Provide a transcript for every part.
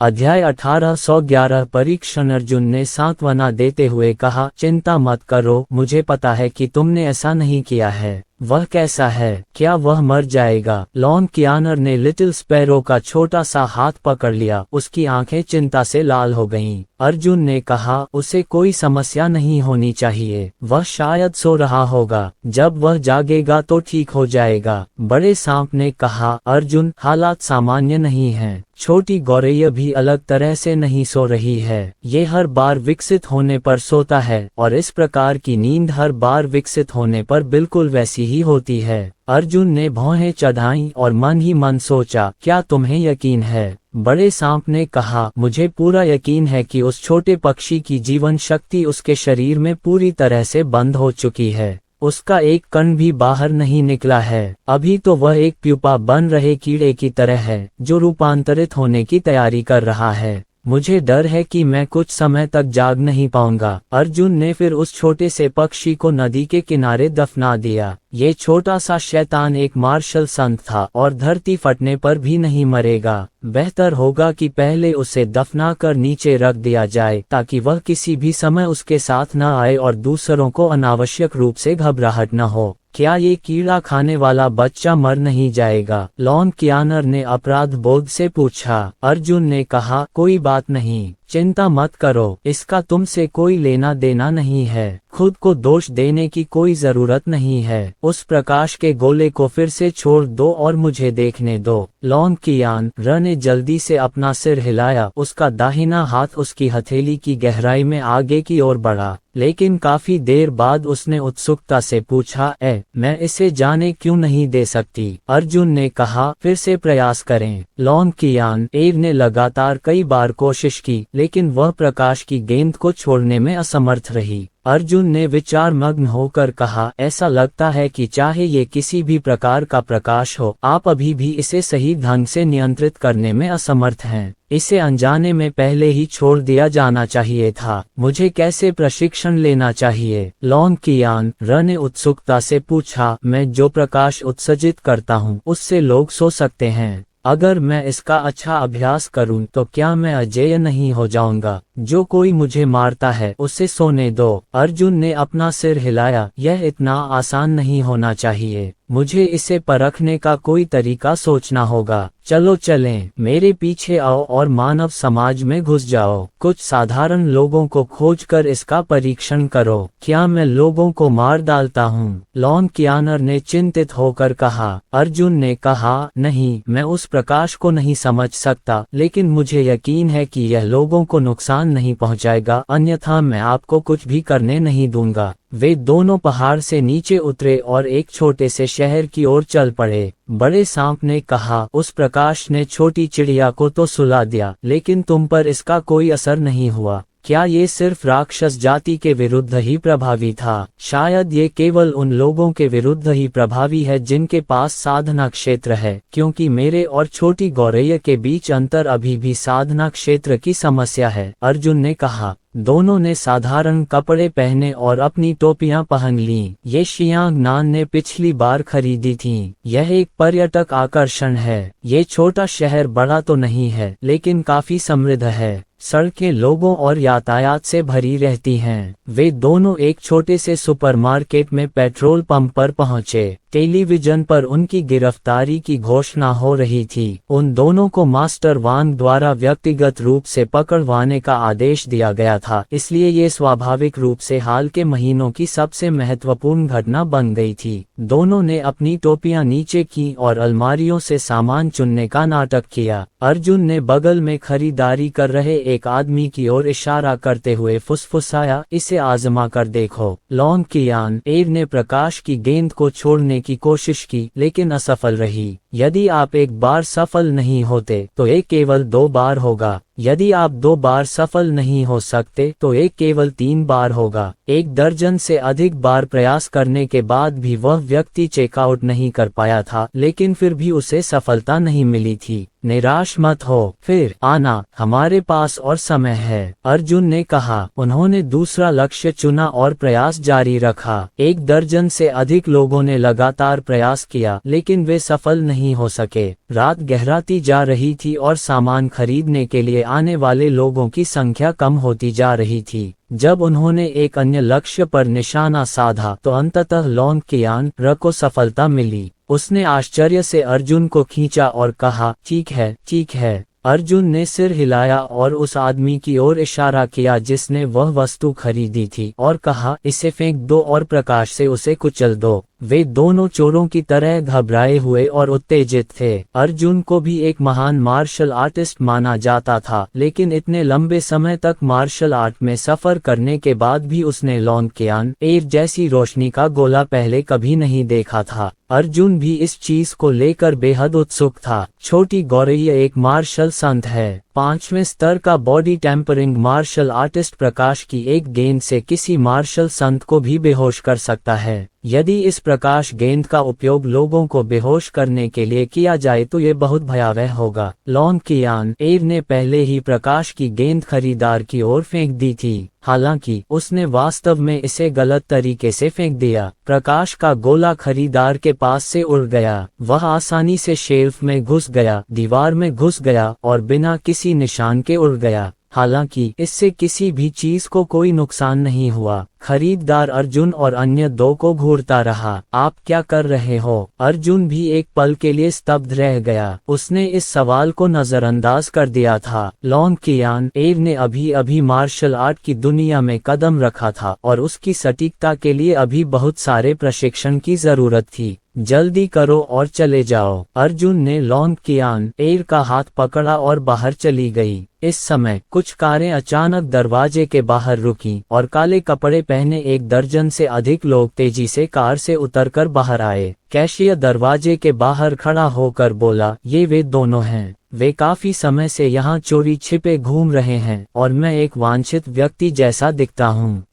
अध्याय 1811 परीक्षण। अर्जुन ने सांत्वना देते हुए कहा, चिंता मत करो, मुझे पता है कि तुमने ऐसा नहीं किया है। वह कैसा है? क्या वह मर जाएगा? लॉन कियानर ने लिटिल स्पैरो का छोटा सा हाथ पकड़ लिया। उसकी आंखें चिंता से लाल हो गईं। अर्जुन ने कहा, उसे कोई समस्या नहीं होनी चाहिए। वह शायद सो रहा होगा। जब वह जागेगा तो ठीक हो जाएगा। बड़े सांप ने कहा, अर्जुन, हालात सामान्य नहीं हैं। छोटी गौरैया भी अलग तरह से नहीं सो रही है। ये हर बार विकसित होने पर सोता है और इस प्रकार की नींद हर बार विकसित होने पर बिल्कुल वैसी ही होती है। अर्जुन ने भौहें चढ़ाईं और मन ही मन सोचा, क्या तुम्हें यकीन है? बड़े सांप ने कहा, मुझे पूरा यकीन है कि उस छोटे पक्षी की जीवन शक्ति उसके शरीर में पूरी तरह से बंद हो चुकी है। उसका एक कण भी बाहर नहीं निकला है। अभी तो वह एक प्यूपा बन रहे कीड़े की तरह है जो रूपांतरित होने की तैयारी कर रहा है। मुझे डर है कि मैं कुछ समय तक जाग नहीं पाऊंगा। अर्जुन ने फिर उस छोटे से पक्षी को नदी के किनारे दफना दिया। ये छोटा सा शैतान एक मार्शल संत था और धरती फटने पर भी नहीं मरेगा। बेहतर होगा कि पहले उसे दफना कर नीचे रख दिया जाए ताकि वह किसी भी समय उसके साथ न आए और दूसरों को अनावश्यक रूप से घबराहट न हो। क्या ये कीड़ा खाने वाला बच्चा मर नहीं जाएगा? लॉन कियानर ने अपराध बोध से पूछा। अर्जुन ने कहा, कोई बात नहीं, चिंता मत करो, इसका तुमसे कोई लेना देना नहीं है। खुद को दोष देने की कोई जरूरत नहीं है। उस प्रकाश के गोले को फिर से छोड़ दो और मुझे देखने दो। लॉन कियानर ने जल्दी से अपना सिर हिलाया। उसका दाहिना हाथ उसकी हथेली की गहराई में आगे की ओर बढ़ा, लेकिन काफी देर बाद उसने उत्सुकता से पूछा, मैं इसे जाने क्यों नहीं दे सकती? अर्जुन ने कहा, फिर से प्रयास करें। लॉन कियानर ने लगातार कई बार कोशिश की, लेकिन वह प्रकाश की गेंद को छोड़ने में असमर्थ रही। अर्जुन ने विचारमग्न होकर कहा, ऐसा लगता है कि चाहे ये किसी भी प्रकार का प्रकाश हो, आप अभी भी इसे सही ढंग से नियंत्रित करने में असमर्थ हैं। इसे अनजाने में पहले ही छोड़ दिया जाना चाहिए था। मुझे कैसे प्रशिक्षण लेना चाहिए? लॉन कियानर ने उत्सुकता से पूछा। मैं जो प्रकाश उत्सर्जित करता हूँ उससे लोग सो सकते हैं। अगर मैं इसका अच्छा अभ्यास करूं तो क्या मैं अजेय नहीं हो जाऊंगा? जो कोई मुझे मारता है उसे सोने दो। अर्जुन ने अपना सिर हिलाया। यह इतना आसान नहीं होना चाहिए। मुझे इसे परखने का कोई तरीका सोचना होगा। चलो चलें, मेरे पीछे आओ और मानव समाज में घुस जाओ। कुछ साधारण लोगों को खोजकर इसका परीक्षण करो। क्या मैं लोगों को मार डालता हूँ? लॉन कियानर ने चिंतित होकर कहा। अर्जुन ने कहा, नहीं, मैं उस प्रकाश को नहीं समझ सकता, लेकिन मुझे यकीन है कि यह लोगों को नुकसान नहीं पहुंचाएगा, अन्यथा मैं आपको कुछ भी करने नहीं दूंगा। वे दोनों पहाड़ से नीचे उतरे और एक छोटे से शहर की ओर चल पड़े। बड़े सांप ने कहा, उस प्रकाश ने छोटी चिड़िया को तो सुला दिया, लेकिन तुम पर इसका कोई असर नहीं हुआ। क्या ये सिर्फ राक्षस जाति के विरुद्ध ही प्रभावी था? शायद ये केवल उन लोगों के विरुद्ध ही प्रभावी है जिनके पास साधना क्षेत्र है, क्योंकि मेरे और छोटी गौरैया के बीच अंतर अभी भी साधना क्षेत्र की समस्या है। अर्जुन ने कहा। दोनों ने साधारण कपड़े पहने और अपनी टोपियां पहन लीं। ये शियांगनान ने पिछली बार खरीदी थीं। यह एक पर्यटक आकर्षण है। ये छोटा शहर बड़ा तो नहीं है, लेकिन काफी समृद्ध है। सड़कें लोगों और यातायात से भरी रहती हैं। वे दोनों एक छोटे से सुपरमार्केट में पेट्रोल पंप पर पहुंचे। टेलीविजन पर उनकी गिरफ्तारी की घोषणा हो रही थी। उन दोनों को मास्टर वांग द्वारा व्यक्तिगत रूप से पकड़वाने का आदेश दिया गया था, इसलिए ये स्वाभाविक रूप से हाल के महीनों की सबसे महत्वपूर्ण घटना बन गई थी। दोनों ने अपनी टोपियां नीचे की और अलमारियों से सामान चुनने का नाटक किया। अर्जुन ने बगल में खरीदारी कर रहे एक आदमी की ओर इशारा करते हुए फुसफुसाया, इसे आजमा कर देखो। लॉन कियानर ने प्रकाश की गेंद को छोड़ने की कोशिश की, लेकिन असफल रही। यदि आप एक बार सफल नहीं होते तो ये केवल 2 बार होगा। यदि आप 2 बार सफल नहीं हो सकते तो ये केवल 3 बार होगा। 1 दर्जन से अधिक बार प्रयास करने के बाद भी वह व्यक्ति चेकआउट नहीं कर पाया था, लेकिन फिर भी उसे सफलता नहीं मिली थी। निराश मत हो, फिर आना, हमारे पास और समय है, अर्जुन ने कहा। उन्होंने दूसरा लक्ष्य चुना और प्रयास जारी रखा। 1 दर्जन से अधिक लोगों ने लगातार प्रयास किया, लेकिन वे सफल नहीं हो सके। रात गहराती जा रही थी और सामान खरीदने के लिए आने वाले लोगों की संख्या कम होती जा रही थी। जब उन्होंने एक अन्य लक्ष्य पर निशाना साधा तो अंततः लॉन्ग कियान र को सफलता मिली। उसने आश्चर्य से अर्जुन को खींचा और कहा, ठीक है, ठीक है। अर्जुन ने सिर हिलाया और उस आदमी की ओर इशारा किया जिसने वह वस्तु खरीदी थी और कहा, इसे फेंक दो और प्रकाश से उसे कुचल दो। वे दोनों चोरों की तरह घबराए हुए और उत्तेजित थे। अर्जुन को भी एक महान मार्शल आर्टिस्ट माना जाता था, लेकिन इतने लंबे समय तक मार्शल आर्ट में सफर करने के बाद भी उसने लॉन्ग कियान एयर जैसी रोशनी का गोला पहले कभी नहीं देखा था। अर्जुन भी इस चीज को लेकर बेहद उत्सुक था। छोटी गौरैया एक मार्शल संत है। 5वें स्तर का बॉडी टेम्परिंग मार्शल आर्टिस्ट प्रकाश की एक गेंद से किसी मार्शल संत को भी बेहोश कर सकता है। यदि इस प्रकाश गेंद का उपयोग लोगों को बेहोश करने के लिए किया जाए तो ये बहुत भयावह होगा। लॉन्ग कियान एयर ने पहले ही प्रकाश की गेंद खरीदार की ओर फेंक दी थी, हालांकि उसने वास्तव में इसे गलत तरीके से फेंक दिया। प्रकाश का गोला खरीदार के पास से उड़ गया। वह आसानी से शेल्फ में घुस गया, दीवार में घुस गया और बिना किसी निशान के उड़ गया। हालांकि इससे किसी भी चीज को कोई नुकसान नहीं हुआ। खरीदार अर्जुन और अन्य दो को घूरता रहा। आप क्या कर रहे हो? अर्जुन भी एक पल के लिए स्तब्ध रह गया। उसने इस सवाल को नजरअंदाज कर दिया था। लॉन्ग कियान एयर ने अभी अभी मार्शल आर्ट की दुनिया में कदम रखा था और उसकी सटीकता के लिए अभी बहुत सारे प्रशिक्षण की जरूरत थी। जल्दी करो और चले जाओ। अर्जुन ने लॉन्ग कियान एयर का हाथ पकड़ा और बाहर चली गई। इस समय कुछ कारें अचानक दरवाजे के बाहर रुकीं और काले कपड़े पहने 1 दर्जन से अधिक लोग तेजी से कार से उतरकर बाहर आए। कैशियर दरवाजे के बाहर खड़ा होकर बोला, ये वे दोनों हैं। वे काफी समय से यहाँ चोरी छिपे घूम रहे हैं और मैं एक वांछित व्यक्ति जैसा दिखता हूँ।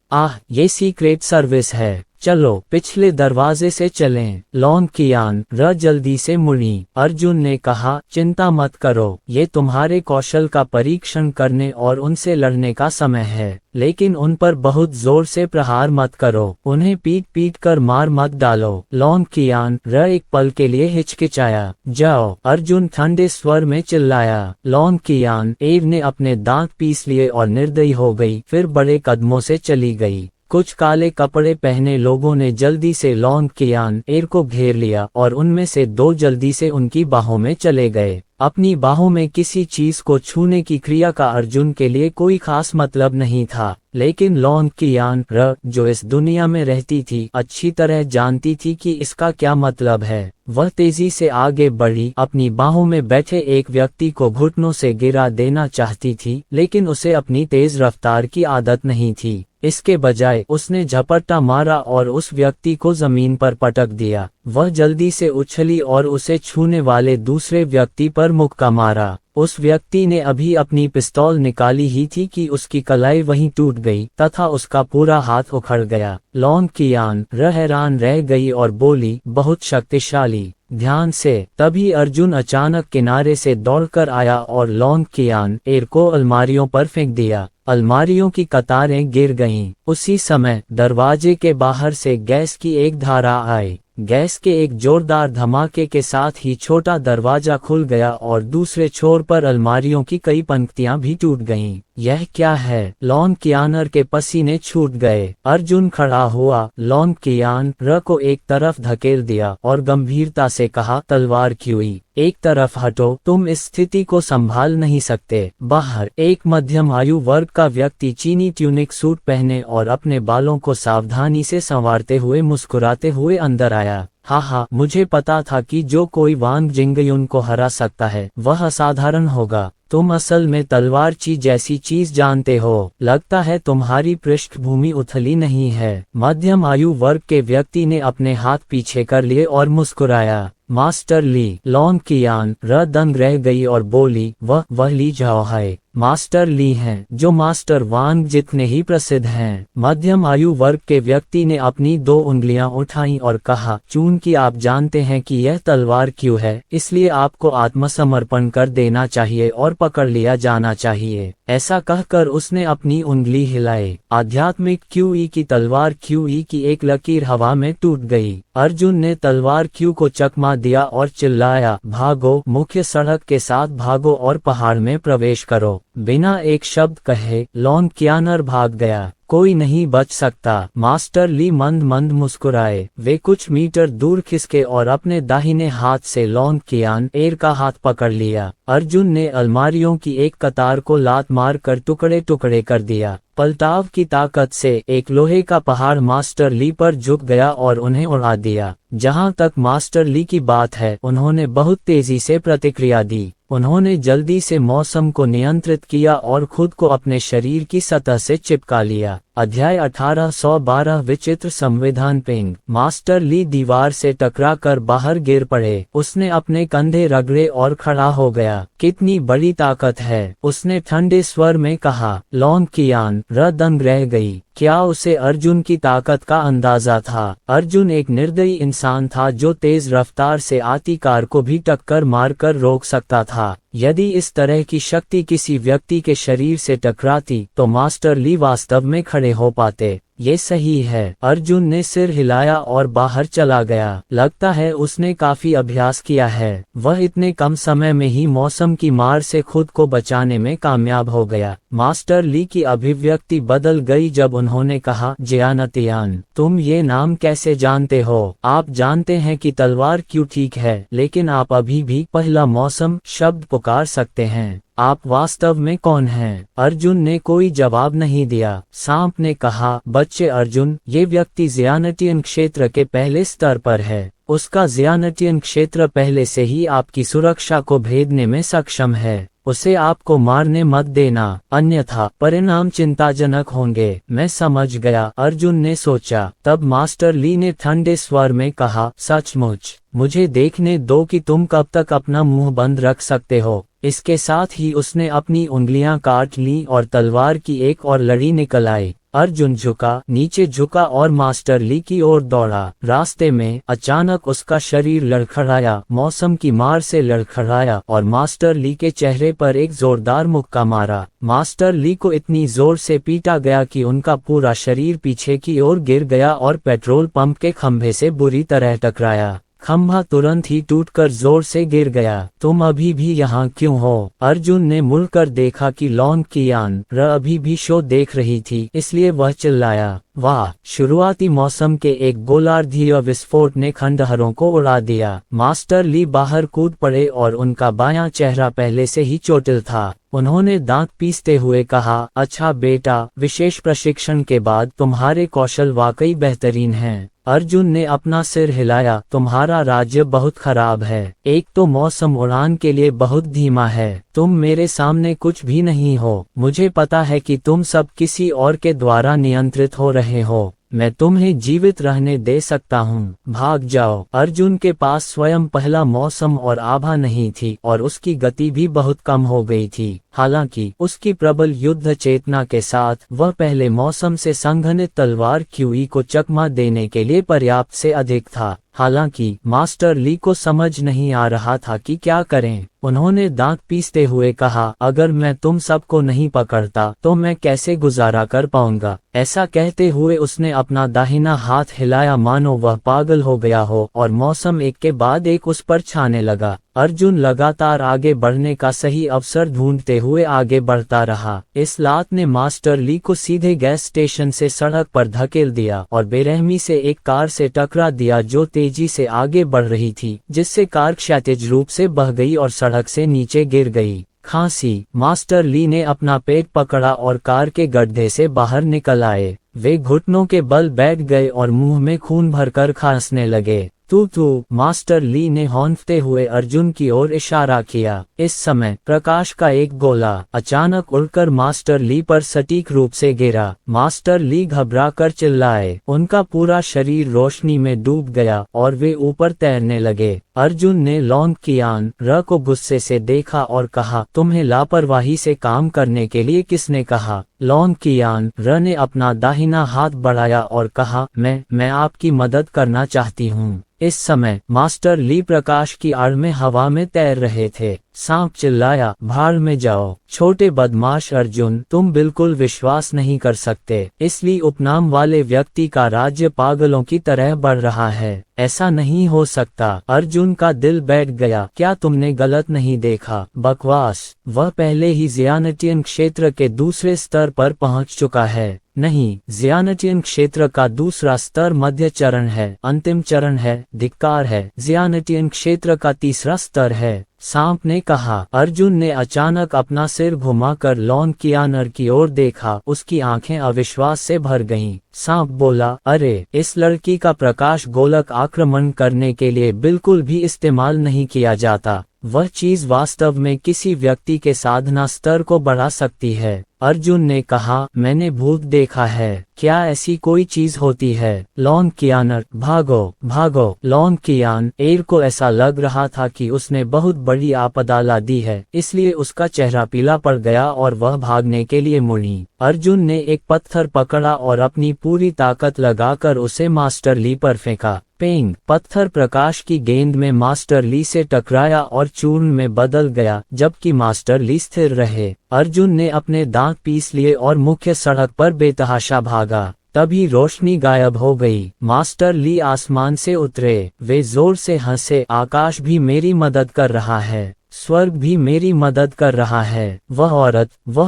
ये सीक्रेट सर्विस है। चलो पिछले दरवाजे से चलें। लॉन्ग कियान र जल्दी से मुड़ी। अर्जुन ने कहा, चिंता मत करो, ये तुम्हारे कौशल का परीक्षण करने और उनसे लड़ने का समय है, लेकिन उन पर बहुत जोर से प्रहार मत करो, उन्हें पीट पीट कर मार मत डालो। लॉन्ग कियान र एक पल के लिए हिचकिचाया। जाओ, अर्जुन ठंडे स्वर में चिल्लाया। लॉन्ग कियान एयर ने अपने दांत पीस लिए और निर्दयी हो गई, फिर बड़े कदमों से चली गई। कुछ काले कपड़े पहने लोगों ने जल्दी से लॉन्ग कियान एयर को घेर लिया और उनमें से 2 जल्दी से उनकी बाहों में चले गए। अपनी बाहों में किसी चीज को छूने की क्रिया का अर्जुन के लिए कोई खास मतलब नहीं था, लेकिन लॉन्ग कियान र जो इस दुनिया में रहती थी अच्छी तरह जानती थी कि इसका क्या मतलब है। वह तेजी से आगे बढ़ी, अपनी बाहों में बैठे एक व्यक्ति को घुटनों से गिरा देना चाहती थी, लेकिन उसे अपनी तेज रफ्तार की आदत नहीं थी। इसके बजाय उसने झपट्टा मारा और उस व्यक्ति को जमीन पर पटक दिया। वह जल्दी से उछली और उसे छूने वाले दूसरे व्यक्ति पर मुक्का मारा। उस व्यक्ति ने अभी अपनी पिस्तौल निकाली ही थी कि उसकी कलाई वहीं टूट गई तथा उसका पूरा हाथ उखड़ गया। लॉन्ग कियान हैरान रह गई और बोली, बहुत शक्तिशाली। ध्यान से। तभी अर्जुन अचानक किनारे से दौड़कर आया और लॉन्ग कियान एयर को अलमारियों पर फेंक दिया। अलमारियों की कतारें गिर गईं। उसी समय दरवाजे के बाहर से गैस की एक धारा आई। गैस के एक जोरदार धमाके के साथ ही छोटा दरवाजा खुल गया और दूसरे छोर पर अलमारियों की कई पंक्तियां भी टूट गईं। यह क्या है? लॉन्ग कियानर के पसीने छूट गए। अर्जुन खड़ा हुआ, लॉन्ग कियान र को एक तरफ धकेल दिया और गंभीरता से कहा, तलवार क्यों? एक तरफ हटो, तुम इस स्थिति को संभाल नहीं सकते। बाहर एक मध्यम आयु वर्ग का व्यक्ति चीनी ट्यूनिक सूट पहने और अपने बालों को सावधानी से संवारते हुए मुस्कुराते हुए अंदर आया। हाँ, मुझे पता था कि जो कोई वांग जिंगयुन को हरा सकता है वह असाधारण होगा। तुम असल में तलवार ची जैसी चीज जानते हो। लगता है तुम्हारी पृष्ठभूमि उथली नहीं है। मध्यम आयु वर्ग के व्यक्ति ने अपने हाथ पीछे कर लिए और मुस्कुराया। मास्टर ली। लॉन्ग कियान र दंग रह गई और बोली, वह ली जाओ है। मास्टर ली हैं, जो मास्टर वांग जितने ही प्रसिद्ध हैं। मध्यम आयु वर्ग के व्यक्ति ने अपनी 2 उंगलियां उठाईं और कहा, चूंकि आप जानते हैं कि यह तलवार क्यों है, इसलिए आपको आत्मसमर्पण कर देना चाहिए और पकड़ लिया जाना चाहिए। ऐसा कहकर उसने अपनी उंगली हिलाई। आध्यात्मिक क्यूई की तलवार क्यूई की एक लकीर हवा में टूट गई। अर्जुन ने तलवार क्यू को चकमा दिया और चिल्लाया, भागो, मुख्य सड़क के साथ भागो और पहाड़ में प्रवेश करो। बिना एक शब्द कहे लॉन्ग कियानर भाग गया। कोई नहीं बच सकता। मास्टर ली मंद मंद मुस्कुराए। वे कुछ मीटर दूर खिसके और अपने दाहिने हाथ से लॉन्ग कियान एर का हाथ पकड़ लिया। अर्जुन ने अलमारियों की एक कतार को लात मार कर टुकड़े टुकड़े कर दिया। पलटाव की ताकत से एक लोहे का पहाड़ मास्टर ली पर झुक गया और उन्हें उड़ा दिया। जहां तक मास्टर ली की बात है, उन्होंने बहुत तेजी से प्रतिक्रिया दी। उन्होंने जल्दी से मौसम को नियंत्रित किया और खुद को अपने शरीर की सतह से चिपका लिया। अध्याय 1812 विचित्र संविधान पिंग। मास्टर ली दीवार से टकराकर बाहर गिर पड़े। उसने अपने कंधे रगड़े और खड़ा हो गया। कितनी बड़ी ताकत है, उसने ठंडे स्वर में कहा। लॉन्ग कियान दंग रह गई। क्या उसे अर्जुन की ताकत का अंदाजा था? अर्जुन एक निर्दयी इंसान था जो तेज रफ्तार से आती कार को भी टक्कर मारकर रोक सकता था। यदि इस तरह की शक्ति किसी व्यक्ति के शरीर से टकराती तो मास्टर ली वास्तव में खड़े हो पाते। ये सही है। अर्जुन ने सिर हिलाया और बाहर चला गया। लगता है उसने काफी अभ्यास किया है। वह इतने कम समय में ही मौसम की मार से खुद को बचाने में कामयाब हो गया। मास्टर ली की अभिव्यक्ति बदल गई जब उन्होंने कहा, जियानतियान, तुम ये नाम कैसे जानते हो? आप जानते हैं कि तलवार क्यों ठीक है, लेकिन आप अभी भी पहला मौसम शब्द पुकार सकते हैं। आप वास्तव में कौन हैं? अर्जुन ने कोई जवाब नहीं दिया। सांप ने कहा, बच्चे अर्जुन, ये व्यक्ति जियानटियन क्षेत्र के पहले स्तर पर है। उसका जियानटियन क्षेत्र पहले से ही आपकी सुरक्षा को भेदने में सक्षम है। उसे आपको मारने मत देना, अन्यथा परिणाम चिंताजनक होंगे। मैं समझ गया, अर्जुन ने सोचा। तब मास्टर ली ने ठंडे स्वर में कहा, सचमुच? मुझे देखने दो कि तुम कब तक अपना मुंह बंद रख सकते हो। इसके साथ ही उसने अपनी उंगलियां काट ली और तलवार की एक और लड़ी निकल आई। अर्जुन झुका, नीचे झुका और मास्टर ली की ओर दौड़ा। रास्ते में अचानक उसका शरीर लड़खड़ाया, मौसम की मार से लड़खड़ाया और मास्टर ली के चेहरे पर एक जोरदार मुक्का मारा। मास्टर ली को इतनी जोर से पीटा गया कि उनका पूरा शरीर पीछे की ओर गिर गया और पेट्रोल पंप के खंभे से बुरी तरह टकराया। खंभा तुरंत ही टूटकर जोर से गिर गया। तुम अभी भी यहाँ क्यों हो? अर्जुन ने मुड़कर देखा कि लॉन्ग कियान अभी भी शो देख रही थी, इसलिए वह चिल्लाया, वाह! शुरुआती मौसम के एक गोलार्धीय विस्फोट ने खंडहरों को उड़ा दिया। मास्टर ली बाहर कूद पड़े और उनका बायां चेहरा पहले से ही चोटिल था। उन्होंने दांत पीसते हुए कहा, अच्छा बेटा, विशेष प्रशिक्षण के बाद तुम्हारे कौशल वाकई बेहतरीन हैं। अर्जुन ने अपना सिर हिलाया, तुम्हारा राज्य बहुत खराब है। एक तो मौसम उड़ान के लिए बहुत धीमा है। तुम मेरे सामने कुछ भी नहीं हो। मुझे पता है कि तुम सब किसी और के द्वारा नियंत्रित हो रहे हो। मैं तुम्हें जीवित रहने दे सकता हूँ। भाग जाओ। अर्जुन के पास स्वयं पहला मौसम और आभा नहीं थी और उसकी गति भी बहुत कम हो गई थी। हालांकि उसकी प्रबल युद्ध चेतना के साथ वह पहले मौसम से संघनित तलवार क्यूई को चकमा देने के लिए पर्याप्त से अधिक था। हालांकि मास्टर ली को समझ नहीं आ रहा था कि क्या करें। उन्होंने दांत पीसते हुए कहा, अगर मैं तुम सबको नहीं पकड़ता तो मैं कैसे गुजारा कर पाऊंगा? ऐसा कहते हुए उसने अपना दाहिना हाथ हिलाया मानो वह पागल हो गया हो और मौसम एक के बाद एक उस पर छाने लगा। अर्जुन लगातार आगे बढ़ने का सही अवसर ढूंढते हुए आगे बढ़ता रहा। इस लात ने मास्टर ली को सीधे गैस स्टेशन से सड़क पर धकेल दिया और बेरहमी से एक कार से टकरा दिया जो तेजी से आगे बढ़ रही थी, जिससे कार क्षैतिज रूप से बह गई और सड़क से नीचे गिर गई। खांसी। मास्टर ली ने अपना पेट पकड़ा और कार के गड्ढे से बाहर निकल आए। वे घुटनों के बल बैठ गए और मुंह में खून भरकर खांसने लगे। तू मास्टर ली ने हौंफते हुए अर्जुन की ओर इशारा किया। इस समय प्रकाश का एक गोला अचानक उड़कर मास्टर ली पर सटीक रूप से गिरा। मास्टर ली घबराकर चिल्लाए। उनका पूरा शरीर रोशनी में डूब गया और वे ऊपर तैरने लगे। अर्जुन ने लॉन्ग कियान को गुस्से से देखा और कहा, तुम्हें लापरवाही से काम करने के लिए किसने कहा? लॉन्ग कियान ने अपना दाहिना हाथ बढ़ाया और कहा, मैं आपकी मदद करना चाहती हूँ। इस समय मास्टर ली प्रकाश की आड़ में हवा में तैर रहे थे। सांप चिल्लाया, भाड़ में जाओ। छोटे बदमाश अर्जुन, तुम बिल्कुल विश्वास नहीं कर सकते। इसलिए उपनाम वाले व्यक्ति का राज्य पागलों की तरह बढ़ रहा है। ऐसा नहीं हो सकता। अर्जुन का दिल बैठ गया। क्या तुमने गलत नहीं देखा? बकवास। वह पहले ही ज़ियानटियन क्षेत्र के दूसरे स्तर पर पहुंच चुका है। नहीं, ज़ियानटियन क्षेत्र का दूसरा स्तर मध्य चरण है, अंतिम चरण है, धिक्कार है। ज़ियानटियन क्षेत्र का तीसरा स्तर है। सांप ने कहा। अर्जुन ने अचानक अपना सिर घुमाकर लॉन कियानर की ओर देखा। उसकी आंखें अविश्वास से भर गईं। सांप बोला, अरे, इस लड़की का प्रकाश गोलक आक्रमण करने के लिए बिल्कुल भी इस्तेमाल नहीं किया जाता। वह चीज वास्तव में किसी व्यक्ति के साधना स्तर को बढ़ा सकती है। अर्जुन ने कहा, मैंने भूत देखा है। क्या ऐसी कोई चीज होती है? लॉन कियानर, भागो भागो। लॉन कियान एर को ऐसा लग रहा था कि उसने बहुत बड़ी आपदा ला दी है, इसलिए उसका चेहरा पीला पड़ गया और वह भागने के लिए मुड़ी। अर्जुन ने एक पत्थर पकड़ा और अपनी पूरी ताकत लगाकर उसे मास्टर ली पर फेंका। पेंग, पत्थर प्रकाश की गेंद में मास्टर ली से टकराया और चूर्ण में बदल गया, जबकि मास्टर ली स्थिर रहे। अर्जुन ने अपने दांत पीस लिए और मुख्य सड़क पर बेतहाशा भागा। तभी रोशनी गायब हो गई। मास्टर ली आसमान से उतरे। वे जोर से हंसे, आकाश भी मेरी मदद कर रहा है, स्वर्ग भी मेरी मदद कर रहा है। वह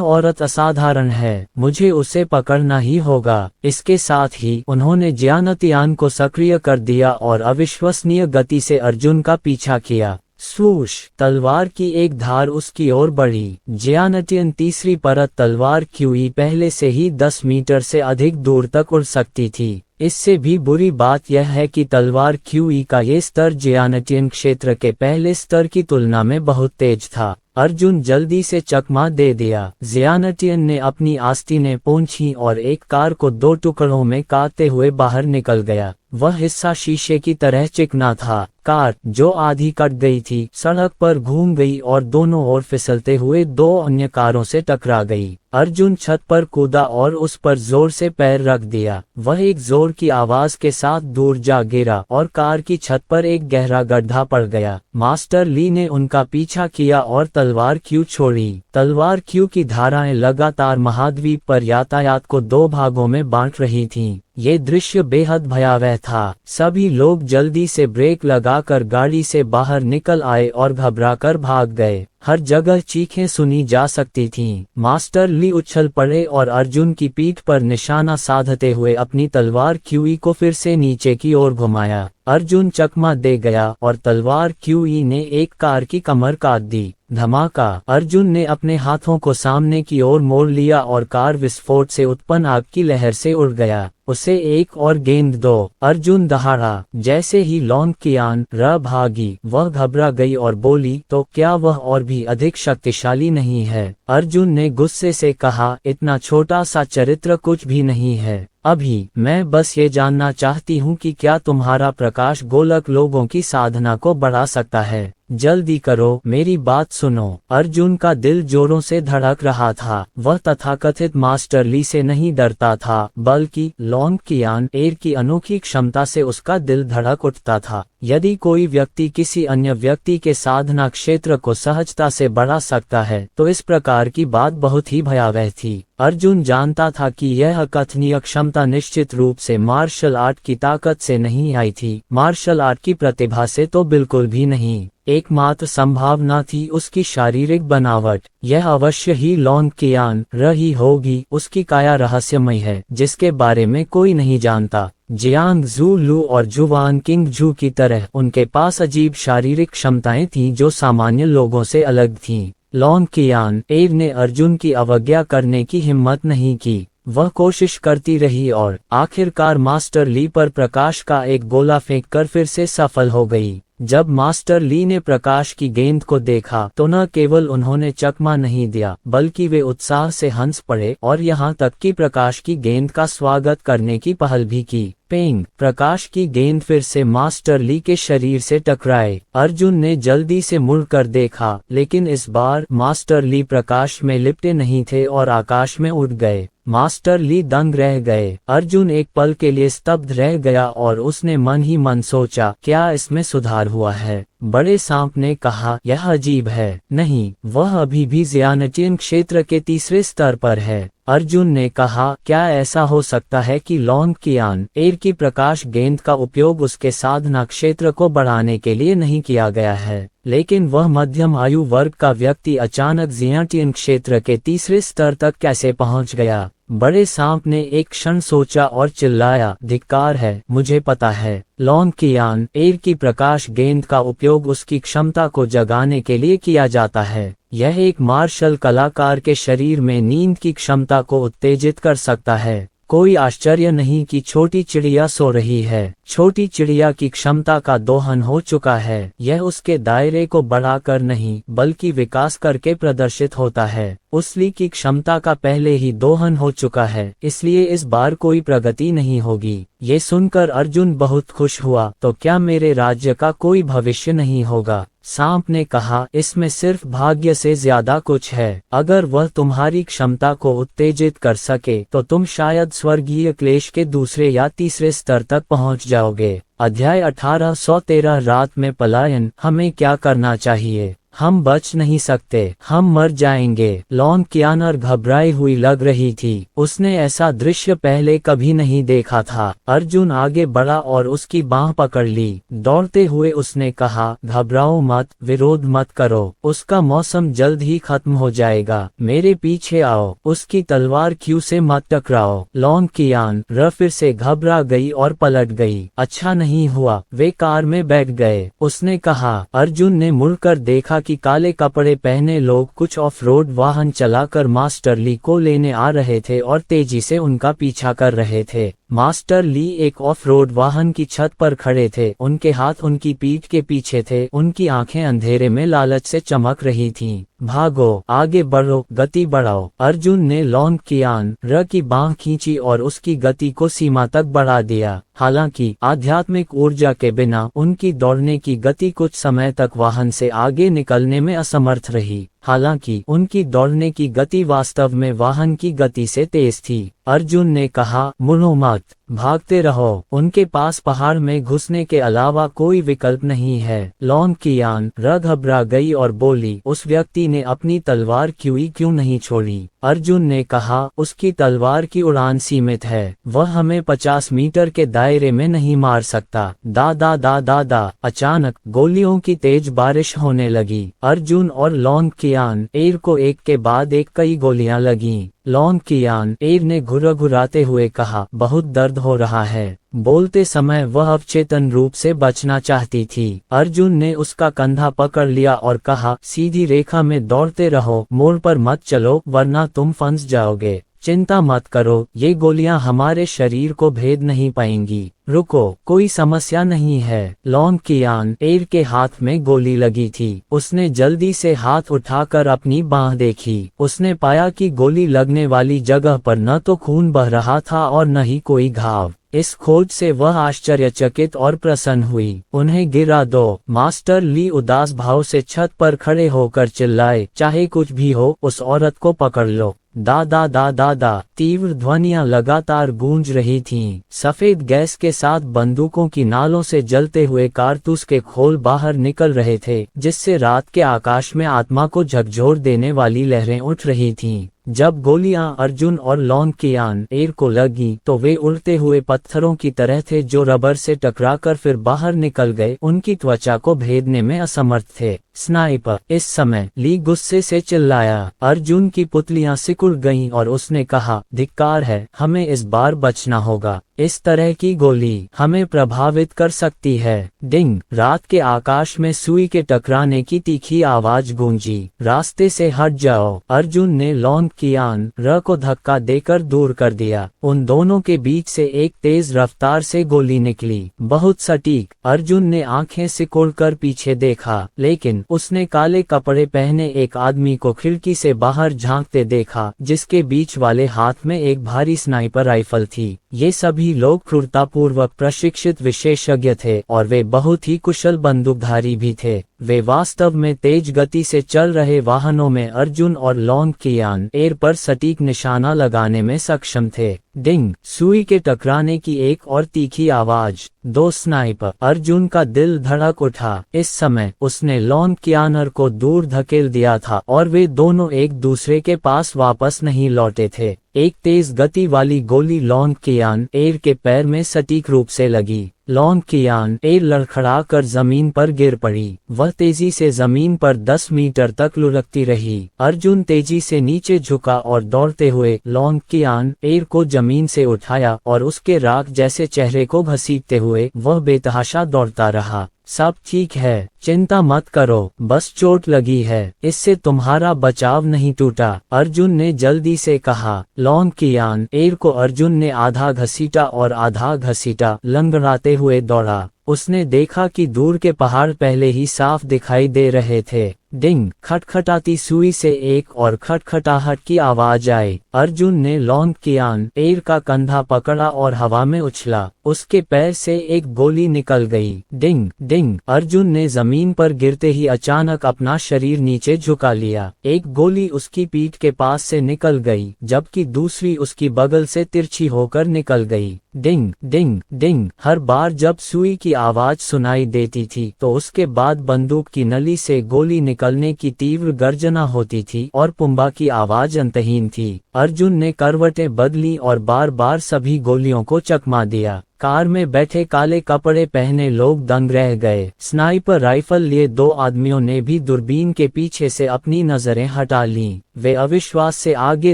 औरत असाधारण है, मुझे उसे पकड़ना ही होगा। इसके साथ ही उन्होंने ज़ियानटियन को सक्रिय कर दिया और अविश्वसनीय गति से अर्जुन का पीछा किया। स्वूश, तलवार की एक धार उसकी ओर बढ़ी। ज़ियानटियन तीसरी परत तलवार क्यूई पहले से ही 10 मीटर से अधिक दूर तक उड़ सकती थी। इससे भी बुरी बात यह है कि तलवार क्यूई का ये स्तर ज़ियानटियन क्षेत्र के पहले स्तर की तुलना में बहुत तेज था। अर्जुन जल्दी से चकमा दे दिया। ज़ियानटियन ने अपनी आस्तीनें पोंछी और एक कार को 2 टुकड़ों में काटते हुए बाहर निकल गया। वह हिस्सा शीशे की तरह चिकना था। कार, जो आधी कट गई थी, सड़क पर घूम गई और दोनों ओर फिसलते हुए 2 अन्य कारों से टकरा गई। अर्जुन छत पर कूदा और उस पर जोर से पैर रख दिया। वह एक जोर की आवाज के साथ दूर जा गिरा और कार की छत पर एक गहरा गड्ढा पड़ गया। मास्टर ली ने उनका पीछा किया और तलवार क्यू छोड़ी। तलवार क्यू की धाराएं लगातार महाद्वीप पर यातायात को 2 भागों में बांट रही थीं। ये दृश्य बेहद भयावह था। सभी लोग जल्दी से ब्रेक लगाकर गाड़ी से बाहर निकल आए और घबराकर भाग गए। हर जगह चीखें सुनी जा सकती थीं। मास्टर ली उछल पड़े और अर्जुन की पीठ पर निशाना साधते हुए अपनी तलवार क्यूई को फिर से नीचे की ओर घुमाया। अर्जुन चकमा दे गया और तलवार क्यूई ने एक कार की कमर काट दी। धमाका! अर्जुन ने अपने हाथों को सामने की ओर मोड़ लिया और कार विस्फोट से उत्पन्न आग की लहर से उड़ गया। उसे एक और गेंद दो। अर्जुन दहाड़ा। जैसे ही लॉन कियान भागी, वह घबरा गई और बोली, तो क्या वह और भी अधिक शक्तिशाली नहीं है? अर्जुन ने गुस्से से कहा, इतना छोटा सा चरित्र कुछ भी नहीं है। अभी मैं बस ये जानना चाहती हूँ कि क्या तुम्हारा प्रकाश गोलक लोगों की साधना को बढ़ा सकता है? जल्दी करो, मेरी बात सुनो। अर्जुन का दिल जोरों से धड़क रहा था। वह तथाकथित मास्टर ली से नहीं डरता था, बल्कि लॉन कियान एर की अनोखी क्षमता से उसका दिल धड़क उठता था। यदि कोई व्यक्ति किसी अन्य व्यक्ति के साधना क्षेत्र को सहजता से बढ़ा सकता है, तो इस प्रकार की बात बहुत ही भयावह थी। अर्जुन जानता था कि यह अकथनीय क्षमता निश्चित रूप से मार्शल आर्ट की ताकत से नहीं आई थी, मार्शल आर्ट की प्रतिभा से तो बिल्कुल भी नहीं। एकमात्र संभावना थी उसकी शारीरिक बनावट। यह अवश्य ही लॉन कियान रही होगी। उसकी काया रहस्यमय है, जिसके बारे में कोई नहीं जानता। जियांग जू लू और जुवान किंग जू की तरह उनके पास अजीब शारीरिक क्षमताएं थीं जो सामान्य लोगों से अलग थीं। लॉन कियान एर ने अर्जुन की अवज्ञा करने की हिम्मत नहीं की। वह कोशिश करती रही और आखिरकार मास्टर ली पर प्रकाश का एक गोला फेंककर फिर से सफल हो गई। जब मास्टर ली ने प्रकाश की गेंद को देखा तो न केवल उन्होंने चकमा नहीं दिया, बल्कि वे उत्साह से हंस पड़े और यहाँ तक कि प्रकाश की गेंद का स्वागत करने की पहल भी की। पेंग, प्रकाश की गेंद फिर से मास्टर ली के शरीर से टकराई। अर्जुन ने जल्दी से मुड़कर देखा, लेकिन इस बार मास्टर ली प्रकाश में लिपटे नहीं थे और आकाश में उड़ गए। मास्टर ली दंग रह गए। अर्जुन एक पल के लिए स्तब्ध रह गया और उसने मन ही मन सोचा, क्या इसमें सुधार हुआ है? बड़े सांप ने कहा, यह अजीब है। नहीं, वह अभी भी ज़ियानटियन क्षेत्र के तीसरे स्तर पर है। अर्जुन ने कहा, क्या ऐसा हो सकता है कि लॉन्ग कियान एर की प्रकाश गेंद का उपयोग उसके साधना क्षेत्र को बढ़ाने के लिए नहीं किया गया है, लेकिन वह मध्यम आयु वर्ग का व्यक्ति अचानक ज़ियानटियन क्षेत्र के तीसरे स्तर तक कैसे पहुंच गया? बड़े सांप ने एक क्षण सोचा और चिल्लाया, धिक्कार है, मुझे पता है। लॉन्ग कियान एर की प्रकाश गेंद का उपयोग उसकी क्षमता को जगाने के लिए किया जाता है। यह एक मार्शल कलाकार के शरीर में नींद की क्षमता को उत्तेजित कर सकता है। कोई आश्चर्य नहीं कि छोटी चिड़िया सो रही है। छोटी चिड़िया की क्षमता का दोहन हो चुका है। यह उसके दायरे को बढ़ाकर नहीं, बल्कि विकास करके प्रदर्शित होता है। उस ली की क्षमता का पहले ही दोहन हो चुका है, इसलिए इस बार कोई प्रगति नहीं होगी। ये सुनकर अर्जुन बहुत खुश हुआ। तो क्या मेरे राज्य का कोई भविष्य नहीं होगा? सांप ने कहा, इसमें सिर्फ भाग्य से ज्यादा कुछ है। अगर वह तुम्हारी क्षमता को उत्तेजित कर सके तो तुम शायद स्वर्गीय क्लेश के दूसरे या तीसरे स्तर तक पहुंच जाओगे। अध्याय 1813 रात में पलायन। हमें क्या करना चाहिए? हम बच नहीं सकते, हम मर जाएंगे। लॉन्ग कियानर घबराई हुई लग रही थी। उसने ऐसा दृश्य पहले कभी नहीं देखा था। अर्जुन आगे बढ़ा और उसकी बांह पकड़ ली। दौड़ते हुए उसने कहा, घबराओ मत, विरोध मत करो, उसका मौसम जल्द ही खत्म हो जाएगा। मेरे पीछे आओ, उसकी तलवार क्यू से मत टकराओ। लॉन्ग कियान फिर से घबरा गई और पलट गई। अच्छा नहीं हुआ, वे कार में बैठ गए। उसने कहा। अर्जुन ने मुड़कर देखा कि काले कपड़े पहने लोग कुछ ऑफ रोड वाहन चलाकर मास्टर ली को लेने आ रहे थे और तेजी से उनका पीछा कर रहे थे। मास्टर ली एक ऑफ रोड वाहन की छत पर खड़े थे। उनके हाथ उनकी पीठ के पीछे थे। उनकी आंखें अंधेरे में लालच से चमक रही थीं। भागो, आगे बढ़ो, गति बढ़ाओ। अर्जुन ने लॉन्ग कियान की बांह खींची और उसकी गति को सीमा तक बढ़ा दिया। हालांकि आध्यात्मिक ऊर्जा के बिना उनकी दौड़ने की गति कुछ समय तक वाहन से आगे निकलने में असमर्थ रही। हालांकि उनकी दौड़ने की गति वास्तव में वाहन की गति से तेज थी। अर्जुन ने कहा, मुड़ो मत, भागते रहो। उनके पास पहाड़ में घुसने के अलावा कोई विकल्प नहीं है। लॉन्ग कियान घबरा गई और बोली, उस व्यक्ति ने अपनी तलवार क्यों नहीं छोड़ी? अर्जुन ने कहा, उसकी तलवार की उड़ान सीमित है, वह हमें 50 मीटर के दायरे में नहीं मार सकता। दा। अचानक गोलियों की तेज बारिश होने लगी। अर्जुन और लॉन्ग कियान एर को एक के बाद एक कई गोलियां लगीं। लॉन्ग कियान एर ने घुराते हुए कहा, बहुत दर्द हो रहा है। बोलते समय वह अवचेतन रूप से बचना चाहती थी। अर्जुन ने उसका कंधा पकड़ लिया और कहा, सीधी रेखा में दौड़ते रहो, मोड़ पर मत चलो वरना तुम फंस जाओगे। चिंता मत करो, ये गोलियां हमारे शरीर को भेद नहीं पाएंगी। रुको, कोई समस्या नहीं है। लॉन्ग कियान एर के हाथ में गोली लगी थी। उसने जल्दी से हाथ उठाकर अपनी बांह देखी। उसने पाया कि गोली लगने वाली जगह पर न तो खून बह रहा था और न ही कोई घाव। इस खोज से वह आश्चर्यचकित और प्रसन्न हुई। उन्हें गिरा दो। मास्टर ली उदास भाव से छत पर खड़े होकर चिल्लाए, चाहे कुछ भी हो, उस औरत को पकड़ लो। दा। तीव्र ध्वनियां लगातार गूंज रही थीं। सफेद गैस के साथ बंदूकों की नालों से जलते हुए कारतूस के खोल बाहर निकल रहे थे, जिससे रात के आकाश में आत्मा को झकझोर देने वाली लहरें उठ रही थीं। जब गोलियां अर्जुन और लॉन्ग कियान एर को लगी तो वे उड़ते हुए पत्थरों की तरह थे जो रबर से टकराकर फिर बाहर निकल गए। उनकी त्वचा को भेदने में असमर्थ थे। स्नाइपर। इस समय ली गुस्से से चिल्लाया। अर्जुन की पुतलियां सिकुड़ गईं और उसने कहा, धिक्कार है, हमें इस बार बचना होगा। इस तरह की गोली हमें प्रभावित कर सकती है। डिंग। रात के आकाश में सुई के टकराने की तीखी आवाज गूंजी। रास्ते से हट जाओ। अर्जुन ने लॉन्ग कियान र को धक्का देकर दूर कर दिया। उन दोनों के बीच से एक तेज रफ्तार से गोली निकली, बहुत सटीक। अर्जुन ने आंखें सिकोड़कर पीछे देखा, लेकिन उसने काले कपड़े पहने एक आदमी को खिड़की से बाहर झांकते देखा, जिसके बीच वाले हाथ में एक भारी स्नाइपर राइफल थी। ये सभी लोग क्रूरतापूर्वक प्रशिक्षित विशेषज्ञ थे और वे बहुत ही कुशल बंदूकधारी भी थे। वे वास्तव में तेज गति से चल रहे वाहनों में अर्जुन और लॉन्ग कियान एयर पर सटीक निशाना लगाने में सक्षम थे। डिंग, सुई के टकराने की एक और तीखी आवाज। दो स्नाइपर। अर्जुन का दिल धड़क उठा। इस समय उसने लॉन्ग कियानर को दूर धकेल दिया था और वे दोनों एक दूसरे के पास वापस नहीं लौटे थे। एक तेज गति वाली गोली लॉन्ग कियान एयर के पैर में सटीक रूप से लगी। लॉन्ग कियान एयर लड़खड़ा कर जमीन पर गिर पड़ी। वह तेजी से जमीन पर 10 मीटर तक लुढ़कती रही। अर्जुन तेजी से नीचे झुका और दौड़ते हुए लॉन्ग कियान एयर को जमीन से उठाया और उसके राख जैसे चेहरे को घसीटते हुए वह बेतहाशा दौड़ता रहा। सब ठीक है, चिंता मत करो, बस चोट लगी है, इससे तुम्हारा बचाव नहीं टूटा, अर्जुन ने जल्दी से कहा। लॉन्ग कियान एयर को अर्जुन ने आधा घसीटा और आधा घसीटा लंगड़ाते हुए दौड़ा। उसने देखा कि दूर के पहाड़ पहले ही साफ दिखाई दे रहे थे। डिंग, खटखटाती सुई से एक और खटखटाहट की आवाज आई। अर्जुन ने लॉन्ग कियान एयर का कंधा पकड़ा और हवा में उछला। उसके पैर से एक गोली निकल गई। डिंग डिंग, अर्जुन ने जमीन पर गिरते ही अचानक अपना शरीर नीचे झुका लिया। एक गोली उसकी पीठ के पास से निकल गई, जबकि दूसरी उसकी बगल से तिरछी होकर निकल गई। डिंग डिंग डिंग, हर बार जब सुई की आवाज सुनाई देती थी तो उसके बाद बंदूक की नली से गोली निकलने की तीव्र गर्जना होती थी और पुंबा की आवाज अंतहीन थी। अर्जुन ने करवटें बदली और बार बार सभी गोलियों को चकमा दिया। कार में बैठे काले कपड़े पहने लोग दंग रह गए। स्नाइपर राइफल लिए दो आदमियों ने भी दूरबीन के पीछे से अपनी नजरें हटा लीं। वे अविश्वास से आगे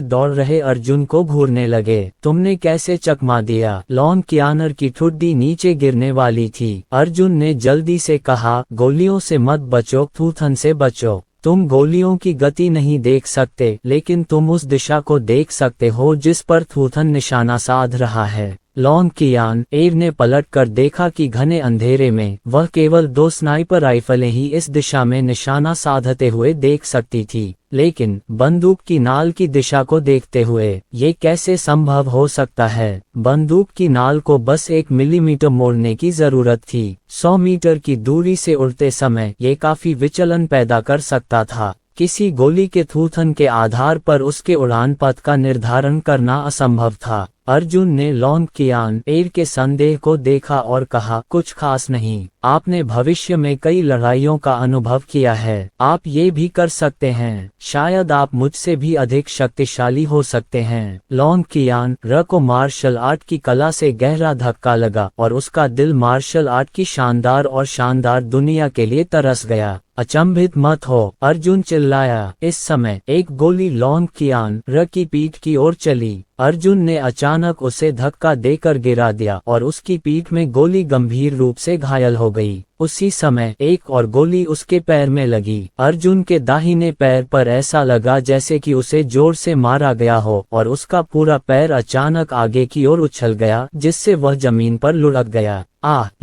दौड़ रहे अर्जुन को घूरने लगे। तुमने कैसे चकमा दिया? लॉन्ग कियानर की ठुड्डी नीचे गिरने वाली थी। अर्जुन ने जल्दी से कहा, गोलियों से मत बचो, थूथन से बचो। तुम गोलियों की गति नहीं देख सकते, लेकिन तुम उस दिशा को देख सकते हो जिस पर थूथन निशाना साध रहा है। लॉन्ग कियान एयर ने पलट कर देखा कि घने अंधेरे में वह केवल दो स्नाइपर राइफलें ही इस दिशा में निशाना साधते हुए देख सकती थी, लेकिन बंदूक की नाल की दिशा को देखते हुए ये कैसे संभव हो सकता है? बंदूक की नाल को बस 1 मिलीमीटर मोड़ने की जरूरत थी। 100 मीटर की दूरी से उड़ते समय ये काफी विचलन पैदा कर सकता था। किसी गोली के थूथन के आधार पर उसके उड़ान पथ का निर्धारण करना असंभव था। अर्जुन ने लॉन्ग कियान एयर के संदेह को देखा और कहा, कुछ खास नहीं, आपने भविष्य में कई लड़ाइयों का अनुभव किया है, आप ये भी कर सकते हैं, शायद आप मुझसे भी अधिक शक्तिशाली हो सकते हैं। लॉन्ग कियान र को मार्शल आर्ट की कला से गहरा धक्का लगा और उसका दिल मार्शल आर्ट की शानदार दुनिया के लिए तरस गया। अचंभित मत हो, अर्जुन चिल्लाया। इस समय एक गोली लॉन्ग कियान र की पीठ की ओर चली। अर्जुन ने अचानक उसे धक्का देकर गिरा दिया और उसकी पीठ में गोली गंभीर रूप से घायल हो गई। उसी समय एक और गोली उसके पैर में लगी। अर्जुन के दाहिने पैर पर ऐसा लगा जैसे कि उसे जोर से मारा गया हो और उसका पूरा पैर अचानक आगे की ओर उछल गया, जिससे वह जमीन पर लुढ़क गया।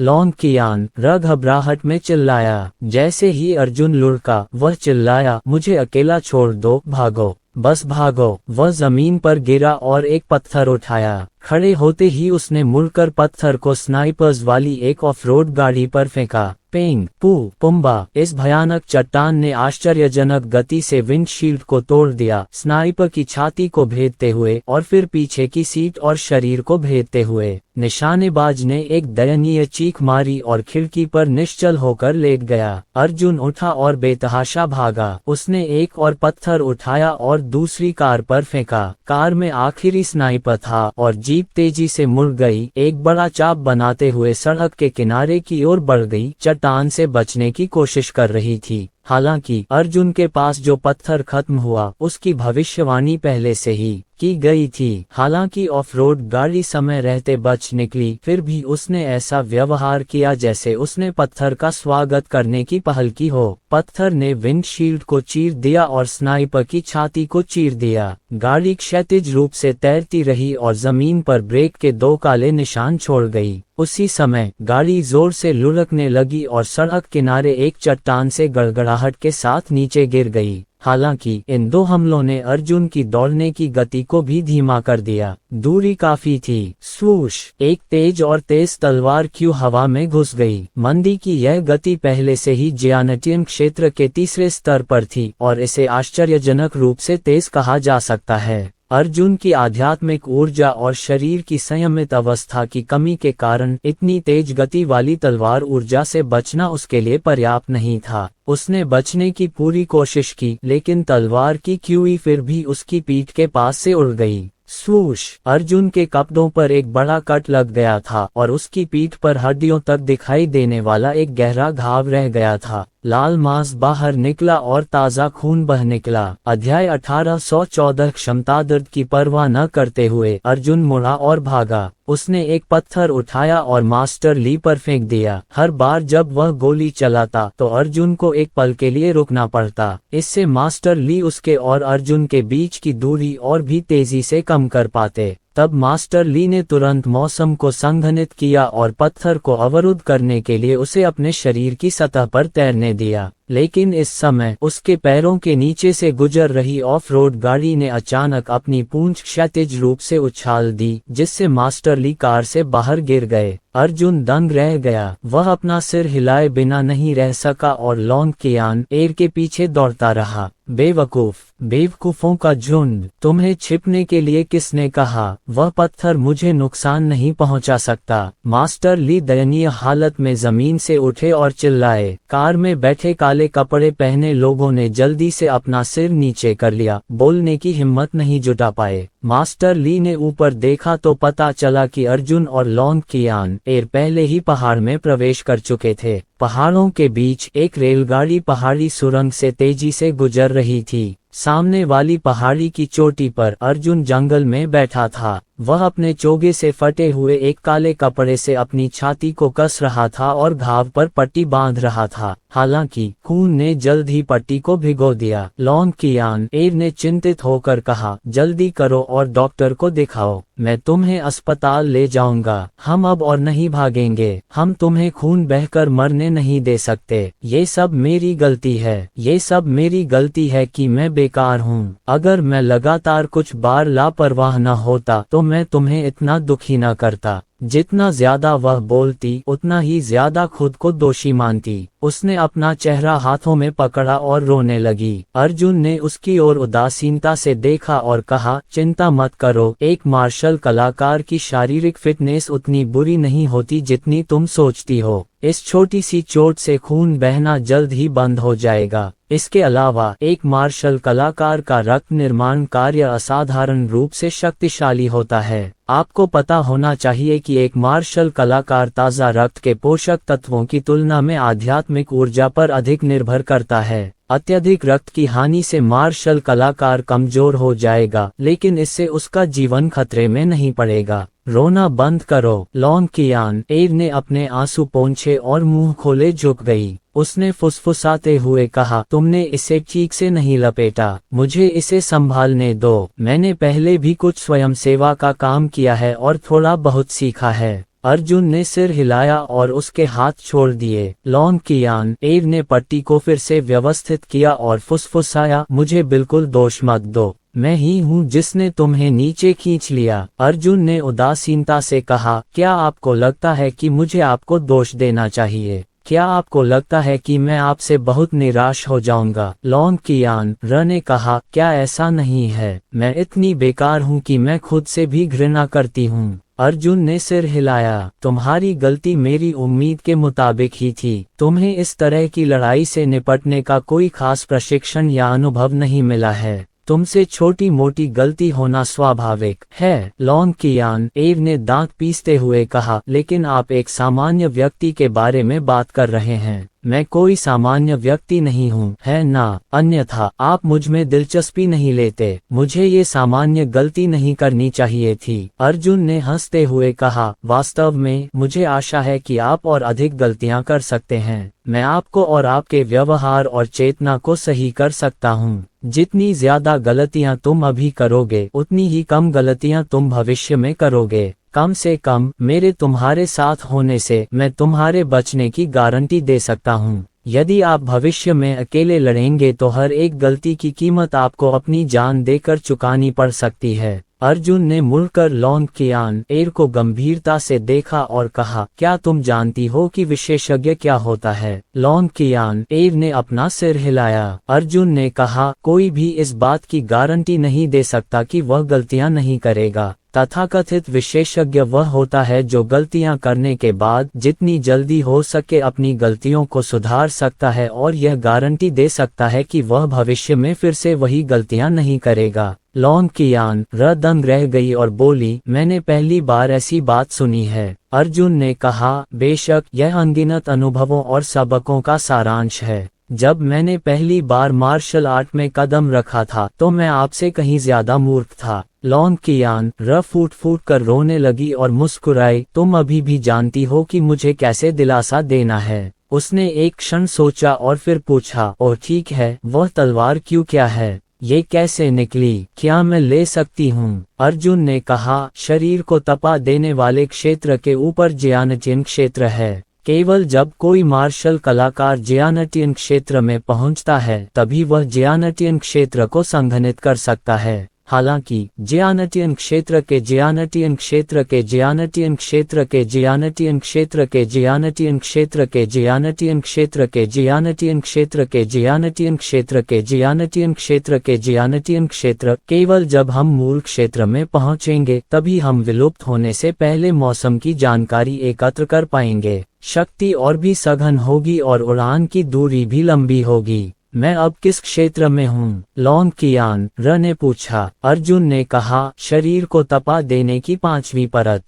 लॉन्ग कियान र घबराहट में चिल्लाया। जैसे ही अर्जुन लुढ़का, वह चिल्लाया, मुझे अकेला छोड़ दो, भागो, बस भागो। वह जमीन पर गिरा और एक पत्थर उठाया। खड़े होते ही उसने मुड़कर पत्थर को स्नाइपर्स वाली एक ऑफ रोड गाड़ी पर फेंका। पेंग पू पुम्बा, इस भयानक चट्टान ने आश्चर्यजनक गति से विंडशील्ड को तोड़ दिया, स्नाइपर की छाती को भेदते हुए और फिर पीछे की सीट और शरीर को भेदते हुए। निशानेबाज ने एक दयनीय चीख मारी और खिड़की पर निश्चल होकर लेट गया। अर्जुन उठा और बेतहाशा भागा। उसने एक और पत्थर उठाया और दूसरी कार पर फेंका। कार में आखिरी स्नाइपर था और जीप तेजी से मुड़ गई, एक बड़ा चाप बनाते हुए सड़क के किनारे की ओर बढ़ गई, चट्टान से बचने की कोशिश कर रही थी। हालांकि अर्जुन के पास जो पत्थर खत्म हुआ उसकी भविष्यवाणी पहले से ही की गई थी। हालांकि ऑफ रोड गाड़ी समय रहते बच निकली, फिर भी उसने ऐसा व्यवहार किया जैसे उसने पत्थर का स्वागत करने की पहल की हो। पत्थर ने विंडशील्ड को चीर दिया और स्नाइपर की छाती को चीर दिया। गाड़ी क्षैतिज रूप से तैरती रही और जमीन पर ब्रेक के 2 काले निशान छोड़ गई। उसी समय गाड़ी जोर से लुढ़कने लगी और सड़क किनारे एक चट्टान से गड़गड़ाहट के साथ नीचे गिर गई। हालांकि इन 2 हमलों ने अर्जुन की दौड़ने की गति को भी धीमा कर दिया। दूरी काफी थी। स्वूश, एक तेज और तेज तलवार क्यों हवा में घुस गई। मंदी की यह गति पहले से ही ज्यानटियन क्षेत्र के 3रे स्तर पर थी और इसे आश्चर्यजनक रूप से तेज कहा जा सकता है। अर्जुन की आध्यात्मिक ऊर्जा और शरीर की संयमित अवस्था की कमी के कारण इतनी तेज गति वाली तलवार ऊर्जा से बचना उसके लिए पर्याप्त नहीं था। उसने बचने की पूरी कोशिश की, लेकिन तलवार की क्यूई फिर भी उसकी पीठ के पास से उड़ गई। स्वूश, अर्जुन के कपड़ों पर एक बड़ा कट लग गया था और उसकी पीठ पर हड्डियों तक दिखाई देने वाला एक गहरा घाव रह गया था। लाल मांस बाहर निकला और ताज़ा खून बह निकला। अध्याय 1814। क्षमता दर्द की परवाह न करते हुए अर्जुन मुड़ा और भागा। उसने एक पत्थर उठाया और मास्टर ली पर फेंक दिया। हर बार जब वह गोली चलाता तो अर्जुन को एक पल के लिए रुकना पड़ता। इससे मास्टर ली उसके और अर्जुन के बीच की दूरी और भी तेजी से कम कर पाते। तब मास्टर ली ने तुरंत मौसम को संघनित किया और पत्थर को अवरुद्ध करने के लिए उसे अपने शरीर की सतह पर तैरने दिया। लेकिन इस समय उसके पैरों के नीचे से गुजर रही ऑफ रोड गाड़ी ने अचानक अपनी पूंछ क्षैतिज रूप से उछाल दी, जिससे मास्टर ली कार से बाहर गिर गए। अर्जुन दंग रह गया। वह अपना सिर हिलाए बिना नहीं रह सका और लॉन्ग कियान एर के पीछे दौड़ता रहा। बेवकूफ, बेवकूफों का झुंड, तुम्हें छिपने के लिए किसने कहा? वह पत्थर मुझे नुकसान नहीं पहुंचा सकता। मास्टर ली दयनीय हालत में जमीन से उठे और चिल्लाए। कार में बैठे काले कपड़े पहने लोगों ने जल्दी से अपना सिर नीचे कर लिया, बोलने की हिम्मत नहीं जुटा पाए। मास्टर ली ने ऊपर देखा तो पता चला कि अर्जुन और लॉन्ग कियान एर पहले ही पहाड़ में प्रवेश कर चुके थे। पहाड़ों के बीच एक रेलगाड़ी पहाड़ी सुरंग से तेजी से गुजर रही थी। सामने वाली पहाड़ी की चोटी पर अर्जुन जंगल में बैठा था। वह अपने चोगे से फटे हुए एक काले कपड़े से अपनी छाती को कस रहा था और घाव पर पट्टी बांध रहा था। हालांकि खून ने जल्द ही पट्टी को भिगो दिया। लॉन्ग कियान एर ने चिंतित होकर कहा, जल्दी करो और डॉक्टर को दिखाओ। मैं तुम्हें अस्पताल ले जाऊंगा। हम अब और नहीं भागेंगे। हम तुम्हें खून बहकर मरने नहीं दे सकते। ये सब मेरी गलती है। ये सब मेरी गलती है कि मैं बेकार हूँ। अगर मैं लगातार कुछ बार लापरवाह न होता तो मैं तुम्हें इतना दुखी न करता। जितना ज्यादा वह बोलती उतना ही ज्यादा खुद को दोषी मानती। उसने अपना चेहरा हाथों में पकड़ा और रोने लगी। अर्जुन ने उसकी ओर उदासीनता से देखा और कहा, चिंता मत करो। एक मार्शल कलाकार की शारीरिक फिटनेस उतनी बुरी नहीं होती जितनी तुम सोचती हो। इस छोटी सी चोट से खून बहना जल्द ही बंद हो जाएगा। इसके अलावा एक मार्शल कलाकार का रक्त निर्माण कार्य असाधारण रूप से शक्तिशाली होता है। आपको पता होना चाहिए कि एक मार्शल कलाकार ताज़ा रक्त के पोषक तत्वों की तुलना में आध्यात्मिक ऊर्जा पर अधिक निर्भर करता है। अत्यधिक रक्त की हानि से मार्शल कलाकार कमजोर हो जाएगा, लेकिन इससे उसका जीवन खतरे में नहीं पड़ेगा। रोना बंद करो। लॉन्ग कियान एर ने अपने आंसू पोंछे और मुंह खोले झुक गई। उसने फुसफुसाते हुए कहा, तुमने इसे ठीक से नहीं लपेटा। मुझे इसे संभालने दो। मैंने पहले भी कुछ स्वयं सेवा का काम किया है और थोड़ा बहुत सीखा है। अर्जुन ने सिर हिलाया और उसके हाथ छोड़ दिए। लॉन्ग कियान एर ने पट्टी को फिर से व्यवस्थित किया और फुसफुसाया, मुझे बिल्कुल दोष मत दो। मैं ही हूँ जिसने तुम्हें नीचे खींच लिया। अर्जुन ने उदासीनता से कहा, क्या आपको लगता है कि मुझे आपको दोष देना चाहिए? क्या आपको लगता है कि मैं आपसे बहुत निराश हो जाऊंगा? लॉन्ग कियान र ने कहा, क्या ऐसा नहीं है? मैं इतनी बेकार हूँ कि मैं खुद से भी घृणा करती हूँ। अर्जुन ने सिर हिलाया। तुम्हारी गलती मेरी उम्मीद के मुताबिक ही थी। तुम्हें इस तरह की लड़ाई से निपटने का कोई खास प्रशिक्षण या अनुभव नहीं मिला है। तुमसे छोटी मोटी गलती होना स्वाभाविक है। लॉन्ग कियान एर ने दांत पीसते हुए कहा, लेकिन आप एक सामान्य व्यक्ति के बारे में बात कर रहे हैं। मैं कोई सामान्य व्यक्ति नहीं हूँ, है ना? अन्यथा आप मुझ में दिलचस्पी नहीं लेते। मुझे ये सामान्य गलती नहीं करनी चाहिए थी। अर्जुन ने हंसते हुए कहा, वास्तव में मुझे आशा है कि आप और अधिक गलतियां कर सकते हैं। मैं आपको और आपके व्यवहार और चेतना को सही कर सकता हूँ। जितनी ज्यादा गलतियां तुम अभी करोगे, उतनी ही कम गलतियां तुम भविष्य में करोगे। कम से कम मेरे तुम्हारे साथ होने से मैं तुम्हारे बचने की गारंटी दे सकता हूँ। यदि आप भविष्य में अकेले लड़ेंगे तो हर एक गलती की कीमत आपको अपनी जान देकर चुकानी पड़ सकती है। अर्जुन ने मुड़कर लॉन्ग कियान एर को गंभीरता से देखा और कहा, क्या तुम जानती हो कि विशेषज्ञ क्या होता है? लॉन्ग कियान एर ने अपना सिर हिलाया। अर्जुन ने कहा, कोई भी इस बात की गारंटी नहीं दे सकता कि वह गलतियां नहीं करेगा। तथाकथित विशेषज्ञ वह होता है जो गलतियां करने के बाद जितनी जल्दी हो सके अपनी गलतियों को सुधार सकता है और यह गारंटी दे सकता है कि वह भविष्य में फिर से वही गलतियां नहीं करेगा। लॉन्ग कियान दंग रह गई और बोली, मैंने पहली बार ऐसी बात सुनी है। अर्जुन ने कहा, बेशक यह अनगिनत अनुभवों और सबकों का सारांश है। जब मैंने पहली बार मार्शल आर्ट में कदम रखा था तो मैं आपसे कहीं ज्यादा मूर्ख था। लॉन्ग कियान फूट फूट कर रोने लगी और मुस्कुराई, तुम अभी भी जानती हो कि मुझे कैसे दिलासा देना है? उसने एक क्षण सोचा और फिर पूछा, ओह ठीक है, वह तलवार क्यों क्या है? ये कैसे निकली? क्या मैं ले सकती हूँ? अर्जुन ने कहा, शरीर को तपा देने वाले क्षेत्र के ऊपर ज्यानटियन क्षेत्र है। केवल जब कोई मार्शल कलाकार ज्यानटियन क्षेत्र में पहुंचता है तभी वह ज्यानटियन क्षेत्र को संघनित कर सकता है। हालांकि ज्यानटियन क्षेत्र के ज्यानटियन क्षेत्र के ज्यानटियन क्षेत्र के ज्यानटियन क्षेत्र के ज्यानटियन क्षेत्र के ज्यानटियन क्षेत्र के ज्यानटियन क्षेत्र के ज्यानटियन क्षेत्र के ज्यानटियन क्षेत्र के ज्यानटियन क्षेत्र, केवल जब हम मूल क्षेत्र में पहुंचेंगे तभी हम विलुप्त होने से पहले मौसम की जानकारी एकत्र कर पाएंगे। शक्ति और भी सघन होगी और उड़ान की दूरी भी लंबी होगी। मैं अब किस क्षेत्र में हूँ? लॉन्ग कियान ने पूछा। अर्जुन ने कहा, शरीर को तपा देने की 5वीं परत।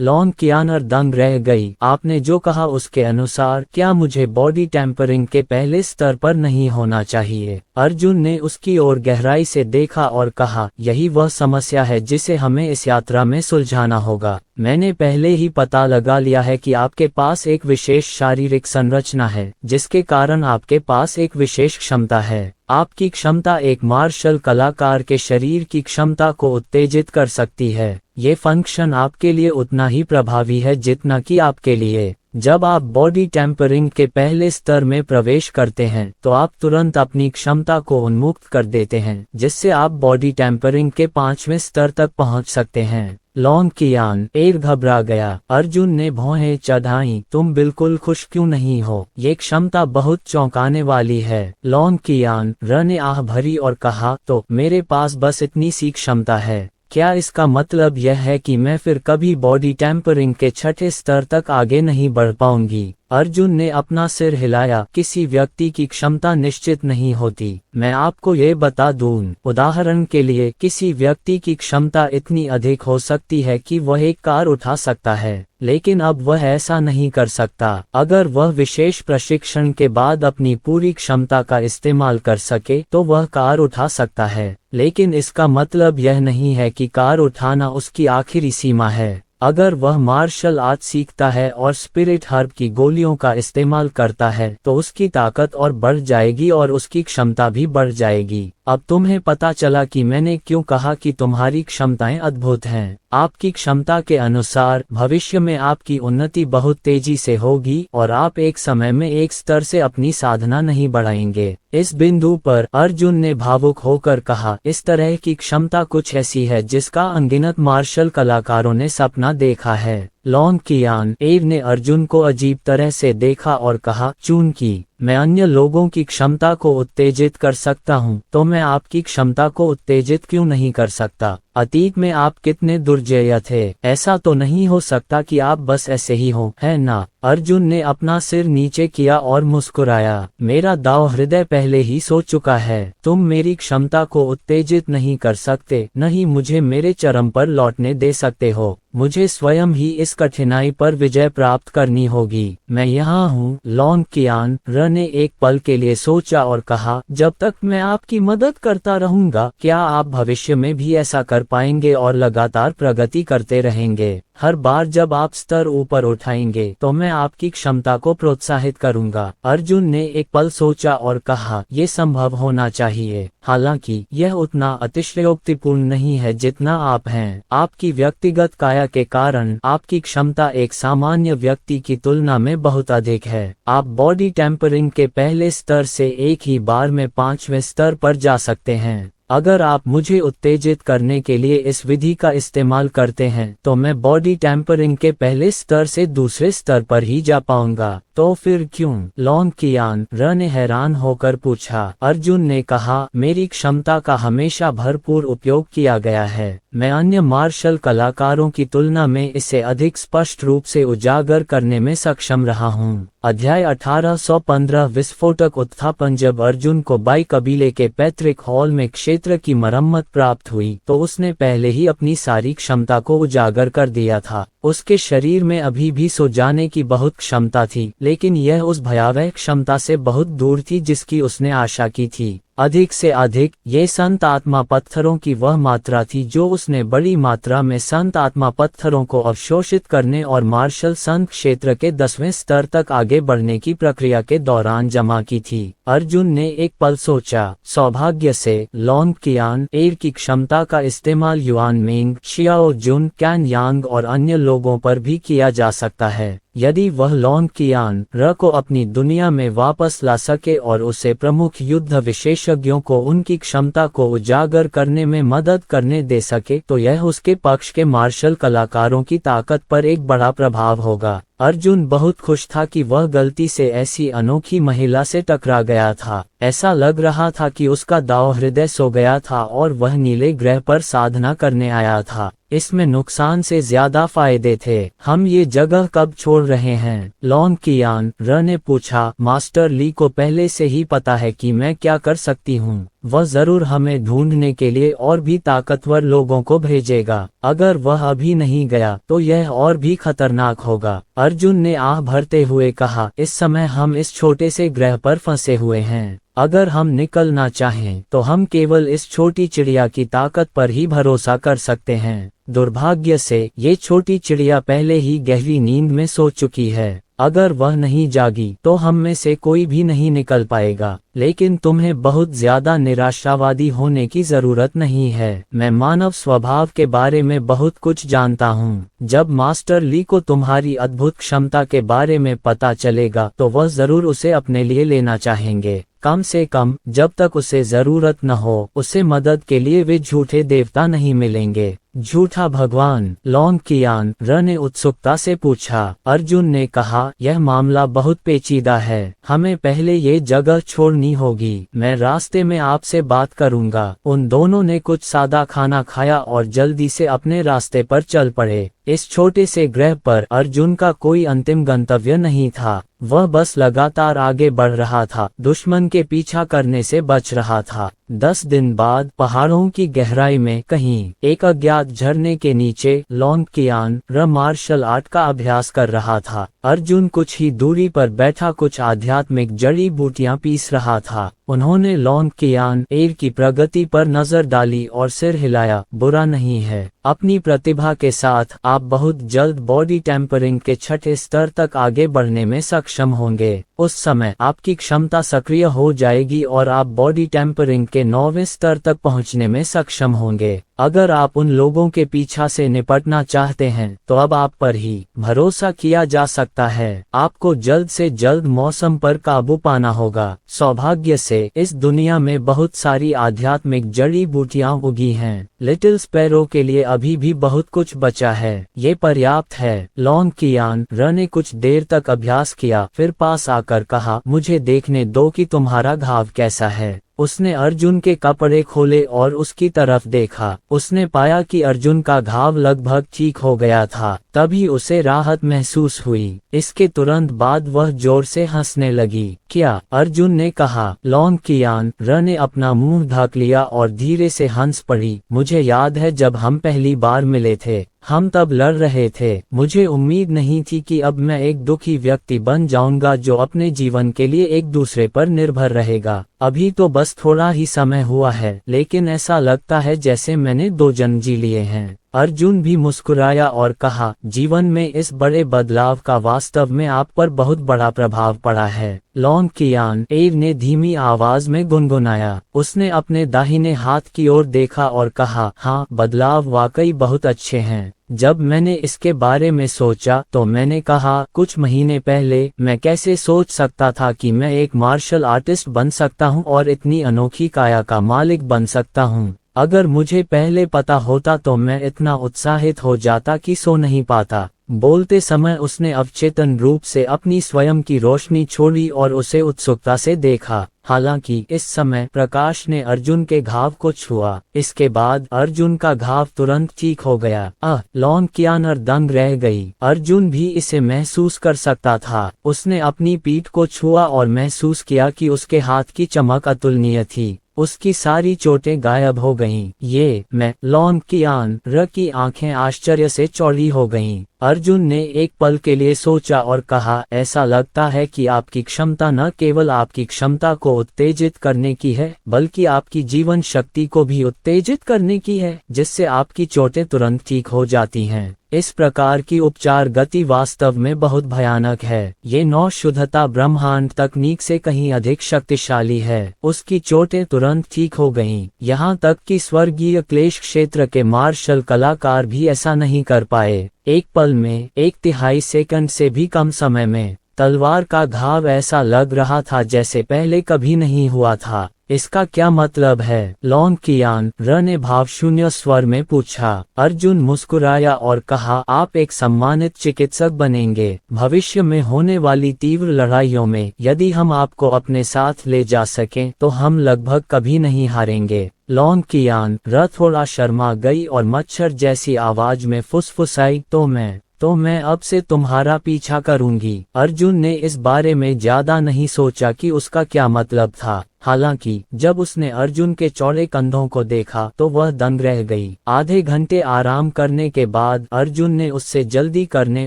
लॉन्ग कियान दंग रह गई। आपने जो कहा उसके अनुसार क्या मुझे बॉडी टेम्परिंग के पहले स्तर पर नहीं होना चाहिए? अर्जुन ने उसकी ओर गहराई से देखा और कहा, यही वह समस्या है जिसे हमें इस यात्रा में सुलझाना होगा। मैंने पहले ही पता लगा लिया है कि आपके पास एक विशेष शारीरिक संरचना है जिसके कारण आपके पास एक विशेष क्षमता है। आपकी क्षमता एक मार्शल कलाकार के शरीर की क्षमता को उत्तेजित कर सकती है। ये फंक्शन आपके लिए उतना ही प्रभावी है जितना कि आपके लिए। जब आप बॉडी टेम्परिंग के पहले स्तर में प्रवेश करते हैं तो आप तुरंत अपनी क्षमता को उन्मुक्त कर देते हैं जिससे आप बॉडी टेम्परिंग के 5वें स्तर तक पहुंच सकते हैं। लॉन्ग कियान घबरा गया। अर्जुन ने भौहें चढ़ाई, तुम बिल्कुल खुश क्यों नहीं हो? ये क्षमता बहुत चौंकाने वाली है। लॉन्ग कियान ने आह भरी और कहा, तो मेरे पास बस इतनी सी क्षमता है। क्या इसका मतलब यह है कि मैं फिर कभी बॉडी टेम्परिंग के 6ठे स्तर तक आगे नहीं बढ़ पाऊंगी? अर्जुन ने अपना सिर हिलाया। किसी व्यक्ति की क्षमता निश्चित नहीं होती। मैं आपको ये बता दूं, उदाहरण के लिए किसी व्यक्ति की क्षमता इतनी अधिक हो सकती है कि वह एक कार उठा सकता है, लेकिन अब वह ऐसा नहीं कर सकता। अगर वह विशेष प्रशिक्षण के बाद अपनी पूरी क्षमता का इस्तेमाल कर सके तो वह कार उठा सकता है, लेकिन इसका मतलब यह नहीं है कि कार उठाना उसकी आखिरी सीमा है। अगर वह मार्शल आर्ट सीखता है और स्पिरिट हर्ब की गोलियों का इस्तेमाल करता है तो उसकी ताकत और बढ़ जाएगी और उसकी क्षमता भी बढ़ जाएगी। अब तुम्हें पता चला कि मैंने क्यों कहा कि तुम्हारी क्षमताएं अद्भुत हैं। आपकी क्षमता के अनुसार भविष्य में आपकी उन्नति बहुत तेजी से होगी और आप एक समय में एक स्तर से अपनी साधना नहीं बढ़ाएंगे। इस बिंदु पर अर्जुन ने भावुक होकर कहा, इस तरह की क्षमता कुछ ऐसी है जिसका अनगिनत मार्शल कलाकारों ने सपना देखा है। लॉन्ग कियान ने अर्जुन को अजीब तरह से देखा और कहा, चूंकि मैं अन्य लोगों की क्षमता को उत्तेजित कर सकता हूं, तो मैं आपकी क्षमता को उत्तेजित क्यों नहीं कर सकता? अतीत में आप कितने दुर्जय थे। ऐसा तो नहीं हो सकता कि आप बस ऐसे ही हो, है ना? अर्जुन ने अपना सिर नीचे किया और मुस्कुराया। मेरा दांव हृदय पहले ही सो चुका है। तुम मेरी क्षमता को उत्तेजित नहीं कर सकते, न ही मुझे मेरे चरम पर लौटने दे सकते हो। मुझे स्वयं ही इस कठिनाई पर विजय प्राप्त करनी होगी। मैं यहाँ हूँ, लॉन्ग कियान र ने एक पल के लिए सोचा और कहा, जब तक मैं आपकी मदद करता रहूंगा, क्या आप भविष्य में भी ऐसा कर पाएंगे और लगातार प्रगति करते रहेंगे? हर बार जब आप स्तर ऊपर उठाएंगे तो मैं आपकी क्षमता को प्रोत्साहित करूंगा। अर्जुन ने एक पल सोचा और कहा, ये संभव होना चाहिए। हालांकि यह उतना अतिशयोक्तिपूर्ण नहीं है जितना आप हैं। आपकी व्यक्तिगत काया के कारण आपकी क्षमता एक सामान्य व्यक्ति की तुलना में बहुत अधिक है। आप बॉडी टेम्परिंग के पहले स्तर से एक ही बार में 5वें स्तर पर जा सकते हैं। अगर आप मुझे उत्तेजित करने के लिए इस विधि का इस्तेमाल करते हैं तो मैं बॉडी टेम्परिंग के पहले स्तर से दूसरे स्तर पर ही जा पाऊंगा। तो फिर क्यों? लॉन्ग कियान र ने हैरान होकर पूछा। अर्जुन ने कहा, मेरी क्षमता का हमेशा भरपूर उपयोग किया गया है। मैं अन्य मार्शल कलाकारों की तुलना में इसे अधिक स्पष्ट रूप से उजागर करने में सक्षम रहा हूँ। अध्याय 1815 विस्फोटक उत्थापन। जब अर्जुन को बाई कबीले के पैतृक हॉल में क्षेत्र की मरम्मत प्राप्त हुई तो उसने पहले ही अपनी सारी क्षमता को उजागर कर दिया था। उसके शरीर में अभी भी सो जाने की बहुत क्षमता थी, लेकिन यह उस भयावह क्षमता से बहुत दूर थी जिसकी उसने आशा की थी। अधिक से अधिक ये संत आत्मा पत्थरों की वह मात्रा थी जो उसने बड़ी मात्रा में संत आत्मा पत्थरों को अवशोषित करने और मार्शल संत क्षेत्र के 10वें स्तर तक आगे बढ़ने की प्रक्रिया के दौरान जमा की थी। अर्जुन ने एक पल सोचा। सौभाग्य से लॉन्ग कियान एर की क्षमता का इस्तेमाल Yuan Ming, Xiao Jun, Kan Yang और अन्य लोगों पर भी किया जा सकता है। यदि वह लॉन्ग कियान र को अपनी दुनिया में वापस ला सके और उसे प्रमुख युद्ध विशेषज्ञों को उनकी क्षमता को उजागर करने में मदद करने दे सके तो यह उसके पक्ष के मार्शल कलाकारों की ताकत पर एक बड़ा प्रभाव होगा। अर्जुन बहुत खुश था कि वह गलती से ऐसी अनोखी महिला से टकरा गया था। ऐसा लग रहा था कि उसका दांव हृदय सो गया था और वह नीले ग्रह पर साधना करने आया था। इसमें नुकसान से ज्यादा फायदे थे। हम ये जगह कब छोड़ रहे हैं? लॉन्ग कियान र ने पूछा। मास्टर ली को पहले से ही पता है कि मैं क्या कर सकती हूँ। वह जरूर हमें ढूंढने के लिए और भी ताकतवर लोगों को भेजेगा। अगर वह अभी नहीं गया तो यह और भी खतरनाक होगा। अर्जुन ने आह भरते हुए कहा, इस समय हम इस छोटे से ग्रह पर फंसे हुए हैं। अगर हम निकलना चाहें तो हम केवल इस छोटी चिड़िया की ताकत पर ही भरोसा कर सकते हैं। दुर्भाग्य से ये छोटी चिड़िया पहले ही गहरी नींद में सो चुकी है। अगर वह नहीं जागी तो हम में से कोई भी नहीं निकल पाएगा। लेकिन तुम्हें बहुत ज्यादा निराशावादी होने की जरूरत नहीं है। मैं मानव स्वभाव के बारे में बहुत कुछ जानता हूँ। जब मास्टर ली को तुम्हारी अद्भुत क्षमता के बारे में पता चलेगा तो वह जरूर उसे अपने लिए लेना चाहेंगे। कम से कम जब तक उसे जरूरत न हो, उसे मदद के लिए वे झूठे देवता नहीं मिलेंगे। झूठा भगवान? लॉन्ग कियान र ने उत्सुकता से पूछा। अर्जुन ने कहा, यह मामला बहुत पेचीदा है। हमें पहले ये जगह छोड़नी होगी। मैं रास्ते में आपसे बात करूंगा। उन दोनों ने कुछ सादा खाना खाया और जल्दी से अपने रास्ते पर चल पड़े। इस छोटे से ग्रह पर अर्जुन का कोई अंतिम गंतव्य नहीं था। वह बस लगातार आगे बढ़ रहा था, दुश्मन के पीछा करने से बच रहा था। 10 दिन बाद पहाड़ों की गहराई में कहीं एक अज्ञात झरने के नीचे लॉन्ग कियान र मार्शल आर्ट का अभ्यास कर रहा था। अर्जुन कुछ ही दूरी पर बैठा कुछ आध्यात्मिक जड़ी बूटियां पीस रहा था। उन्होंने लॉन्ग कियान एर की प्रगति पर नजर डाली और सिर हिलाया। बुरा नहीं है। अपनी प्रतिभा के साथ आप बहुत जल्द बॉडी टेम्परिंग के 6ठे स्तर तक आगे बढ़ने में सक्षम होंगे। उस समय आपकी क्षमता सक्रिय हो जाएगी और आप बॉडी टेम्परिंग के 9वें स्तर तक पहुंचने में सक्षम होंगे। अगर आप उन लोगों के पीछा से निपटना चाहते हैं तो अब आप पर ही भरोसा किया जा सकता है। आपको जल्द से जल्द मौसम पर काबू पाना होगा। सौभाग्य से इस दुनिया में बहुत सारी आध्यात्मिक जड़ी बूटियां उगी हैं। लिटिल स्पैरो के लिए अभी भी बहुत कुछ बचा है। ये पर्याप्त है। लॉन्ग कियान र ने कुछ देर तक अभ्यास किया, फिर पास आकर कहा, मुझे देखने दो कि तुम्हारा घाव कैसा है। उसने अर्जुन के कपड़े खोले और उसकी तरफ देखा। उसने पाया कि अर्जुन का घाव लगभग ठीक हो गया था। तभी उसे राहत महसूस हुई। इसके तुरंत बाद वह जोर से हंसने लगी। क्या? अर्जुन ने कहा। लॉन्ग कियान र ने अपना मुंह ढक लिया और धीरे से हंस पड़ी। मुझे याद है जब हम पहली बार मिले थे, हम तब लड़ रहे थे। मुझे उम्मीद नहीं थी कि अब मैं एक दुखी व्यक्ति बन जाऊंगा जो अपने जीवन के लिए एक दूसरे पर निर्भर रहेगा। अभी तो बस थोड़ा ही समय हुआ है, लेकिन ऐसा लगता है जैसे मैंने 2 जन्म जी लिए हैं। अर्जुन भी मुस्कुराया और कहा, जीवन में इस बड़े बदलाव का वास्तव में आप पर बहुत बड़ा प्रभाव पड़ा है। लॉन्ग कियान एव ने धीमी आवाज में गुनगुनाया। उसने अपने दाहिने हाथ की ओर देखा और कहा, हाँ, बदलाव वाकई बहुत अच्छे हैं। जब मैंने इसके बारे में सोचा तो मैंने कहा, कुछ महीने पहले मैं कैसे सोच सकता था कि मैं एक मार्शल आर्टिस्ट बन सकता हूँ और इतनी अनोखी काया का मालिक बन सकता हूँ। अगर मुझे पहले पता होता तो मैं इतना उत्साहित हो जाता कि सो नहीं पाता। बोलते समय उसने अवचेतन रूप से अपनी स्वयं की रोशनी छोड़ी और उसे उत्सुकता से देखा। हालांकि इस समय प्रकाश ने अर्जुन के घाव को छुआ। इसके बाद अर्जुन का घाव तुरंत ठीक हो गया। लॉन्ग कियानर दंग रह गई। अर्जुन भी इसे महसूस कर सकता था। उसने अपनी पीठ को छुआ और महसूस किया कि उसके हाथ की चमक अतुलनीय थी। उसकी सारी चोटें गायब हो गईं। मैं लॉन्ग कियान र की आंखें आश्चर्य से चौड़ी हो गईं। अर्जुन ने एक पल के लिए सोचा और कहा, ऐसा लगता है कि आपकी क्षमता न केवल आपकी क्षमता को उत्तेजित करने की है, बल्कि आपकी जीवन शक्ति को भी उत्तेजित करने की है, जिससे आपकी चोटें तुरंत ठीक हो जाती हैं। इस प्रकार की उपचार गति वास्तव में बहुत भयानक है। ये 9 शुद्धता ब्रह्मांड तकनीक से कहीं अधिक शक्तिशाली है। उसकी चोटें तुरंत ठीक हो गईं। यहाँ तक कि स्वर्गीय क्लेश क्षेत्र के मार्शल कलाकार भी ऐसा नहीं कर पाए। एक पल में, 1/3 सेकंड से भी कम समय में तलवार का घाव ऐसा लग रहा था जैसे पहले कभी नहीं हुआ था। इसका क्या मतलब है? लॉन्ग कियान र ने भावशून्य स्वर में पूछा। अर्जुन मुस्कुराया और कहा, आप एक सम्मानित चिकित्सक बनेंगे। भविष्य में होने वाली तीव्र लड़ाइयों में यदि हम आपको अपने साथ ले जा सकें तो हम लगभग कभी नहीं हारेंगे। लॉन्ग कियान र थोड़ा शर्मा गई और मच्छर जैसी आवाज में फुसफुसाई, तो मैं अब से तुम्हारा पीछा करूंगी। अर्जुन ने इस बारे में ज्यादा नहीं सोचा कि उसका क्या मतलब था। हालांकि जब उसने अर्जुन के चौड़े कंधों को देखा तो वह दंग रह गई। आधे घंटे आराम करने के बाद अर्जुन ने उससे जल्दी करने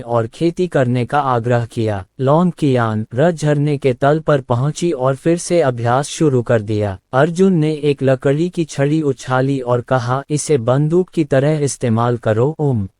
और खेती करने का आग्रह किया। लॉन्ग कियान र झरने के तल पर पहुंची और फिर से अभ्यास शुरू कर दिया। अर्जुन ने एक लकड़ी की छड़ी उछाली और कहा, इसे बंदूक की तरह इस्तेमाल करो।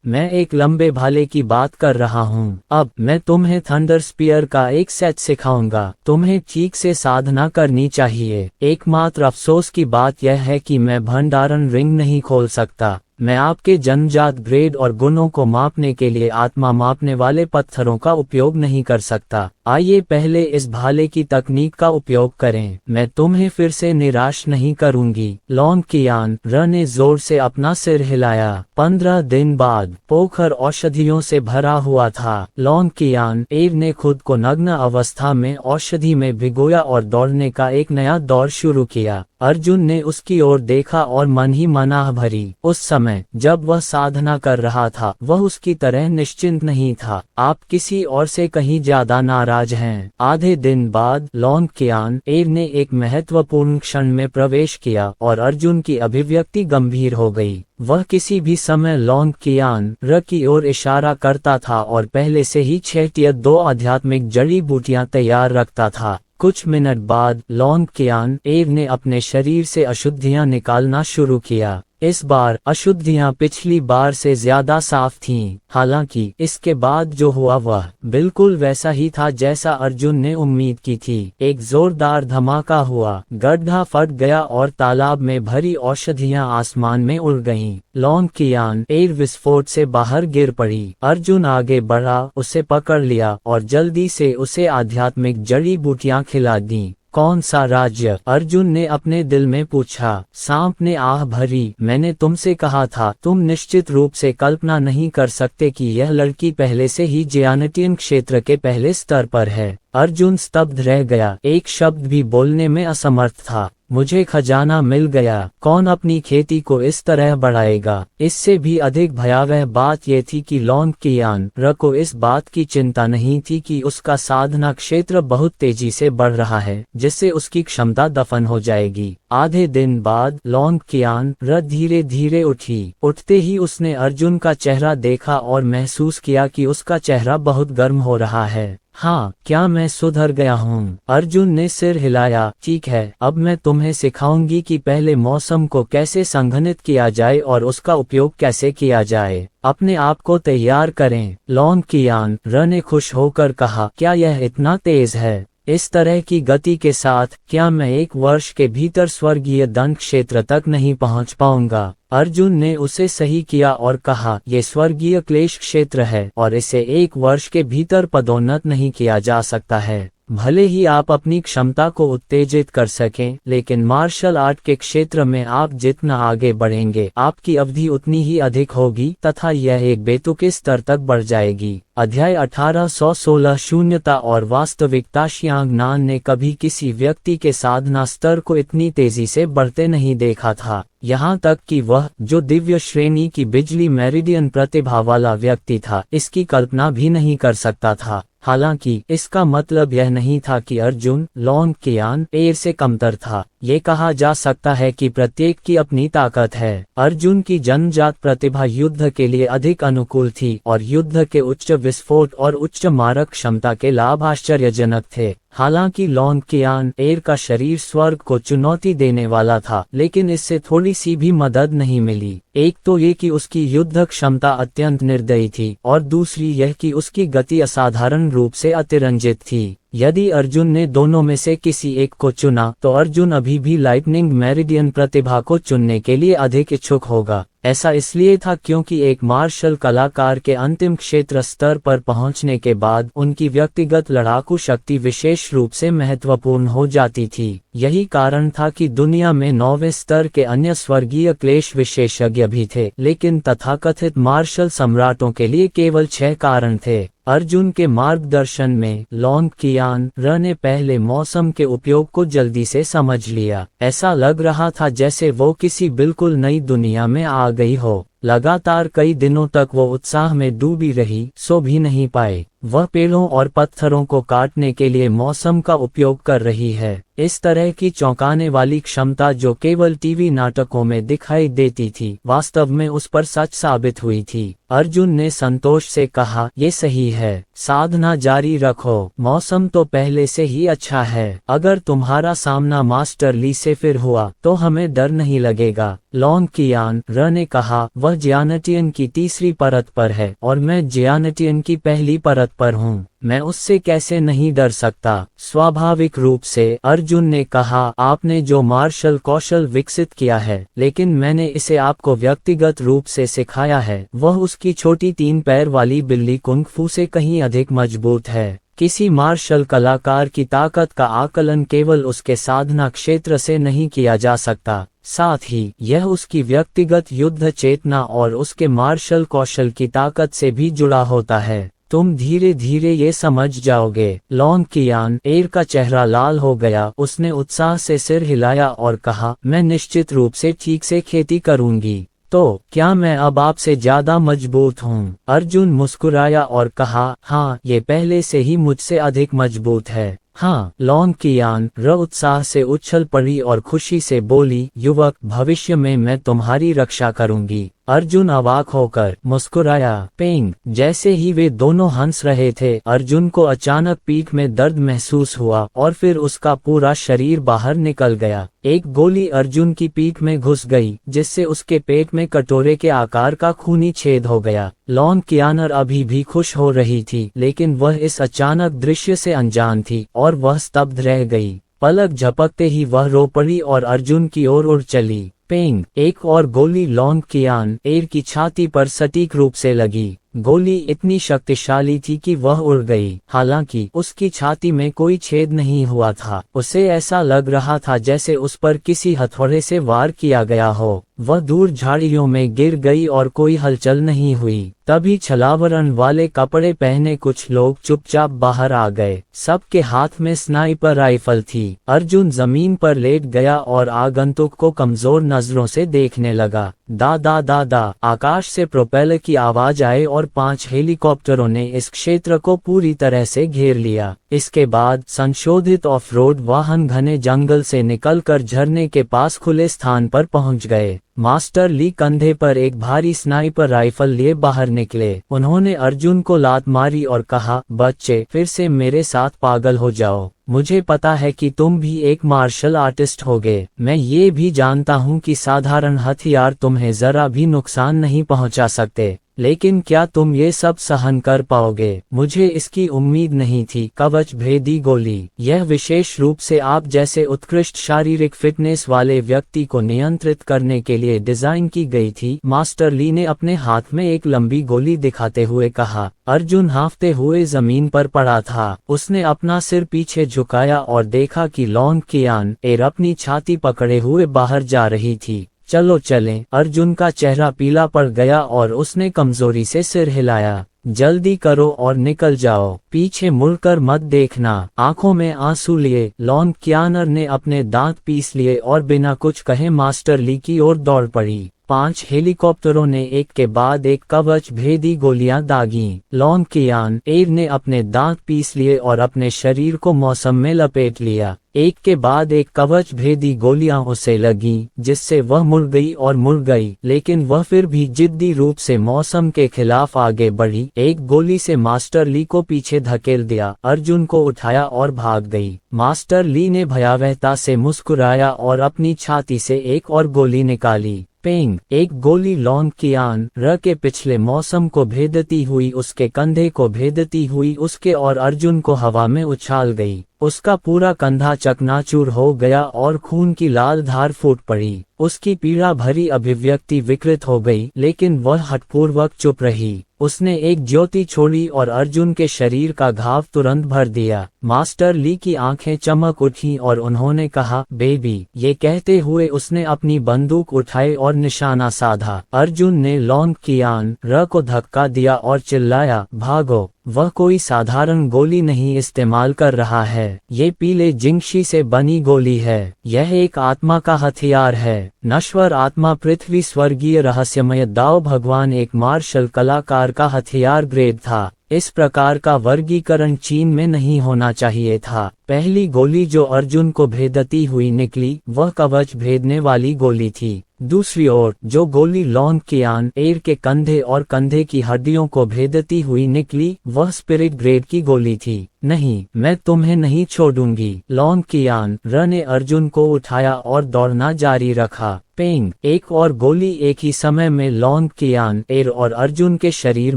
मैं एक लंबे भाले की बात कर रहा हूँ। अब मैं तुम्हें थंडर स्पीयर का एक सेट सिखाऊंगा। तुम्हें ठीक से साधना करनी चाहिए। एकमात्र अफसोस की बात यह है कि मैं भंडारण रिंग नहीं खोल सकता। मैं आपके जन्मजात ग्रेड और गुणों को मापने के लिए आत्मा मापने वाले पत्थरों का उपयोग नहीं कर सकता। आइए पहले इस भाले की तकनीक का उपयोग करें। मैं तुम्हें फिर से निराश नहीं करूंगी। लॉन्ग कियान र ने जोर से अपना सिर हिलाया। 15 दिन बाद पोखर औषधियों से भरा हुआ था। लॉन्ग कियान एव ने खुद को नग्न अवस्था में औषधि में भिगोया और दौड़ने का एक नया दौर शुरू किया। अर्जुन ने उसकी ओर देखा और मन ही मनाह भरी। उस समय जब वह साधना कर रहा था वह उसकी तरह निश्चिंत नहीं था। आप किसी और से कहीं ज्यादा नाराज हैं। आधे दिन बाद लॉन्ग कियान एव ने एक महत्वपूर्ण क्षण में प्रवेश किया और अर्जुन की अभिव्यक्ति गंभीर हो गई। वह किसी भी समय लॉन्ग कियान र की ओर इशारा करता था और पहले से ही 6 या 2 आध्यात्मिक जड़ी बूटियां तैयार रखता था। कुछ मिनट बाद लॉन्ग कियान एव ने अपने शरीर से अशुद्धियां निकालना शुरू किया। इस बार अशुद्धियां पिछली बार से ज्यादा साफ थीं। हालांकि इसके बाद जो हुआ वह बिल्कुल वैसा ही था जैसा अर्जुन ने उम्मीद की थी। एक जोरदार धमाका हुआ, गड्ढा फट गया और तालाब में भरी औषधियां आसमान में उड़ गईं। लॉन्ग कियान एव विस्फोट से बाहर गिर पड़ी। अर्जुन आगे बढ़ा, उसे पकड़ लिया और जल्दी से उसे आध्यात्मिक जड़ी बूटियां खिला दी। कौन सा राज्य? अर्जुन ने अपने दिल में पूछा। सांप ने आह भरी, मैंने तुमसे कहा था। तुम निश्चित रूप से कल्पना नहीं कर सकते कि यह लड़की पहले से ही जियानटियन क्षेत्र के पहले स्तर पर है। अर्जुन स्तब्ध रह गया, एक शब्द भी बोलने में असमर्थ था। मुझे खजाना मिल गया। कौन अपनी खेती को इस तरह बढ़ाएगा? इससे भी अधिक भयावह बात यह थी कि लॉन्ग कियान र को इस बात की चिंता नहीं थी कि उसका साधना क्षेत्र बहुत तेजी से बढ़ रहा है, जिससे उसकी क्षमता दफन हो जाएगी। आधे दिन बाद लॉन्ग कियान र धीरे धीरे उठी। उठते ही उसने अर्जुन का चेहरा देखा और महसूस किया कि उसका चेहरा बहुत गर्म हो रहा है। हाँ, क्या मैं सुधर गया हूँ? अर्जुन ने सिर हिलाया। ठीक है, अब मैं तुम्हें सिखाऊंगी कि पहले मौसम को कैसे संघनित किया जाए और उसका उपयोग कैसे किया जाए। अपने आप को तैयार करें। लॉन्ग कियान र ने खुश होकर कहा, क्या यह इतना तेज है? इस तरह की गति के साथ क्या मैं 1 वर्ष के भीतर स्वर्गीय दंड क्षेत्र तक नहीं पहुंच पाऊंगा? अर्जुन ने उसे सही किया और कहा, ये स्वर्गीय क्लेश क्षेत्र है और इसे 1 वर्ष के भीतर पदोन्नत नहीं किया जा सकता है। भले ही आप अपनी क्षमता को उत्तेजित कर सकें, लेकिन मार्शल आर्ट के क्षेत्र में आप जितना आगे बढ़ेंगे, आपकी अवधि उतनी ही अधिक होगी तथा यह एक बेतुके स्तर तक बढ़ जाएगी। अध्याय 1816 शून्यता और वास्तविकता। शियांग नान ने कभी किसी व्यक्ति के साधना स्तर को इतनी तेजी से बढ़ते नहीं देखा था। यहाँ तक कि वह, जो दिव्य श्रेणी की बिजली मेरिडियन प्रतिभा वाला व्यक्ति था, इसकी कल्पना भी नहीं कर सकता था। हालांकि इसका मतलब यह नहीं था कि अर्जुन लॉन्ग कियान एर से कमतर था। ये कहा जा सकता है कि प्रत्येक की अपनी ताकत है। अर्जुन की जन्मजात प्रतिभा युद्ध के लिए अधिक अनुकूल थी और युद्ध के उच्च विस्फोट और उच्च मारक क्षमता के लाभ आश्चर्यजनक थे। हालांकि लॉन्ग कियान एर का शरीर स्वर्ग को चुनौती देने वाला था, लेकिन इससे थोड़ी सी भी मदद नहीं मिली। एक तो ये कि उसकी युद्ध क्षमता अत्यंत निर्दयी थी और दूसरी यह कि उसकी गति असाधारण रूप से अतिरंजित थी। यदि अर्जुन ने दोनों में से किसी एक को चुना तो अर्जुन अभी भी लाइटनिंग मेरिडियन प्रतिभा को चुनने के लिए अधिक इच्छुक होगा। ऐसा इसलिए था क्योंकि एक मार्शल कलाकार के अंतिम क्षेत्र स्तर पर पहुंचने के बाद उनकी व्यक्तिगत लड़ाकू शक्ति विशेष रूप से महत्वपूर्ण हो जाती थी। यही कारण था कि दुनिया में 9वें स्तर के अन्य स्वर्गीय क्लेश विशेषज्ञ भी थे, लेकिन तथाकथित मार्शल सम्राटों के लिए केवल 6 कारण थे। अर्जुन के मार्गदर्शन में लॉन्ग कियान र ने पहले मौसम के उपयोग को जल्दी से समझ लिया। ऐसा लग रहा था जैसे वो किसी बिल्कुल नई दुनिया में आ गई हो। लगातार कई दिनों तक वो उत्साह में डूबी रही, सो भी नहीं पाए। वह पेड़ों और पत्थरों को काटने के लिए मौसम का उपयोग कर रही है। इस तरह की चौंकाने वाली क्षमता जो केवल टीवी नाटकों में दिखाई देती थी, वास्तव में उस पर सच साबित हुई थी। अर्जुन ने संतोष से कहा, ये सही है, साधना जारी रखो। मौसम तो पहले से ही अच्छा है। अगर तुम्हारा सामना मास्टर ली से फिर हुआ तो हमें डर नहीं लगेगा। लॉन्ग कियान र ने कहा, वह जियानटियन की तीसरी परत पर है और मैं जियानटियन की पहली परत पर हूँ। मैं उससे कैसे नहीं डर सकता? स्वाभाविक रूप से, अर्जुन ने कहा, आपने जो मार्शल कौशल विकसित किया है, लेकिन मैंने इसे आपको व्यक्तिगत रूप से सिखाया है, वह उसकी छोटी 3 पैर वाली बिल्ली कुंग फू से कहीं अधिक मजबूत है। किसी मार्शल कलाकार की ताकत का आकलन केवल उसके साधना क्षेत्र से नहीं किया जा सकता, साथ ही यह उसकी व्यक्तिगत युद्ध चेतना और उसके मार्शल कौशल की ताकत से भी जुड़ा होता है। तुम धीरे धीरे ये समझ जाओगे। लॉन्ग कियान एर का चेहरा लाल हो गया। उसने उत्साह से सिर हिलाया और कहा, मैं निश्चित रूप से ठीक से खेती करूंगी। तो क्या मैं अब आपसे ज्यादा मजबूत हूँ? अर्जुन मुस्कुराया और कहा, हाँ, ये पहले से ही मुझसे अधिक मजबूत है। हाँ, लॉन्ग कियान र उत्साह से उछल पड़ी और खुशी से बोली, युवक, भविष्य में मैं तुम्हारी रक्षा करूंगी। अर्जुन अवाक होकर मुस्कुराया। पेंग। जैसे ही वे दोनों हंस रहे थे, अर्जुन को अचानक पीठ में दर्द महसूस हुआ और फिर उसका पूरा शरीर बाहर निकल गया। एक गोली अर्जुन की पीठ में घुस गई, जिससे उसके पेट में कटोरे के आकार का खूनी छेद हो गया। लॉन्ग कियानर अभी भी खुश हो रही थी, लेकिन वह इस अचानक दृश्य से अनजान थी और वह स्तब्ध रह गई। पलक झपकते ही वह रो पड़ी और अर्जुन की ओर उड़ चली। पेंग। एक और गोली लॉन्ग कियान एर की छाती पर सटीक रूप से लगी। गोली इतनी शक्तिशाली थी कि वह उड़ गई। हालांकि उसकी छाती में कोई छेद नहीं हुआ था। उसे ऐसा लग रहा था जैसे उस पर किसी हथौड़े से वार किया गया हो। वह दूर झाड़ियों में गिर गई और कोई हलचल नहीं हुई। तभी छलावरण वाले कपड़े पहने कुछ लोग चुपचाप बाहर आ गए। सबके हाथ में स्नाइपर राइफल थी। अर्जुन जमीन पर लेट गया और आगंतुक को कमजोर नजरों से देखने लगा। दा दा दा दा, आकाश से प्रोपेलर की आवाज आए और और 5 हेलीकॉप्टरों ने इस क्षेत्र को पूरी तरह से घेर लिया। इसके बाद संशोधित ऑफ रोड वाहन घने जंगल से निकलकर झरने के पास खुले स्थान पर पहुंच गए। मास्टर ली कंधे पर एक भारी स्नाइपर राइफल लिए बाहर निकले। उन्होंने अर्जुन को लात मारी और कहा, बच्चे, फिर से मेरे साथ पागल हो जाओ। मुझे पता है कि तुम भी एक मार्शल आर्टिस्ट होगे। मैं ये भी जानता हूँ कि साधारण हथियार तुम्हें जरा भी नुकसान नहीं पहुँचा सकते, लेकिन क्या तुम ये सब सहन कर पाओगे? मुझे इसकी उम्मीद नहीं थी। कवच भेदी गोली। यह विशेष रूप से आप जैसे उत्कृष्ट शारीरिक फिटनेस वाले व्यक्ति को नियंत्रित करने के लिए डिजाइन की गई थी। मास्टर ली ने अपने हाथ में एक लंबी गोली दिखाते हुए कहा। अर्जुन हांफते हुए जमीन पर पड़ा था। उसने अपना सिर पीछे झुकाया और देखा कि लॉन्ग कियान एर अपनी छाती पकड़े हुए बाहर जा रही थी। चलो चलें। अर्जुन का चेहरा पीला पड़ गया और उसने कमजोरी से सिर हिलाया। जल्दी करो और निकल जाओ, पीछे मुड़कर मत देखना। आंखों में आंसू लिए लॉन्ग कियानर ने अपने दांत पीस लिए और बिना कुछ कहे मास्टर ली की ओर दौड़ पड़ी। 5 हेलीकॉप्टरों ने एक के बाद एक कवच भेदी गोलियां दागीं। लॉन्ग कियान एर ने अपने दांत पीस लिए और अपने शरीर को मौसम में लपेट लिया। एक के बाद एक कवच भेदी गोलियां उसे लगीं, जिससे वह मुड़ गई और मुड़ गई, लेकिन वह फिर भी जिद्दी रूप से मौसम के खिलाफ आगे बढ़ी। एक गोली से मास्टर ली को पीछे धकेल दिया, अर्जुन को उठाया और भाग गई। मास्टर ली ने भयावहता से मुस्कुराया और अपनी छाती से एक और गोली निकाली। पेंग। एक गोली लॉन्ग कियान र के पिछले मौसम को भेदती हुई, उसके कंधे को भेदती हुई उसके और अर्जुन को हवा में उछाल गई। उसका पूरा कंधा चकनाचूर हो गया और खून की लाल धार फूट पड़ी। उसकी पीड़ा भरी अभिव्यक्ति विकृत हो गई, लेकिन वह हठपूर्वक चुप रही। उसने एक ज्योति छोड़ी और अर्जुन के शरीर का घाव तुरंत भर दिया। मास्टर ली की आंखें चमक उठीं और उन्होंने कहा, बेबी। ये कहते हुए उसने अपनी बंदूक उठाई और निशाना साधा। अर्जुन ने लॉन्ग कियान र को धक्का दिया और चिल्लाया, भागो। वह कोई साधारण गोली नहीं इस्तेमाल कर रहा है। ये पीले जिंगशी से बनी गोली है। यह एक आत्मा का हथियार है। नश्वर आत्मा पृथ्वी स्वर्गीय रहस्यमय दाव भगवान एक मार्शल कलाकार का हथियार ग्रेड था। इस प्रकार का वर्गीकरण चीन में नहीं होना चाहिए था। पहली गोली जो अर्जुन को भेदती हुई निकली वह कवच भेदने वाली गोली थी। दूसरी ओर जो गोली लॉन्ग कियान एर के कंधे और कंधे की हड्डियों को भेदती हुई निकली वह स्पिरिट ग्रेड की गोली थी। नहीं, मैं तुम्हें नहीं छोड़ूंगी। लॉन्ग कियान र ने अर्जुन को उठाया और दौड़ना जारी रखा। पेंग। एक और गोली एक ही समय में लॉन्ग कियान एर और अर्जुन के शरीर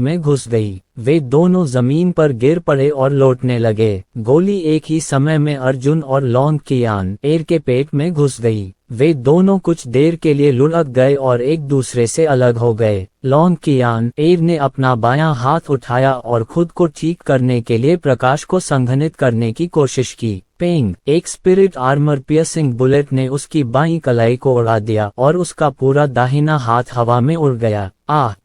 में घुस गई। वे दोनों जमीन पर गिर पड़े और लौटने लगे। गोली एक ही समय में अर्जुन और लॉन्ग कियान एर के पेट में घुस गई। वे दोनों कुछ देर के लिए लुढ़क गए और एक दूसरे से अलग हो गए। लॉन्ग कियान एर ने अपना बायां हाथ उठाया और खुद को ठीक करने के लिए प्रकाश को संघनित करने की कोशिश की। पेंग। एक स्पिरिट आर्मर पियर्सिंग बुलेट ने उसकी बाईं कलाई को उड़ा दिया और उसका पूरा दाहिना हाथ हवा में उड़ गया।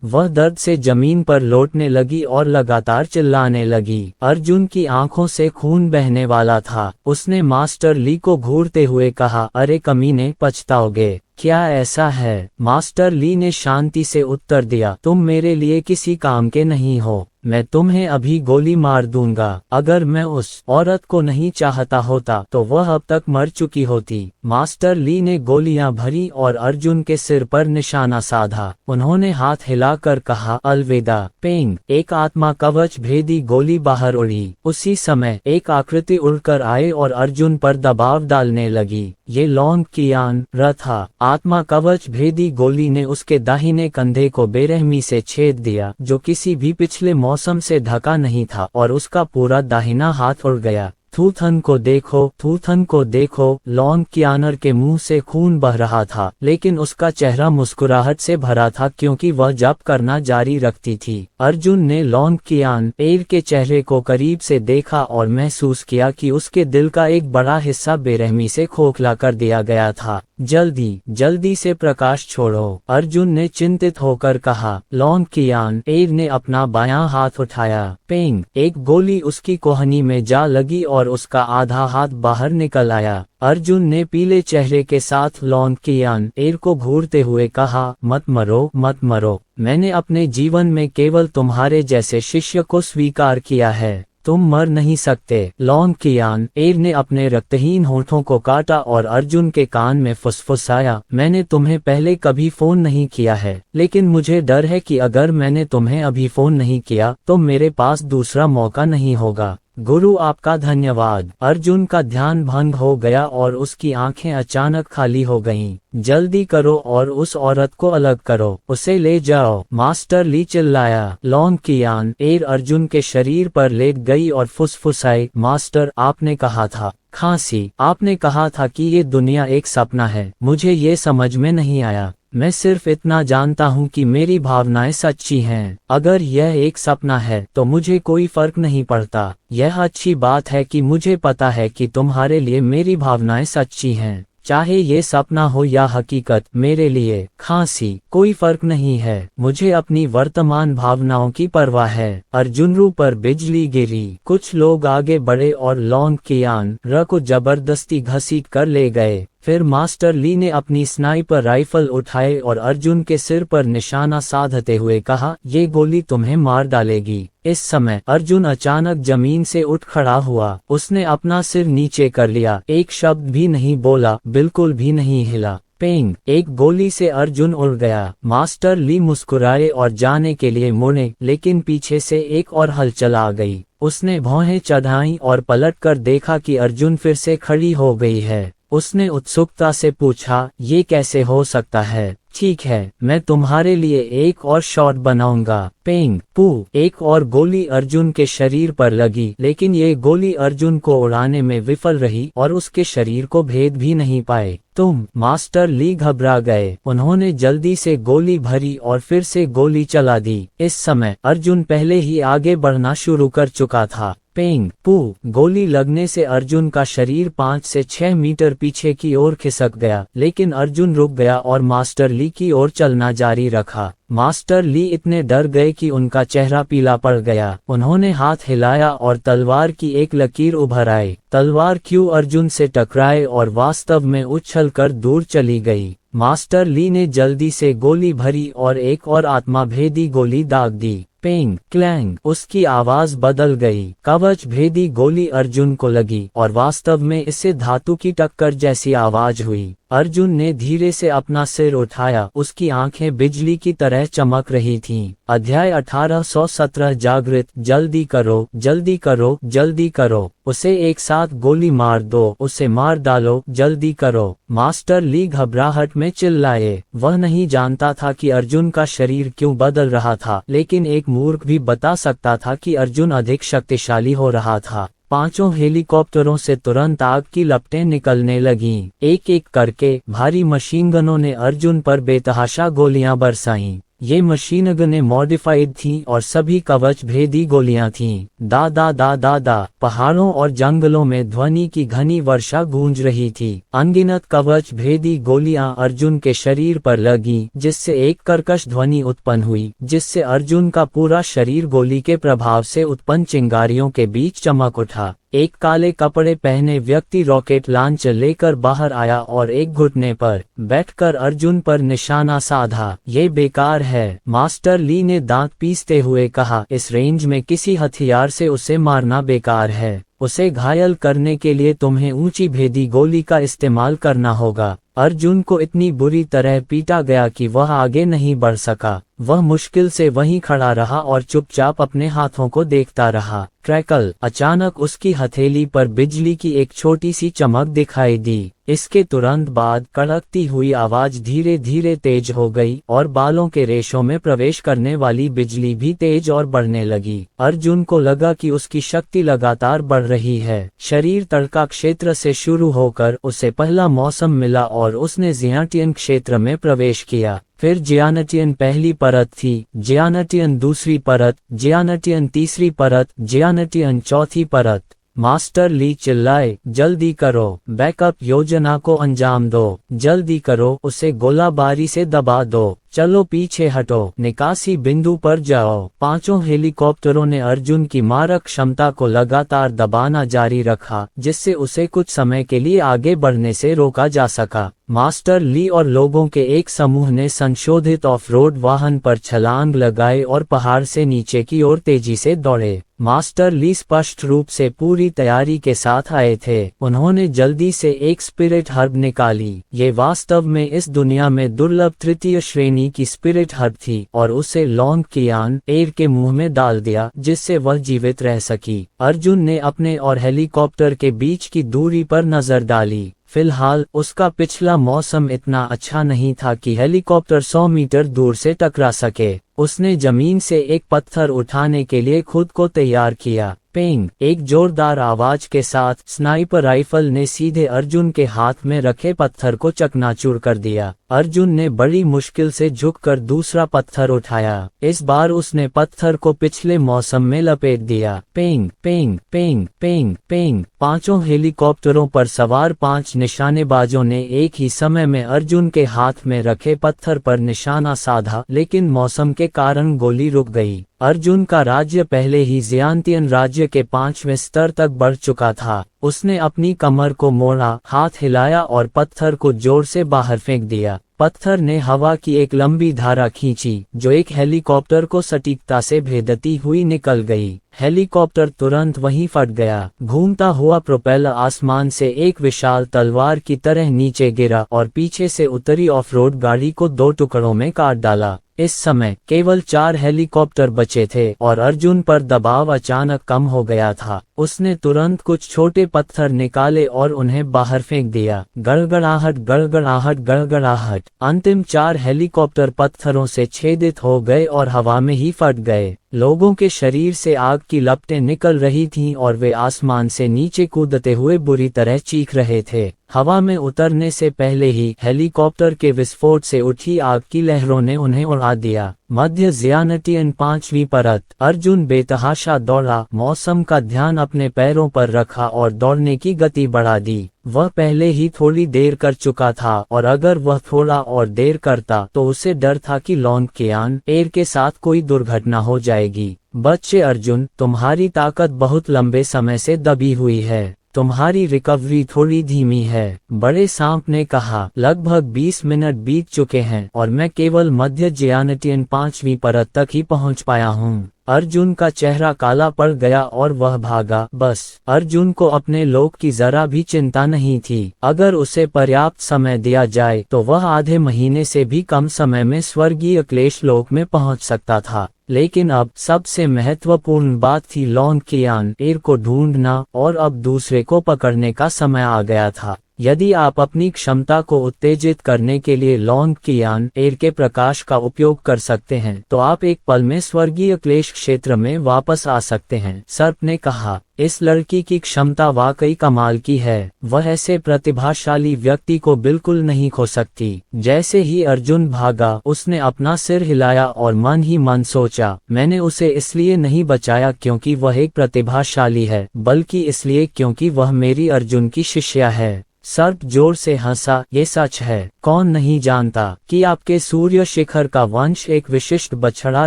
वह दर्द से जमीन पर लौटने लगी और लगातार चिल्लाने लगी। अर्जुन की आंखों से खून बहने वाला था। उसने मास्टर ली को घूरते हुए कहा, अरे कमीने, पछताओगे। क्या ऐसा है? मास्टर ली ने शांति से उत्तर दिया, तुम मेरे लिए किसी काम के नहीं हो। मैं तुम्हें अभी गोली मार दूंगा। अगर मैं उस औरत को नहीं चाहता होता तो वह अब तक मर चुकी होती। मास्टर ली ने गोलियां भरी और अर्जुन के सिर पर निशाना साधा। उन्होंने हाथ हिलाकर कहा, अलविदा। पेंग। एक आत्मा कवच भेदी गोली बाहर उड़ी। उसी समय एक आकृति उड़कर आए और अर्जुन पर दबाव डालने लगी। ये लॉन्ग कियान र था। आत्मा कवच भेदी गोली ने उसके दाहिने कंधे को बेरहमी से छेद दिया, जो किसी भी पिछले मौसम से ढका नहीं था, और उसका पूरा दाहिना हाथ उड़ गया। थूथन को देखो, थूथन को देखो। लॉन्ग कियानर के मुंह से खून बह रहा था, लेकिन उसका चेहरा मुस्कुराहट से भरा था क्योंकि वह जप करना जारी रखती थी। अर्जुन ने लॉन्ग कियान एर के चेहरे को करीब से देखा और महसूस किया कि उसके दिल का एक बड़ा हिस्सा बेरहमी से खोखला कर दिया गया था। जल्दी से प्रकाश छोड़ो, अर्जुन ने चिंतित होकर कहा। लॉन्ग कियान एर ने अपना बायां हाथ उठाया। पेंग। एक गोली उसकी कोहनी में जा लगी और उसका आधा हाथ बाहर निकल आया। अर्जुन ने पीले चेहरे के साथ लॉन्ग कियान एर को घूरते हुए कहा, मत मरो मत मरो, मैंने अपने जीवन में केवल तुम्हारे जैसे शिष्य को स्वीकार किया है, तुम मर नहीं सकते। लॉन्ग कियान एर ने अपने रक्तहीन होठों को काटा और अर्जुन के कान में फुसफुसाया, मैंने तुम्हें पहले कभी फोन नहीं किया है, लेकिन मुझे डर है कि अगर मैंने तुम्हें अभी फोन नहीं किया तो मेरे पास दूसरा मौका नहीं होगा। गुरु आपका धन्यवाद। अर्जुन का ध्यान भंग हो गया और उसकी आंखें अचानक खाली हो गईं। जल्दी करो और उस औरत को अलग करो, उसे ले जाओ, मास्टर ली चिल्लाया। लॉन्ग कियान एर अर्जुन के शरीर पर लेट गई और फुसफुसाई, मास्टर आपने कहा था, खांसी, आपने कहा था कि ये दुनिया एक सपना है, मुझे ये समझ में नहीं आया, मैं सिर्फ इतना जानता हूँ कि मेरी भावनाएं सच्ची हैं। अगर यह एक सपना है तो मुझे कोई फर्क नहीं पड़ता। यह अच्छी बात है कि मुझे पता है कि तुम्हारे लिए मेरी भावनाएं सच्ची हैं, चाहे ये सपना हो या हकीकत, मेरे लिए खांसी कोई फर्क नहीं है, मुझे अपनी वर्तमान भावनाओं की परवाह है। अर्जुन पर बिजली गिरी। कुछ लोग आगे बढ़े और लॉन्ग कियान र को जबरदस्ती घसीट कर ले गए। फिर मास्टर ली ने अपनी स्नाइपर राइफल उठाए और अर्जुन के सिर पर निशाना साधते हुए कहा, ये गोली तुम्हें मार डालेगी। इस समय अर्जुन अचानक जमीन से उठ खड़ा हुआ। उसने अपना सिर नीचे कर लिया, एक शब्द भी नहीं बोला, बिल्कुल भी नहीं हिला। पेंग, एक गोली से अर्जुन उड़ गया। मास्टर ली मुस्कुराए और जाने के लिए मुड़े, लेकिन पीछे से एक और हलचल आ गई। उसने भौहें चढ़ाई और पलटकर देखा कि अर्जुन फिर से खड़ी हो गई है। उसने उत्सुकता से पूछा, ये कैसे हो सकता है? ठीक है, मैं तुम्हारे लिए एक और शॉट बनाऊंगा। पेंग पू, एक और गोली अर्जुन के शरीर पर लगी, लेकिन ये गोली अर्जुन को उड़ाने में विफल रही और उसके शरीर को भेद भी नहीं पाए। तुम, मास्टर ली घबरा गए। उन्होंने जल्दी से गोली भरी और फिर से गोली चला दी। इस समय अर्जुन पहले ही आगे बढ़ना शुरू कर चुका था। पेंग पू, गोली लगने से अर्जुन का शरीर 5 से 6 मीटर पीछे की ओर खिसक गया, लेकिन अर्जुन रुक गया और मास्टर ली की ओर चलना जारी रखा। मास्टर ली इतने डर गए कि उनका चेहरा पीला पड़ गया। उन्होंने हाथ हिलाया और तलवार की एक लकीर उभर आई। तलवार क्यों अर्जुन से टकराए और वास्तव में उछल कर दूर चली गई। मास्टर ली ने जल्दी से गोली भरी और एक और आत्मा भेदी गोली दाग दी। पेंग क्लैंग, उसकी आवाज बदल गई। कवच भेदी गोली अर्जुन को लगी और वास्तव में इससे धातु की टक्कर जैसी आवाज हुई। अर्जुन ने धीरे से अपना सिर उठाया, उसकी आंखें बिजली की तरह चमक रही थीं। अध्याय 1817 जागृत, जल्दी करो जल्दी करो जल्दी करो, उसे एक साथ गोली मार दो, उसे मार डालो, जल्दी करो। मास्टर ली घबराहट में चिल्लाए। वह नहीं जानता था कि अर्जुन का शरीर क्यों बदल रहा था, लेकिन एक मूर्ख भी बता सकता था कि अर्जुन अधिक शक्तिशाली हो रहा था। 5 हेलीकॉप्टरों से तुरंत आग की लपटें निकलने लगीं। एक एक करके भारी मशीन गनों ने अर्जुन पर बेतहाशा गोलियां बरसाईं। ये मशीन गनें मॉडिफाइड थीं और सभी कवच भेदी गोलियां थीं। दा दा दा दा दा, पहाड़ों और जंगलों में ध्वनि की घनी वर्षा गूंज रही थी। अनगिनत कवच भेदी गोलियां अर्जुन के शरीर पर लगीं, जिससे एक कर्कश ध्वनि उत्पन्न हुई, जिससे अर्जुन का पूरा शरीर गोली के प्रभाव से उत्पन्न चिंगारियों के बीच चमक उठा। एक काले कपड़े पहने व्यक्ति रॉकेट लॉन्चर लेकर बाहर आया और एक घुटने पर बैठकर अर्जुन पर निशाना साधा। ये बेकार है, मास्टर ली ने दांत पीसते हुए कहा, इस रेंज में किसी हथियार से उसे मारना बेकार है। उसे घायल करने के लिए तुम्हें ऊंची भेदी गोली का इस्तेमाल करना होगा। अर्जुन को इतनी बुरी तरह पीटा गया कि वह आगे नहीं बढ़ सका। वह मुश्किल से वहीं खड़ा रहा और चुपचाप अपने हाथों को देखता रहा। क्रैकल, अचानक उसकी हथेली पर बिजली की एक छोटी सी चमक दिखाई दी। इसके तुरंत बाद कड़कती हुई आवाज धीरे धीरे तेज हो गई और बालों के रेशों में प्रवेश करने वाली बिजली भी तेज और बढ़ने लगी। अर्जुन को लगा कि उसकी शक्ति लगातार बढ़ रही है। शरीर तड़का क्षेत्र से शुरू होकर उसे पहला मौसम मिला और उसने जियाटियन क्षेत्र में प्रवेश किया। फिर जियानटियन पहली परत थी, जियानटियन दूसरी परत, जियानटियन तीसरी परत, जियानटियन चौथी परत। मास्टर ली चिल्लाए, जल्दी करो, बैकअप योजना को अंजाम दो, जल्दी करो, उसे गोलाबारी से दबा दो। चलो पीछे हटो, निकासी बिंदु पर जाओ। पांचों हेलीकॉप्टरों ने अर्जुन की मारक क्षमता को लगातार दबाना जारी रखा, जिससे उसे कुछ समय के लिए आगे बढ़ने से रोका जा सका। मास्टर ली और लोगों के एक समूह ने संशोधित ऑफ रोड वाहन पर छलांग लगाए और पहाड़ से नीचे की ओर तेजी से दौड़े। मास्टर ली स्पष्ट रूप से पूरी तैयारी के साथ आए थे। उन्होंने जल्दी से एक स्पिरिट हर्ब निकाली। ये वास्तव में इस दुनिया में दुर्लभ तृतीय श्रेणी की स्पिरिट हर्ब थी और उसे लॉन्ग कियान एर के मुंह में डाल दिया, जिससे वह जीवित रह सकी। अर्जुन ने अपने और हेलीकॉप्टर के बीच की दूरी पर नजर डाली। फिलहाल उसका पिछला मौसम इतना अच्छा नहीं था कि हेलीकॉप्टर 100 मीटर दूर से टकरा सके। उसने जमीन से एक पत्थर उठाने के लिए खुद को तैयार किया। पेंग! एक जोरदार आवाज के साथ स्नाइपर राइफल ने सीधे अर्जुन के हाथ में रखे पत्थर को चकनाचूर कर दिया। अर्जुन ने बड़ी मुश्किल से झुककर दूसरा पत्थर उठाया। इस बार उसने पत्थर को पिछले मौसम में लपेट दिया। पेंग पेंग पेंग पेंग पेंग! पांचों हेलीकॉप्टरों पर सवार 5 निशानेबाजों ने एक ही समय में अर्जुन के हाथ में रखे पत्थर पर निशाना साधा, लेकिन मौसम के कारण गोली रुक गई। अर्जुन का राज्य पहले ही ज़ियांतियन राज्य के 5वें स्तर तक बढ़ चुका था। उसने अपनी कमर को मोड़ा, हाथ हिलाया और पत्थर को जोर से बाहर फेंक दिया। पत्थर ने हवा की एक लंबी धारा खींची, जो एक हेलीकॉप्टर को सटीकता से भेदती हुई निकल गई। हेलीकॉप्टर तुरंत वहीं फट गया। घूमता हुआ प्रोपेलर आसमान से एक विशाल तलवार की तरह नीचे गिरा और पीछे से उतरी ऑफ रोड गाड़ी को 2 टुकड़ों में काट डाला। इस समय केवल 4 हेलीकॉप्टर बचे थे और अर्जुन पर दबाव अचानक कम हो गया था। उसने तुरंत कुछ छोटे पत्थर निकाले और उन्हें बाहर फेंक दिया। गड़गड़ाहट गड़गड़ाहट गड़गड़ाहट! अंतिम 4 हेलीकॉप्टर पत्थरों से छेदित हो गए और हवा में ही फट गए। लोगों के शरीर से आग की लपटें निकल रही थीं और वे आसमान से नीचे कूदते हुए बुरी तरह चीख रहे थे। हवा में उतरने से पहले ही हेलीकॉप्टर के विस्फोट से उठी आग की लहरों ने उन्हें उड़ा दिया। मध्य ज़ियानटियन 5वीं परत। अर्जुन बेतहाशा दौड़ा, मौसम का ध्यान अपने पैरों पर रखा और दौड़ने की गति बढ़ा दी। वह पहले ही थोड़ी देर कर चुका था और अगर वह थोड़ा और देर करता तो उसे डर था कि लॉन्ग कियान एर के साथ कोई दुर्घटना हो जाएगी। बच्चे अर्जुन, तुम्हारी ताकत बहुत लंबे समय से दबी हुई है। तुम्हारी रिकवरी थोड़ी धीमी है। बड़े सांप ने कहा। लगभग 20 मिनट बीत चुके हैं और मैं केवल मध्य ज़ियानटियन 5वीं परत तक ही पहुंच पाया हूं। अर्जुन का चेहरा काला पड़ गया और वह भागा। बस अर्जुन को अपने लोक की जरा भी चिंता नहीं थी। अगर उसे पर्याप्त समय दिया जाए तो वह आधे महीने से भी कम समय में स्वर्गीय क्लेश लोक में पहुंच सकता था। लेकिन अब सबसे महत्वपूर्ण बात थी लॉन्ग कियान एर को ढूंढना, और अब दूसरे को पकड़ने का समय आ गया था। यदि आप अपनी क्षमता को उत्तेजित करने के लिए लॉन्ग कियान एर के प्रकाश का उपयोग कर सकते हैं तो आप एक पल में स्वर्गीय क्लेश क्षेत्र में वापस आ सकते हैं। सर्प ने कहा। इस लड़की की क्षमता वाकई कमाल की है। वह ऐसे प्रतिभाशाली व्यक्ति को बिल्कुल नहीं खो सकती। जैसे ही अर्जुन भागा, उसने अपना सिर हिलाया और मन ही मन सोचा, मैंने उसे इसलिए नहीं बचाया क्योंकि वह एक प्रतिभाशाली है, बल्कि इसलिए क्योंकि वह मेरी अर्जुन की शिष्या है। सर्प जोर से हंसा। ये सच है। कौन नहीं जानता कि आपके सूर्य शिखर का वंश एक विशिष्ट बछड़ा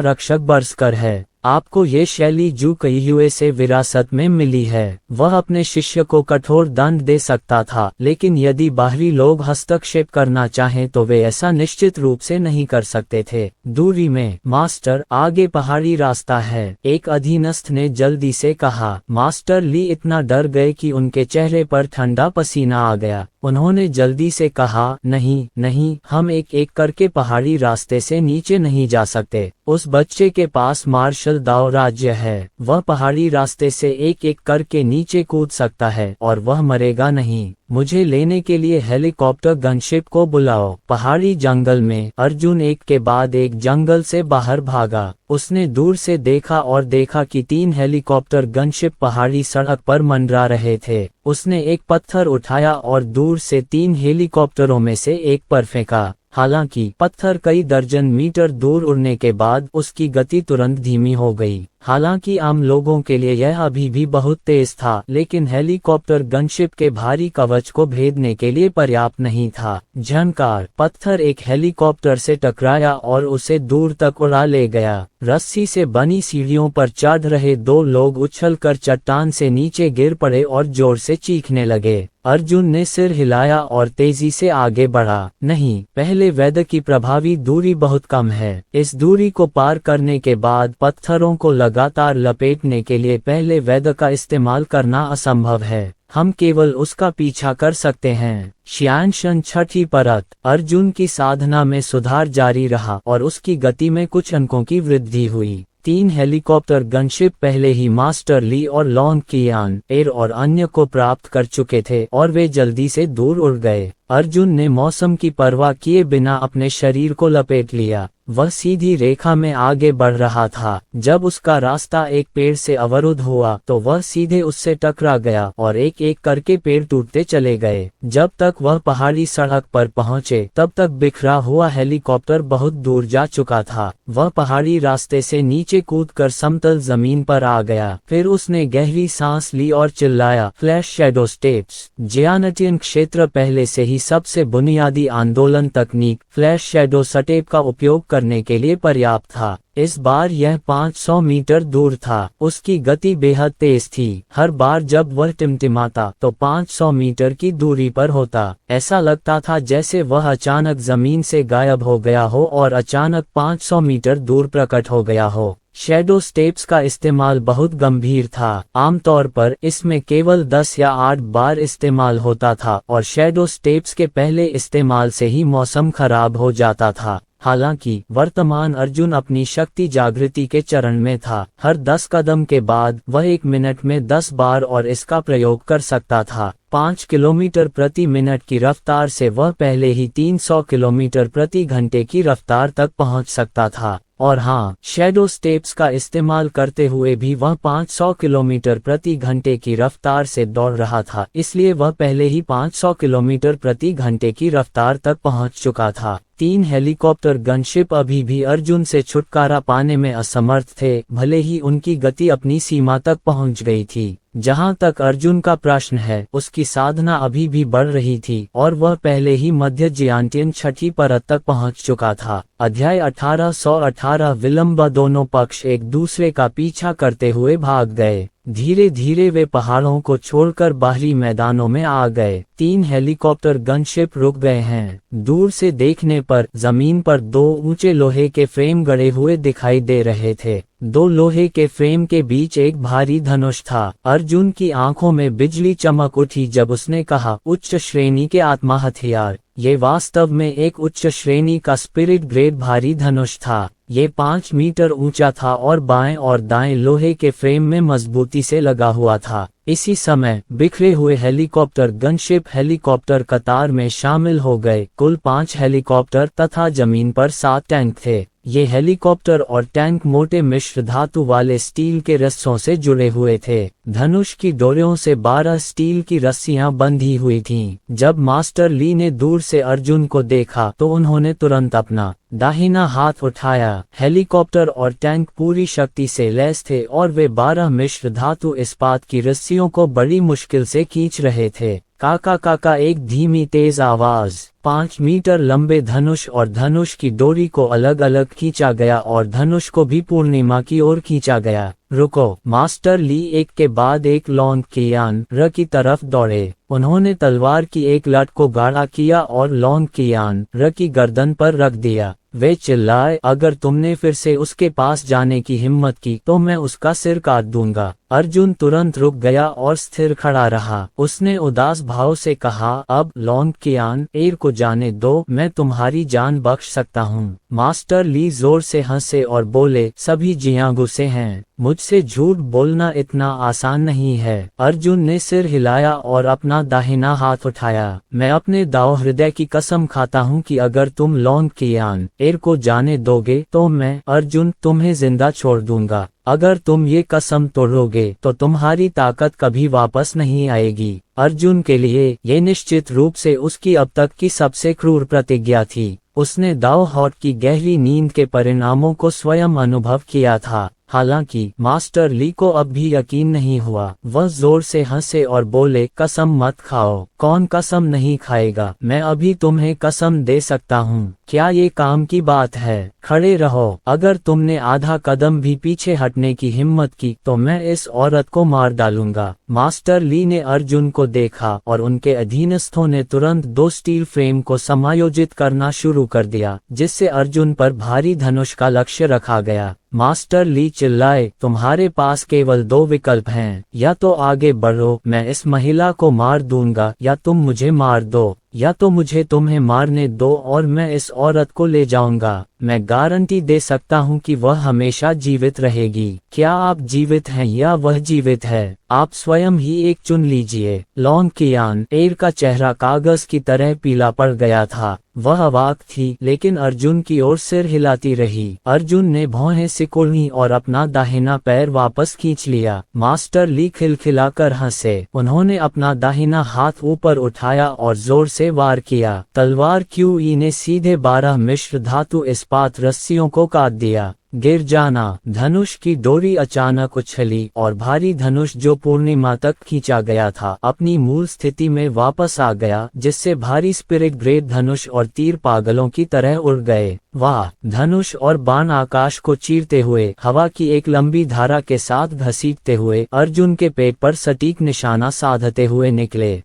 रक्षक बरस्कर है। आपको ये शैली जू कई से विरासत में मिली है। वह अपने शिष्य को कठोर दंड दे सकता था, लेकिन यदि बाहरी लोग हस्तक्षेप करना चाहें तो वे ऐसा निश्चित रूप से नहीं कर सकते थे। दूरी में, मास्टर, आगे पहाड़ी रास्ता है, एक अधीनस्थ ने जल्दी से कहा। मास्टर ली इतना डर गए कि उनके चेहरे पर ठंडा पसीना आ गया। उन्होंने जल्दी से कहा, नहीं नहीं, हम एक एक करके पहाड़ी रास्ते से नीचे नहीं जा सकते। उस बच्चे के पास मार्शल दाओ राज्य है। वह पहाड़ी रास्ते से एक एक करके नीचे कूद सकता है और वह मरेगा नहीं। मुझे लेने के लिए हेलीकॉप्टर गनशिप को बुलाओ। पहाड़ी जंगल में अर्जुन एक के बाद एक जंगल से बाहर भागा। उसने दूर से देखा और देखा कि 3 हेलीकॉप्टर गनशिप पहाड़ी सड़क पर मंडरा रहे थे। उसने एक पत्थर उठाया और दूर से 3 हेलीकॉप्टरों में से एक पर फेंका। हालांकि पत्थर कई दर्जन मीटर दूर उड़ने के बाद उसकी गति तुरंत धीमी हो गई। हालांकि आम लोगों के लिए यह अभी भी बहुत तेज था, लेकिन हेलीकॉप्टर गनशिप के भारी कवच को भेदने के लिए पर्याप्त नहीं था। झनकार, पत्थर एक हेलीकॉप्टर से टकराया और उसे दूर तक उड़ा ले गया। रस्सी से बनी सीढ़ियों पर चढ़ रहे दो लोग उछलकर चट्टान से नीचे गिर पड़े और जोर से चीखने लगे। अर्जुन ने सिर हिलाया और तेजी से आगे बढ़ा। नहीं, पहले वेद की प्रभावी दूरी बहुत कम है। इस दूरी को पार करने के बाद पत्थरों को लगातार लपेटने के लिए पहले वेद का इस्तेमाल करना असंभव है। हम केवल उसका पीछा कर सकते हैं। श्यानशन छठी परत। अर्जुन की साधना में सुधार जारी रहा और उसकी गति में कुछ अंकों की वृद्धि हुई। 3 हेलीकॉप्टर गनशिप पहले ही मास्टर ली और लॉन्ग कियान एयर और अन्य को प्राप्त कर चुके थे और वे जल्दी से दूर उड़ गए। अर्जुन ने मौसम की परवाह किए बिना अपने शरीर को लपेट लिया। वह सीधी रेखा में आगे बढ़ रहा था। जब उसका रास्ता एक पेड़ से अवरुद्ध हुआ तो वह सीधे उससे टकरा गया और एक एक करके पेड़ टूटते चले गए। जब तक वह पहाड़ी सड़क पर पहुंचे तब तक बिखरा हुआ हेलीकॉप्टर बहुत दूर जा चुका था। वह पहाड़ी रास्ते से नीचे कूदकर समतल जमीन पर आ गया। फिर उसने गहरी सांस ली और चिल्लाया, फ्लैश शैडो स्टेप्स। जियानटियन क्षेत्र पहले से ही सबसे बुनियादी आंदोलन तकनीक फ्लैश शैडो स्टेप का उपयोग करने के लिए पर्याप्त था। इस बार यह 500 मीटर दूर था। उसकी गति बेहद तेज थी। हर बार जब वह टिमटिमाता तो 500 मीटर की दूरी पर होता। ऐसा लगता था जैसे वह अचानक जमीन से गायब हो गया हो और अचानक 500 मीटर दूर प्रकट हो गया हो। शैडो स्टेप्स का इस्तेमाल बहुत गंभीर था। आमतौर पर इसमें केवल 10 या 8 बार इस्तेमाल होता था और शैडो स्टेप्स के पहले इस्तेमाल से ही मौसम खराब हो जाता था। हालांकि वर्तमान अर्जुन अपनी शक्ति जागृति के चरण में था। हर 10 कदम के बाद वह 1 मिनट में 10 बार और इसका प्रयोग कर सकता था। 5 किलोमीटर प्रति मिनट की रफ्तार से वह पहले ही 300 किलोमीटर प्रति घंटे की रफ्तार तक पहुंच सकता था। और हाँ, शैडो स्टेप्स का इस्तेमाल करते हुए भी वह 500 किलोमीटर प्रति घंटे की रफ्तार से दौड़ रहा था, इसलिए वह पहले ही 500 किलोमीटर प्रति घंटे की रफ्तार तक पहुंच चुका था। 3 हेलीकॉप्टर गनशिप अभी भी अर्जुन से छुटकारा पाने में असमर्थ थे, भले ही उनकी गति अपनी सीमा तक पहुंच गई थी। जहां तक अर्जुन का प्रश्न है, उसकी साधना अभी भी बढ़ रही थी और वह पहले ही मध्य जियांटियन छठी परत तक पहुंच चुका था। अध्याय 1818 विलंब। दोनों पक्ष एक दूसरे का पीछा करते हुए भाग गए। धीरे धीरे वे पहाड़ों को छोड़कर बाहरी मैदानों में आ गए। 3 हेलीकॉप्टर गनशिप रुक गए हैं। दूर से देखने पर जमीन पर 2 ऊंचे लोहे के फ्रेम गड़े हुए दिखाई दे रहे थे। 2 लोहे के फ्रेम के बीच एक भारी धनुष था। अर्जुन की आंखों में बिजली चमक उठी जब उसने कहा, उच्च श्रेणी के आत्मा हथियार। ये वास्तव में एक उच्च श्रेणी का स्पिरिट ग्रेड भारी धनुष था। ये 5 मीटर ऊंचा था और बाएं और दाएं लोहे के फ्रेम में मजबूती से लगा हुआ था। इसी समय बिखरे हुए हेलीकॉप्टर गनशिप हेलीकॉप्टर कतार में शामिल हो गए। कुल 5 हेलीकॉप्टर तथा जमीन पर 7 टैंक थे। ये हेलीकॉप्टर और टैंक मोटे मिश्र धातु वाले स्टील के रस्सों से जुड़े हुए थे। धनुष की डोरियों से 12 स्टील की रस्सियां बंधी हुई थीं। जब मास्टर ली ने दूर से अर्जुन को देखा तो उन्होंने तुरंत अपना दाहिना हाथ उठाया। हेलीकॉप्टर और टैंक पूरी शक्ति से लैस थे और वे 12 मिश्र धातु इस्पात की रस्सियों को बड़ी मुश्किल से खींच रहे थे। काका काका, एक धीमी तेज आवाज। 5 मीटर लंबे धनुष और धनुष की डोरी को अलग अलग खींचा गया और धनुष को भी पूर्णिमा की ओर खींचा गया। रुको! मास्टर ली एक के बाद एक लॉन्ग कियान र की तरफ दौड़े। उन्होंने तलवार की एक लट को गाढ़ा किया और लॉन्ग कियान र की गर्दन पर रख दिया। वे चिल्लाए, अगर तुमने फिर से उसके पास जाने की हिम्मत की तो मैं उसका सिर काट दूंगा। अर्जुन तुरंत रुक गया और स्थिर खड़ा रहा। उसने उदास भाव से कहा, अब लॉन्ग कियान एर को जाने दो, मैं तुम्हारी जान बख्श सकता हूँ। मास्टर ली जोर से हंसे और बोले, सभी जियां गुस्से हैं, मुझ मुझसे झूठ बोलना इतना आसान नहीं है। अर्जुन ने सिर हिलाया और अपना दाहिना हाथ उठाया। मैं अपने दाओ हृदय की कसम खाता हूँ कि अगर तुम लॉन्ग कियान एर को जाने दोगे तो मैं अर्जुन तुम्हें जिंदा छोड़ दूंगा। अगर तुम ये कसम तोड़ोगे तो तुम्हारी ताकत कभी वापस नहीं आएगी। अर्जुन के लिए ये निश्चित रूप से उसकी अब तक की सबसे क्रूर प्रतिज्ञा थी। उसने दाओ हॉट की गहरी नींद के परिणामों को स्वयं अनुभव किया था। हालांकि मास्टर ली को अब भी यकीन नहीं हुआ। वह जोर से हंसे और बोले, कसम मत खाओ। कौन कसम नहीं खाएगा? मैं अभी तुम्हें कसम दे सकता हूँ। क्या ये काम की बात है? खड़े रहो। अगर तुमने आधा कदम भी पीछे हटने की हिम्मत की तो मैं इस औरत को मार डालूंगा। मास्टर ली ने अर्जुन को देखा और उनके अधीनस्थों ने तुरंत 2 स्टील फ्रेम को समायोजित करना शुरू कर दिया, जिससे अर्जुन पर भारी धनुष का लक्ष्य रखा गया। मास्टर ली चिल्लाए, तुम्हारे पास केवल 2 विकल्प हैं, या तो आगे बढ़ो, मैं इस महिला को मार दूंगा, या तुम मुझे मार दो, या तो मुझे तुम्हें मारने दो और मैं इस औरत को ले जाऊंगा। मैं गारंटी दे सकता हूं कि वह हमेशा जीवित रहेगी। क्या आप जीवित हैं या वह जीवित है? आप स्वयं ही एक चुन लीजिए। लॉन्ग कियान एर का चेहरा कागज की तरह पीला पड़ गया था। वह अवाक थी, लेकिन अर्जुन की ओर सिर हिलाती रही। अर्जुन ने भौहें सिकुड़ी और अपना दाहिना पैर वापस खींच लिया। मास्टर ली खिलखिलाकर हंसे। उन्होंने अपना दाहिना हाथ ऊपर उठाया और जोर से वार किया। तलवार क्यूई ने सीधे 12 मिश्र धातु इस्पात रस्सियों को काट दिया। गिर जाना। धनुष की डोरी अचानक उछली और भारी धनुष जो पूर्णिमा तक खींचा गया था अपनी मूल स्थिति में वापस आ गया, जिससे भारी स्पिरिट ग्रेड धनुष और तीर पागलों की तरह उड़ गए। वाह! धनुष और बाण आकाश को चीरते हुए हवा की एक लंबी धारा के साथ घसीटते हुए अर्जुन के पेट पर सटीक निशाना साधते हुए निकले।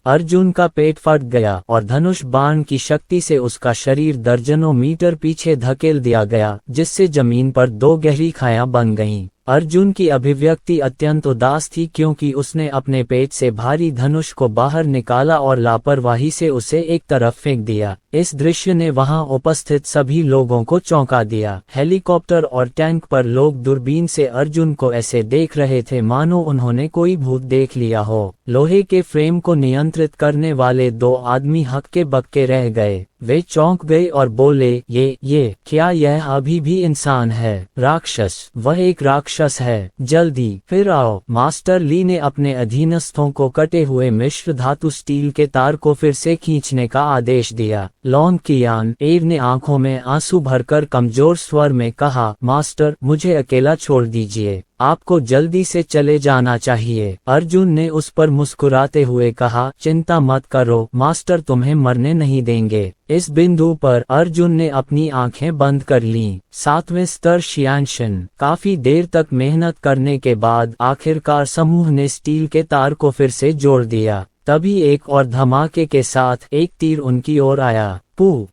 अर्जुन का पेट फट गया और धनुष बाण की शक्ति से उसका शरीर दर्जनों मीटर पीछे धकेल दिया गया, जिससे जमीन पर 2 गहरी खायां बन गईं। अर्जुन की अभिव्यक्ति अत्यंत उदास थी क्योंकि उसने अपने पेट से भारी धनुष को बाहर निकाला और लापरवाही से उसे एक तरफ फेंक दिया। इस दृश्य ने वहां उपस्थित सभी लोगों को चौंका दिया। हेलीकॉप्टर और टैंक पर लोग दूरबीन से अर्जुन को ऐसे देख रहे थे मानो उन्होंने कोई भूत देख लिया हो। लोहे के फ्रेम को नियंत्रित करने वाले 2 आदमी हक्के बक्के रह गए। वे चौंक गए और बोले, ये क्या यह अभी भी इंसान है? राक्षस! वह एक राक्षस है। जल्दी फिर आओ। मास्टर ली ने अपने अधीनस्थों को कटे हुए मिश्र धातु स्टील के तार को फिर से खींचने का आदेश दिया। लॉन्ग कियान एर ने आंखों में आंसू भरकर कमजोर स्वर में कहा, मास्टर, मुझे अकेला छोड़ दीजिए। आपको जल्दी से चले जाना चाहिए। अर्जुन ने उस पर मुस्कुराते हुए कहा, चिंता मत करो, मास्टर तुम्हें मरने नहीं देंगे। इस बिंदु पर अर्जुन ने अपनी आंखें बंद कर लीं। 7वें स्तर शियानशन। काफी देर तक मेहनत करने के बाद आखिरकार समूह ने स्टील के तार को फिर से जोड़ दिया। तभी एक और धमाके के साथ एक तीर उनकी ओर आया।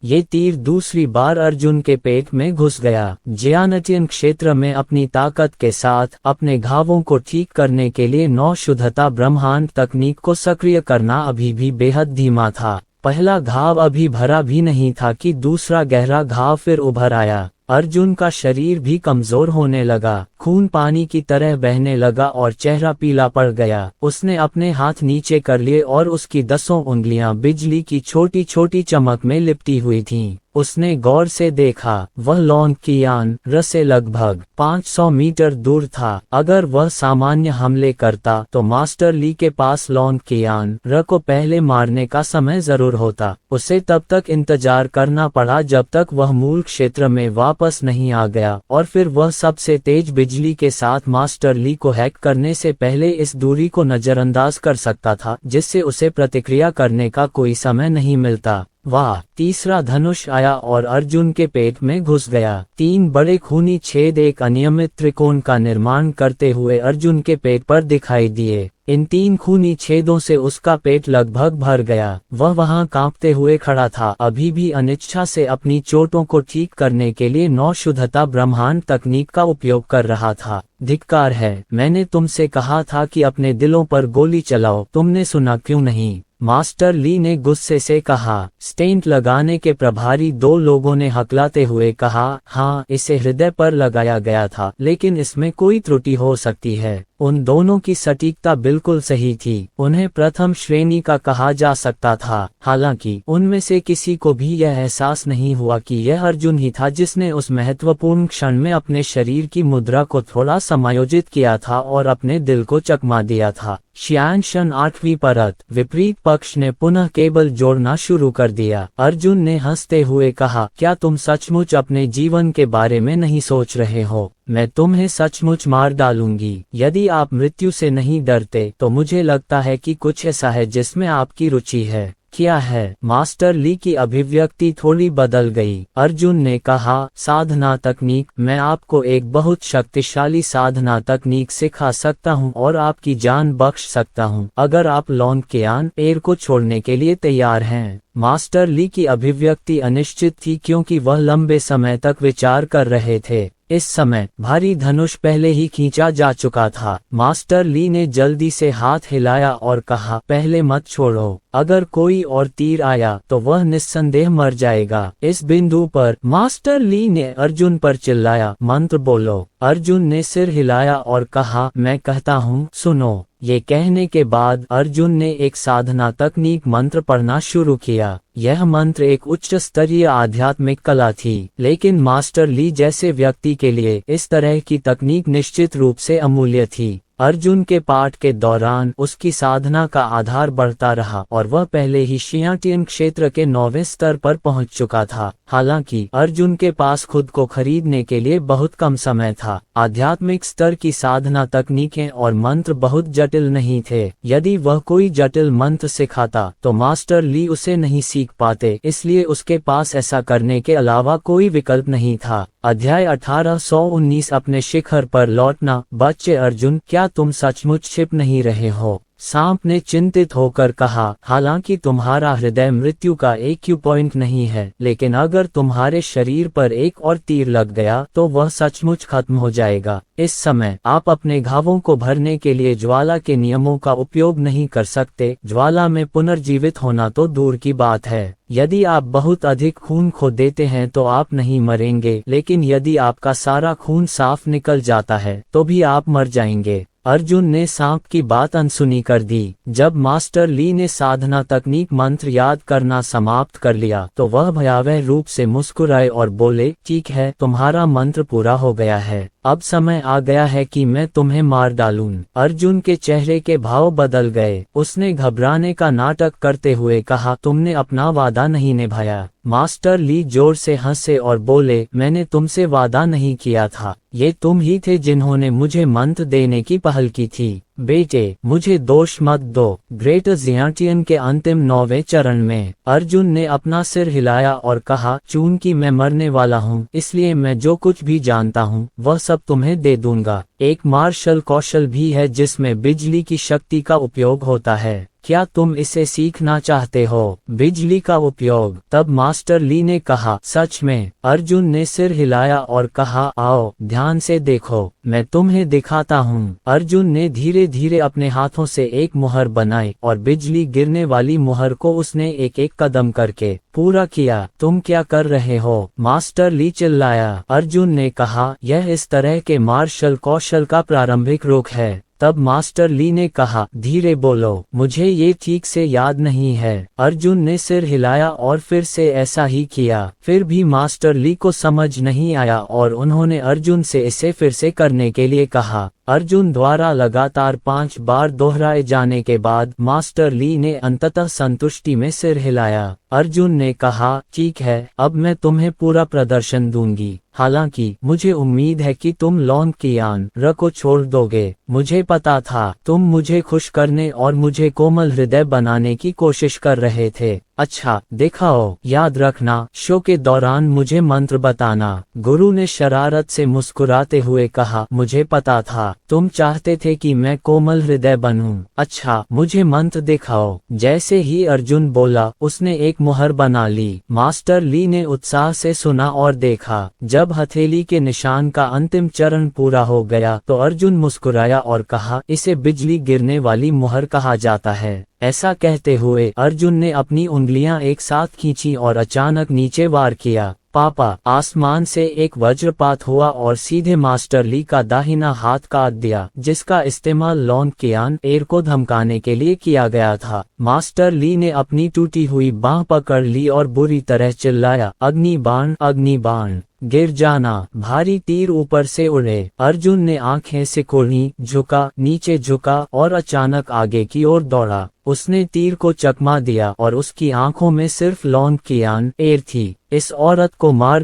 ये तीर दूसरी बार अर्जुन के पेट में घुस गया। ज्यानटियन क्षेत्र में अपनी ताकत के साथ अपने घावों को ठीक करने के लिए 9 शुद्धता ब्रह्मांड तकनीक को सक्रिय करना अभी भी बेहद धीमा था। पहला घाव अभी भरा भी नहीं था कि दूसरा गहरा घाव फिर उभर आया। अर्जुन का शरीर भी कमजोर होने लगा। खून पानी की तरह बहने लगा और चेहरा पीला पड़ गया। उसने अपने हाथ नीचे कर लिए और उसकी 10 उंगलियां बिजली की छोटी छोटी चमक में लिपटी हुई थीं। उसने गौर से देखा, वह लॉन्ग कियान र से लगभग 500 मीटर दूर था। अगर वह सामान्य हमले करता तो मास्टर ली के पास लॉन्ग कियान र को पहले मारने का समय जरूर होता। उसे तब तक इंतजार करना पड़ा जब तक वह मूल क्षेत्र में वापस नहीं आ गया, और फिर वह सबसे तेज बिजली के साथ मास्टर ली को हैक करने से पहले इस दूरी को नजरअंदाज कर सकता था, जिससे उसे प्रतिक्रिया करने का कोई समय नहीं मिलता। वाह! तीसरा धनुष आया और अर्जुन के पेट में घुस गया। 3 बड़े खूनी छेद एक अनियमित त्रिकोण का निर्माण करते हुए अर्जुन के पेट पर दिखाई दिए। इन 3 खूनी छेदों से उसका पेट लगभग भर गया। वह वहां कांपते हुए खड़ा था, अभी भी अनिच्छा से अपनी चोटों को ठीक करने के लिए 9 शुद्धता ब्रह्मांड तकनीक का उपयोग कर रहा था। धिक्कार है, मैंने तुमसे कहा था कि अपने दिलों पर गोली चलाओ, तुमने सुना क्यों नहीं? मास्टर ली ने गुस्से से कहा। स्टेंट लगाने के प्रभारी 2 लोगों ने हकलाते हुए कहा, हाँ, इसे हृदय पर लगाया गया था, लेकिन इसमें कोई त्रुटि हो सकती है। उन दोनों की सटीकता बिल्कुल सही थी। उन्हें प्रथम श्रेणी का कहा जा सकता था। हालांकि उनमें से किसी को भी यह एहसास नहीं हुआ कि यह अर्जुन ही था जिसने उस महत्वपूर्ण क्षण में अपने शरीर की मुद्रा को थोड़ा समायोजित किया था और अपने दिल को चकमा दिया था। श्यानशन 8वीं परत। विपरीत पक्ष ने पुनः केबल जोड़ना शुरू कर दिया। अर्जुन ने हंसते हुए कहा, क्या तुम सचमुच अपने जीवन के बारे में नहीं सोच रहे हो? मैं तुम्हें सचमुच मार डालूंगी। यदि आप मृत्यु से नहीं डरते तो मुझे लगता है कि कुछ ऐसा है जिसमें आपकी रुचि है। क्या है? मास्टर ली की अभिव्यक्ति थोड़ी बदल गई। अर्जुन ने कहा, साधना तकनीक। मैं आपको एक बहुत शक्तिशाली साधना तकनीक सिखा सकता हूं और आपकी जान बख्श सकता हूं, अगर आप लॉन्गक्यान पेड़ को छोड़ने के लिए तैयार हैं। मास्टर ली की अभिव्यक्ति अनिश्चित थी क्योंकि वह लंबे समय तक विचार कर रहे थे। इस समय भारी धनुष पहले ही खींचा जा चुका था। मास्टर ली ने जल्दी से हाथ हिलाया और कहा, पहले मत छोड़ो। अगर कोई और तीर आया तो वह निस्संदेह मर जाएगा। इस बिंदु पर मास्टर ली ने अर्जुन पर चिल्लाया, मंत्र बोलो। अर्जुन ने सिर हिलाया और कहा, मैं कहता हूँ, सुनो। ये कहने के बाद अर्जुन ने एक साधना तकनीक मंत्र पढ़ना शुरू किया। यह मंत्र एक उच्च स्तरीय आध्यात्मिक कला थी, लेकिन मास्टर ली जैसे व्यक्ति के लिए इस तरह की तकनीक निश्चित रूप से अमूल्य थी। अर्जुन के पाठ के दौरान उसकी साधना का आधार बढ़ता रहा और वह पहले ही शियाटियन क्षेत्र के 9वें स्तर पर पहुंच चुका था। हालांकि अर्जुन के पास खुद को खरीदने के लिए बहुत कम समय था। आध्यात्मिक स्तर की साधना तकनीकें और मंत्र बहुत जटिल नहीं थे। यदि वह कोई जटिल मंत्र सिखाता तो मास्टर ली उसे नहीं सीख पाते, इसलिए उसके पास ऐसा करने के अलावा कोई विकल्प नहीं था। अध्याय 1819 अपने शिखर पर लौटना। बच्चे अर्जुन, क्या तुम सचमुच छिप नहीं रहे हो? सांप ने चिंतित होकर कहा, हालांकि तुम्हारा हृदय मृत्यु का एक पॉइंट नहीं है, लेकिन अगर तुम्हारे शरीर पर एक और तीर लग गया तो वह सचमुच खत्म हो जाएगा। इस समय आप अपने घावों को भरने के लिए ज्वाला के नियमों का उपयोग नहीं कर सकते। ज्वाला में पुनर्जीवित होना तो दूर की बात है। यदि आप बहुत अधिक खून खो देते हैं तो आप नहीं मरेंगे, लेकिन यदि आपका सारा खून साफ निकल जाता है तो भी आप मर जाएंगे। अर्जुन ने सांप की बात अनसुनी कर दी। जब मास्टर ली ने साधना तकनीक मंत्र याद करना समाप्त कर लिया तो वह भयावह रूप से मुस्कुराए और बोले, ठीक है, तुम्हारा मंत्र पूरा हो गया है। अब समय आ गया है कि मैं तुम्हें मार डालूं। अर्जुन के चेहरे के भाव बदल गए। उसने घबराने का नाटक करते हुए कहा, तुमने अपना वादा नहीं निभाया। मास्टर ली जोर से हंसे और बोले, मैंने तुमसे वादा नहीं किया था। ये तुम ही थे जिन्होंने मुझे मंत्र देने की पहल की थी। बेटे, मुझे दोष मत दो। ग्रेट ज़ियाटियन के अंतिम 9वें चरण में अर्जुन ने अपना सिर हिलाया और कहा, चूंकि मैं मरने वाला हूँ, इसलिए मैं जो कुछ भी जानता हूँ वह सब तुम्हें दे दूंगा। एक मार्शल कौशल भी है जिसमें बिजली की शक्ति का उपयोग होता है। क्या तुम इसे सीखना चाहते हो? बिजली का उपयोग? तब मास्टर ली ने कहा, सच में? अर्जुन ने सिर हिलाया और कहा, आओ ध्यान से देखो, मैं तुम्हें दिखाता हूँ। अर्जुन ने धीरे धीरे अपने हाथों से एक मुहर बनाई और बिजली गिरने वाली मुहर को उसने एक एक कदम करके पूरा किया। तुम क्या कर रहे हो? मास्टर ली चिल्लाया। अर्जुन ने कहा, यह इस तरह के मार्शल कौशल का प्रारंभिक रुख है। तब मास्टर ली ने कहा, धीरे बोलो, मुझे ये ठीक से याद नहीं है। अर्जुन ने सिर हिलाया और फिर से ऐसा ही किया। फिर भी मास्टर ली को समझ नहीं आया और उन्होंने अर्जुन से इसे फिर से करने के लिए कहा। अर्जुन द्वारा लगातार 5 बार दोहराए जाने के बाद मास्टर ली ने अंततः संतुष्टि में सिर हिलाया। अर्जुन ने कहा, ठीक है, अब मैं तुम्हें पूरा प्रदर्शन दूंगी। हालांकि मुझे उम्मीद है कि तुम लॉन्गक्यान को छोड़ दोगे। मुझे पता था तुम मुझे खुश करने और मुझे कोमल हृदय बनाने की कोशिश कर रहे थे। अच्छा दिखाओ, याद रखना शो के दौरान मुझे मंत्र बताना। गुरु ने शरारत से मुस्कुराते हुए कहा, मुझे पता था तुम चाहते थे कि मैं कोमल हृदय बनूं। अच्छा मुझे मंत्र दिखाओ। जैसे ही अर्जुन बोला उसने एक मुहर बना ली। मास्टर ली ने उत्साह से सुना और देखा। जब हथेली के निशान का अंतिम चरण पूरा हो गया तो अर्जुन मुस्कुराया और कहा, इसे बिजली गिरने वाली मुहर कहा जाता है। ऐसा कहते हुए अर्जुन ने अपनी उंगलियां एक साथ खींची और अचानक नीचे वार किया। पापा, आसमान से एक वज्रपात हुआ और सीधे मास्टर ली का दाहिना हाथ काट दिया, जिसका इस्तेमाल लॉन्ग कियान एर को धमकाने के लिए किया गया था। मास्टर ली ने अपनी टूटी हुई बांह पकड़ ली और बुरी तरह चिल्लाया, अग्नि बाण, अग्नि बाण। गिर जाना। भारी तीर ऊपर से उड़े। अर्जुन ने आंखें सिकोड़ी, झुका, नीचे झुका और अचानक आगे की ओर दौड़ा। उसने तीर को चकमा दिया और उसकी आंखों में सिर्फ लॉन्ग कियान एर थी। इस औरत को मार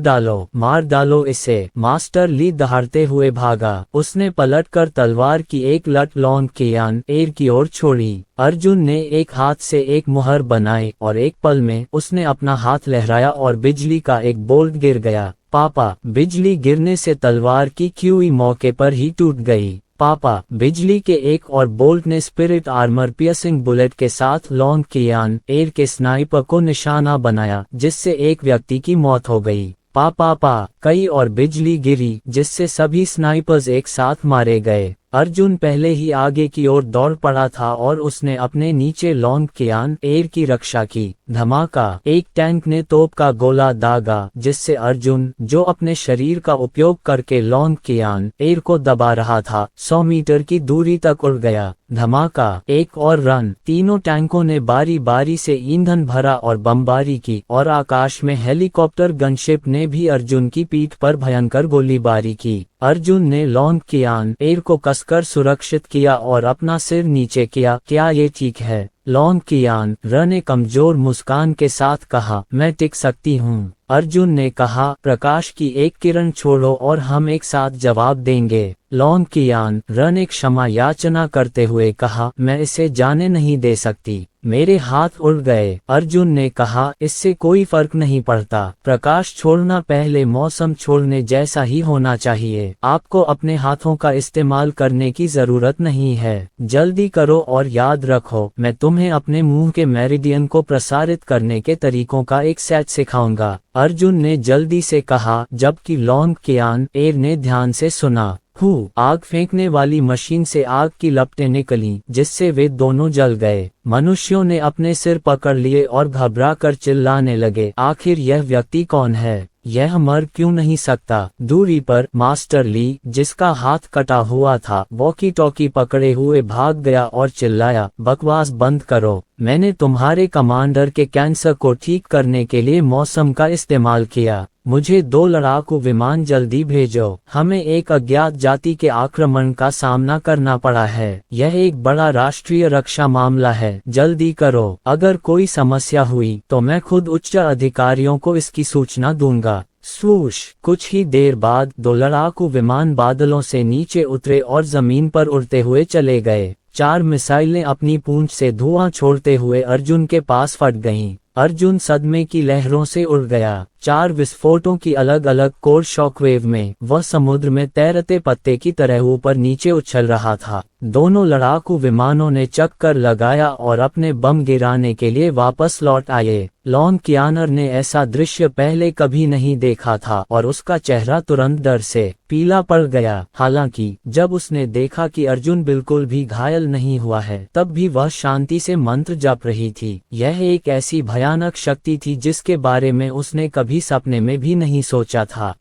डालो इसे। मास्टर ली दहाड़ते हुए भागा। उसने पलटकर तलवार की एक लट लॉन्ग कियान एर की ओर छोड़ी। अर्जुन ने एक हाथ से एक मुहर बनाई और एक पल में उसने अपना हाथ लहराया और बिजली का एक बोल्ट गिर गया। पापा, बिजली गिरने से तलवार की क्यूई मौके पर ही टूट गई। पापा, बिजली के एक और बोल्ट ने स्पिरिट आर्मर पियर्सिंग बुलेट के साथ लॉन्ग कियान एर के स्नाइपर को निशाना बनाया, जिससे एक व्यक्ति की मौत हो गई। पापा, कई और बिजली गिरी जिससे सभी स्नाइपर्स एक साथ मारे गए। अर्जुन पहले ही आगे की ओर दौड़ पड़ा था और उसने अपने नीचे लॉन्ग कियान एर की रक्षा की। धमाका। एक टैंक ने तोप का गोला दागा, जिससे अर्जुन, जो अपने शरीर का उपयोग करके लॉन्ग कियान एर को दबा रहा था, 100 मीटर की दूरी तक उड़ गया। धमाका। एक और रन। तीनों टैंकों ने बारी बारी से ईंधन भरा और बमबारी की और आकाश में हेलीकॉप्टर गनशिप ने भी अर्जुन की पीठ पर भयंकर गोलीबारी की। अर्जुन ने लॉन्ग कियान एर को कसकर सुरक्षित किया और अपना सिर नीचे किया। क्या ये ठीक है? लॉन्ग कियान र ने कमजोर मुस्कान के साथ कहा, मैं टिक सकती हूँ। अर्जुन ने कहा, प्रकाश की एक किरण छोड़ो और हम एक साथ जवाब देंगे। लॉन्ग कियान र ने क्षमा याचना करते हुए कहा, मैं इसे जाने नहीं दे सकती। मेरे हाथ उड़ गए। अर्जुन ने कहा, इससे कोई फर्क नहीं पड़ता। प्रकाश छोड़ना पहले मौसम छोड़ने जैसा ही होना चाहिए। आपको अपने हाथों का इस्तेमाल करने की जरूरत नहीं है। जल्दी करो और याद रखो, मैं तुम्हें अपने मुंह के मेरिडियन को प्रसारित करने के तरीकों का एक सेट सिखाऊंगा। अर्जुन ने जल्दी से कहा, जबकि लॉन्ग कियान एर ने ध्यान से सुना। आग फेंकने वाली मशीन से आग की लपटें निकलीं, जिससे वे दोनों जल गए। मनुष्यों ने अपने सिर पकड़ लिए और घबराकर चिल्लाने लगे, आखिर यह व्यक्ति कौन है? यह मर क्यों नहीं सकता? दूरी पर मास्टर ली, जिसका हाथ कटा हुआ था, वॉकी टॉकी पकड़े हुए भाग गया और चिल्लाया, बकवास बंद करो। मैंने तुम्हारे कमांडर के कैंसर को ठीक करने के लिए मौसम का इस्तेमाल किया। मुझे 2 लड़ाकू विमान जल्दी भेजो। हमें एक अज्ञात जाति के आक्रमण का सामना करना पड़ा है। यह एक बड़ा राष्ट्रीय रक्षा मामला है। जल्दी करो। अगर कोई समस्या हुई तो मैं खुद उच्च अधिकारियों को इसकी सूचना दूंगा। स्वूश। कुछ ही देर बाद 2 लड़ाकू विमान बादलों से नीचे उतरे और जमीन पर उड़ते हुए चले गए। 4 मिसाइलें अपनी पूंछ से धुआं छोड़ते हुए अर्जुन के पास फट गईं। अर्जुन सदमे की लहरों से उड़ गया। 4 विस्फोटों की अलग अलग कोर शॉकवेव में वह समुद्र में तैरते पत्ते की तरह ऊपर नीचे उछल रहा था। दोनों लड़ाकू विमानों ने चक्कर लगाया और अपने बम गिराने के लिए वापस लौट आए। लॉन्ग कियानर ने ऐसा दृश्य पहले कभी नहीं देखा था और उसका चेहरा तुरंत डर से पीला पड़ गया। हालांकि जब उसने देखा कि अर्जुन बिल्कुल भी घायल नहीं हुआ है, तब भी वह शांति से मंत्र जप रही थी। यह एक ऐसी भयानक शक्ति थी जिसके बारे में उसने कभी सपने में भी नहीं सोचा था।